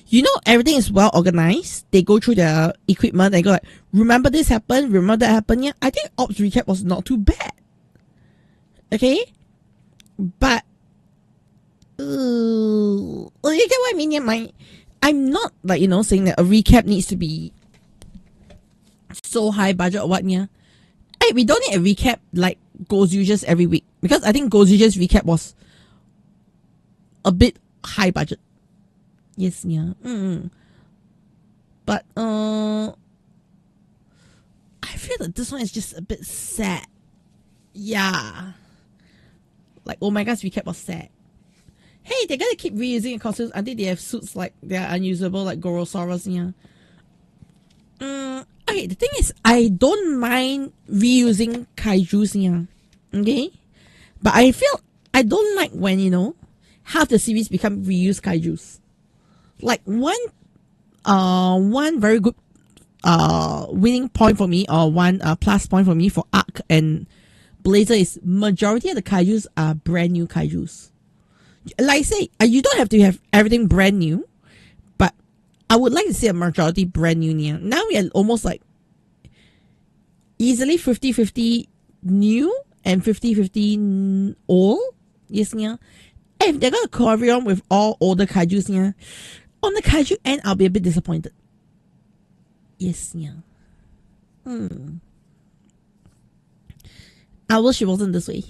you know, everything is well organized. They go through their equipment. They go like, remember this happened, remember that happened. Yeah, I think Ops recap was not too bad. Okay, but you get what I mean? Yeah, I'm not like, you know, saying that a recap needs to be so high budget or what. Yeah, hey, we don't need a recap like Gozyugers every week, because I think Gozyugers recap was a bit high budget. Yes, yeah. But I feel that this one is just a bit sad. Yeah. Like, oh my gosh, recap was sad. Hey, they're gonna keep reusing the costumes until they have suits like they're unusable, like Gorosaurus, yeah. Okay, the thing is, I don't mind reusing kaijus, yeah. Okay? But I feel I don't like when, you know, half the series become reused kaijus. Like one very good winning point for me, or one plus point for me for Arc and Blazer is majority of the kaijus are brand new kaijus. Like I say, you don't have to have everything brand new, but I would like to see a majority brand new. Now we are almost like easily 50-50 new and 50-50 old. Yes, yeah. If they're gonna carry on with all older kaijus, yeah, on the kaiju end, I'll be a bit disappointed. Yes, yeah. I wish it wasn't this way.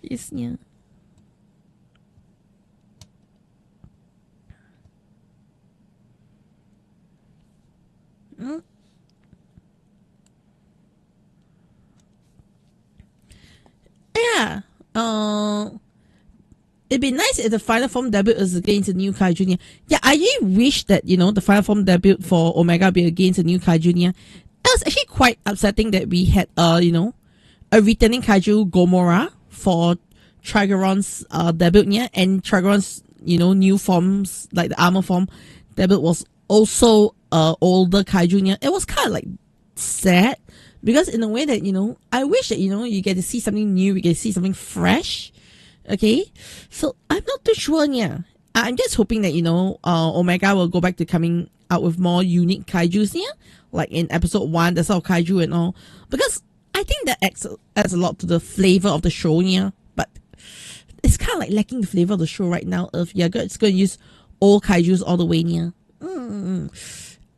Yes, yeah. Yeah. It'd be nice if the final form debut is against a new kaiju. Yeah, I really wish that, you know, the final form debut for Omega be against a new kaiju. It was actually quite upsetting that we had you know, a returning kaiju Gomora for Trigoron's debut, and Trigoron's, you know, new forms like the armor form debut was also older kaiju. It was kind of like sad, because in a way that, you know, I wish that, you know, you get to see something new, you get to see something fresh. Okay, so I'm not too sure. Yeah, I'm just hoping that, you know, Omega will go back to coming out with more unique kaijus. Yeah, like in episode 1, the sort of kaiju and all, because I think that adds a lot to the flavor of the show. Yeah, but it's kind of like lacking the flavor of the show right now. If you're it's going to use all kaijus all the way. Yeah.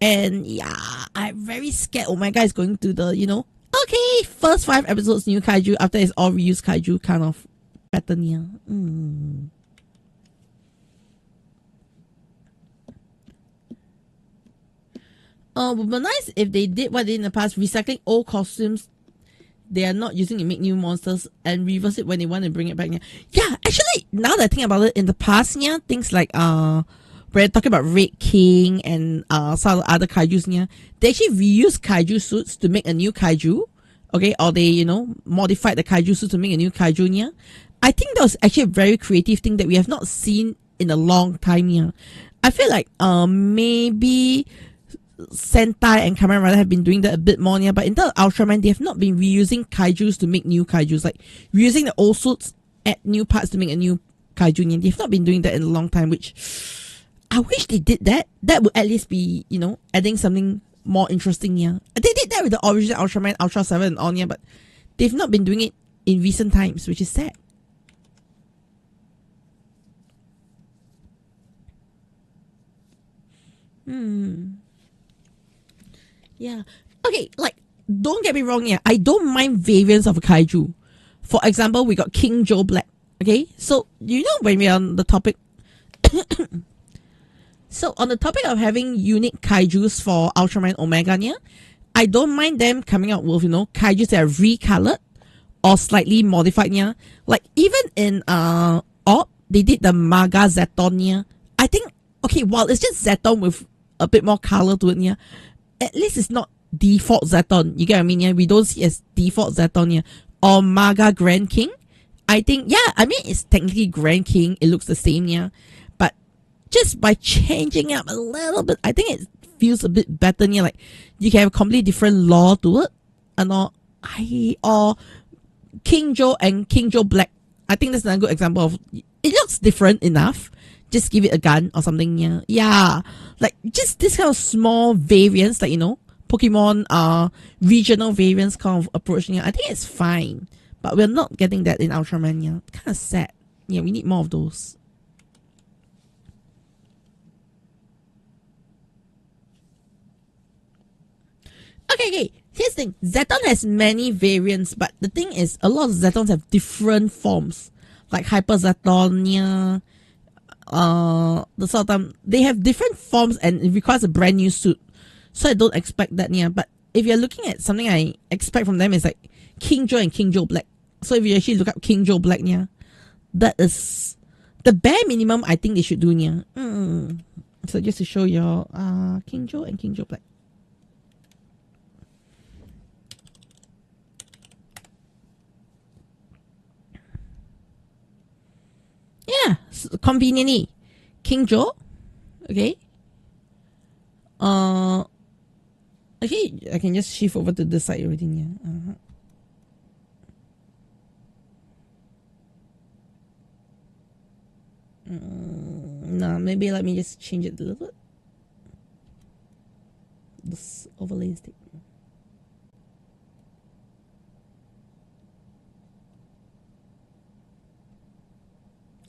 And yeah, I'm very scared Omega is going to the, you know, okay, first 5 episodes new kaiju, after it's all reused kaiju kind of pattern. Yeah. Would be nice if they did what they did in the past, recycling old costumes they are not using to make new monsters, and reverse it when they want to bring it back. Yeah, actually, now that I think about it, in the past, yeah, things like we're talking about Red King and some of the other kaijus, yeah, they actually reuse kaiju suits to make a new kaiju. Okay, or they, you know, modified the kaiju suit to make a new kaiju. Yeah, I think that was actually a very creative thing that we have not seen in a long time. Yeah, I feel like maybe Sentai and Kamen rather have been doing that a bit more. Yeah, but in terms of Ultraman, they have not been reusing kaijus to make new kaijus, like reusing the old suits, add new parts to make a new kaiju. Yeah, they've not been doing that in a long time, which I wish they did that. That would at least be, you know, adding something more interesting. Yeah, they did that with the original Ultraman, Ultra 7 and all. Yeah, but they've not been doing it in recent times, which is sad. Yeah. Okay, like, don't get me wrong, yeah, I don't mind variants of a kaiju. For example, we got King Joe Black. Okay, so you know when we're on the topic, so on the topic of having unique kaijus for Ultraman Omega, yeah, I don't mind them coming out with, you know, kaijus that are recolored or slightly modified, yeah. Like even in they did the Maga Zeton, yeah. I think, okay, while it's just Zeton with a bit more color to it, yeah, at least it's not default Zeton. You get what I mean? Yeah, we don't see it as default Zeton, yeah, or Maga Grand King. I think, yeah, I mean, it's technically Grand King. It looks the same, yeah, but just by changing up a little bit, I think it feels a bit better, yeah. Like you can have a completely different lore to it, and or King Joe and King Joe Black. I think that's another good example of it looks different enough. Just give it a gun or something, yeah. Yeah. Like just this kind of small variants, like, you know, Pokemon regional variants kind of approach, yeah. I think it's fine. But we're not getting that in Ultraman, yeah. Kind of sad. Yeah, we need more of those. Okay. Here's the thing. Zeton has many variants, but the thing is, a lot of Zetons have different forms. Like Hyper Zeton, yeah. The sort of time, they have different forms and it requires a brand new suit. So I don't expect that, yeah. But if you're looking at something I expect from them, is like King Joe and King Joe Black. So if you actually look up King Joe Black, yeah, that is the bare minimum I think they should do, yeah. So just to show you King Joe and King Joe Black. Yeah, so conveniently, King Joe, okay. Okay, I can just shift over to this side already, yeah. No, maybe let me just change it a little bit. This overlay stick.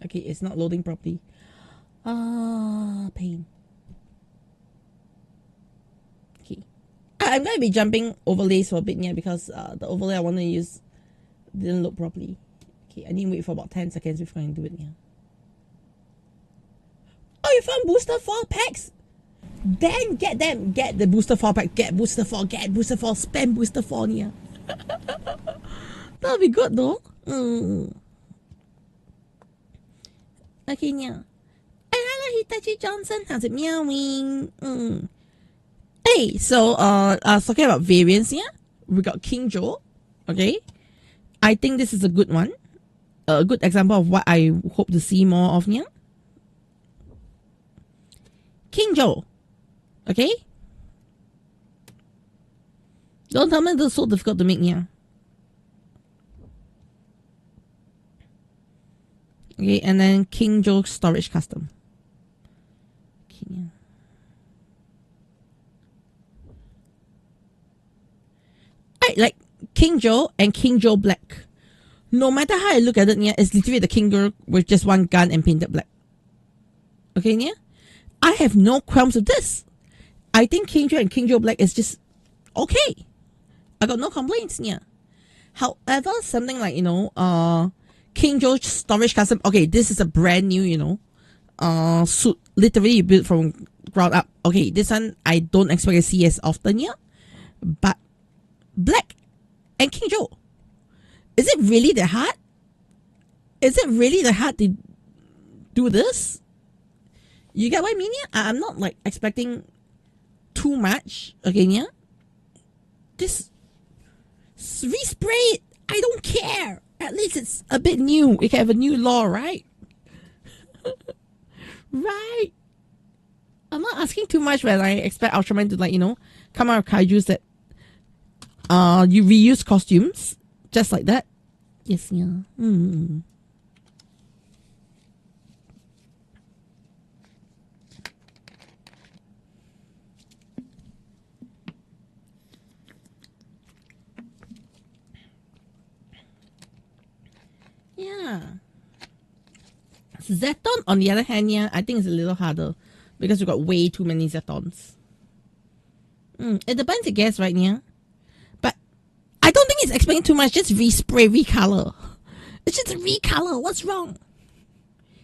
Okay, it's not loading properly. Pain. Okay. I'm going to be jumping overlays for a bit, yeah, because the overlay I want to use didn't load properly. Okay, I need to wait for about 10 seconds before I can do it, yeah. Oh, you found booster 4 packs? Then get them. Get the booster 4 pack. Get booster 4. Get booster 4. Spam booster 4, yeah. That'll be good, though. Okay, yeah. Hey, hello, Hitachi Johnson. How's it meowing? Hey, so, talking about variants, yeah? We got King Joe, okay? I think this is a good one. A good example of what I hope to see more of, yeah? King Joe, okay? Don't tell me this is so difficult to make, yeah? Okay, and then King Joe Storage Custom. Okay, yeah. Alright, like King Joe and King Joe Black. No matter how I look at it, yeah, it's literally the King Joe with just one gun and painted black. Okay, yeah? I have no qualms with this. I think King Joe and King Joe Black is just okay. I got no complaints, yeah. However, something like, you know, King Joe Storage Custom. Okay, this is a brand new, you know, suit. Literally built from ground up. Okay, this one I don't expect to see as often, yeah. But Black and King Joe, is it really that hard? Is it really that hard to do this? You get what I mean, yeah? I'm not like expecting too much. Okay, yeah. Just respray it. I don't care. At least it's a bit new. It can have a new lore, right? Right. I'm not asking too much when I expect Ultraman to, like, you know, come out of kaijus that you reuse costumes just like that. Yes, yeah. Yeah. Zeton, on the other hand, yeah, I think it's a little harder because we've got way too many Zetons. It depends, I guess, right? Yeah. But I don't think it's expecting too much. Just respray, recolor. It's just a recolor. What's wrong?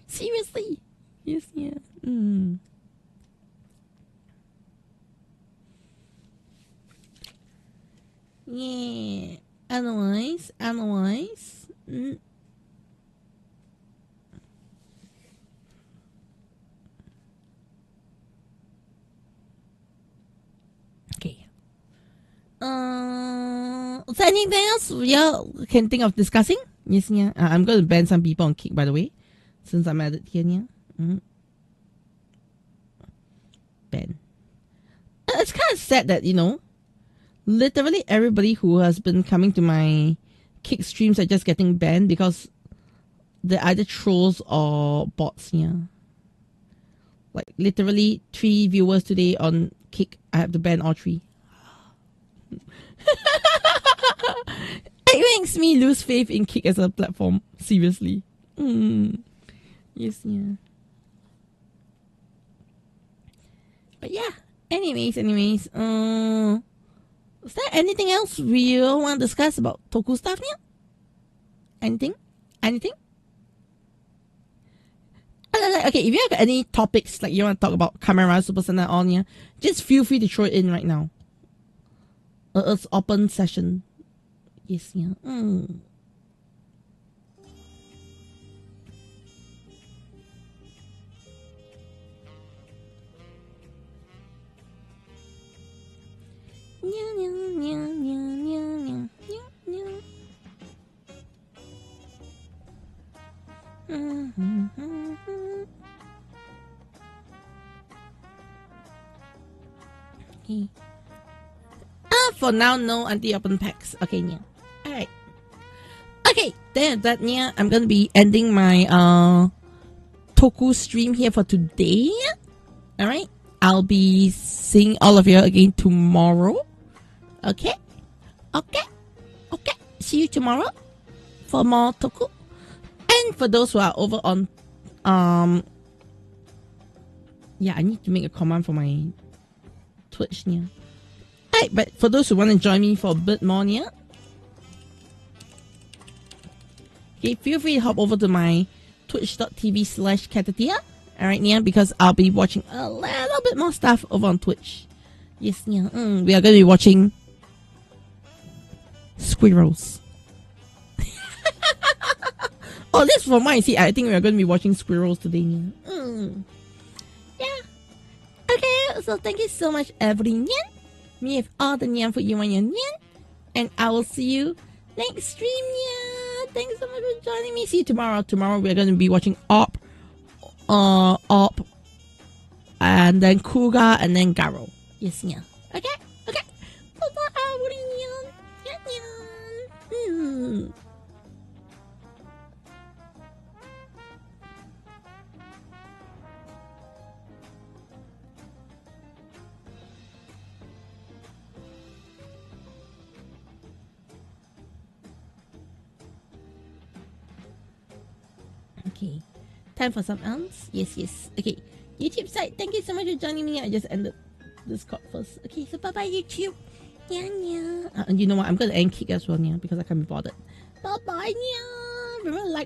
Seriously? Yes, yeah. Yeah. Otherwise. Okay. Is there anything else you can think of discussing? Yes, yeah. I'm going to ban some people on Kick, by the way, since I'm at it here, yeah. Ban. It's kind of sad that, literally everybody who has been coming to my Kick streams are just getting banned because they're either trolls or bots, yeah. Like, literally 3 viewers today on Kick. I have to ban all 3. It makes me lose faith in Kick as a platform. Seriously. Yes, yeah. But yeah. Anyways. Is there anything else we want to discuss about Toku stuff now? Anything? Okay, if you have any topics like you want to talk about Kamen Super Sentai on here, just feel free to throw it in right now. It's open session. Yes, yeah. Okay. For now, no anti-open packs. Okay, yeah. Alright. Okay, then that, yeah, I'm gonna be ending my Toku stream here for today. Alright. I'll be seeing all of you again tomorrow. Okay? See you tomorrow for more Toku. And for those who are over on yeah, I need to make a command for my Twitch yeah. Alright, but for those who want to join me for a bit more yeah, okay, feel free to hop over to my twitch.tv/Caturteer. Alright, yeah, because I'll be watching a little bit more stuff over on Twitch. Yes, yeah. We are going to be watching squirrels. Oh, this for mine. See, I think we are going to be watching squirrels today. Yeah. Yeah. Okay, so thank you so much, everyone. Me have all the nyan for you and your nyan. And I will see you next stream. Yeah. Thanks so much for joining me. See you tomorrow. Tomorrow we are going to be watching Op, and then Kuga, and then Garo. Yes, yeah. Okay. Bye-bye, everyone. Yeah. Okay, time for some else. Yes. Okay, YouTube side, thank you so much for joining me. I just ended Discord first. Okay, so bye bye YouTube. Yeah. And you know what? I'm gonna end Kick as well, yeah, because I can't be bothered. Bye bye, yeah. Remember, like.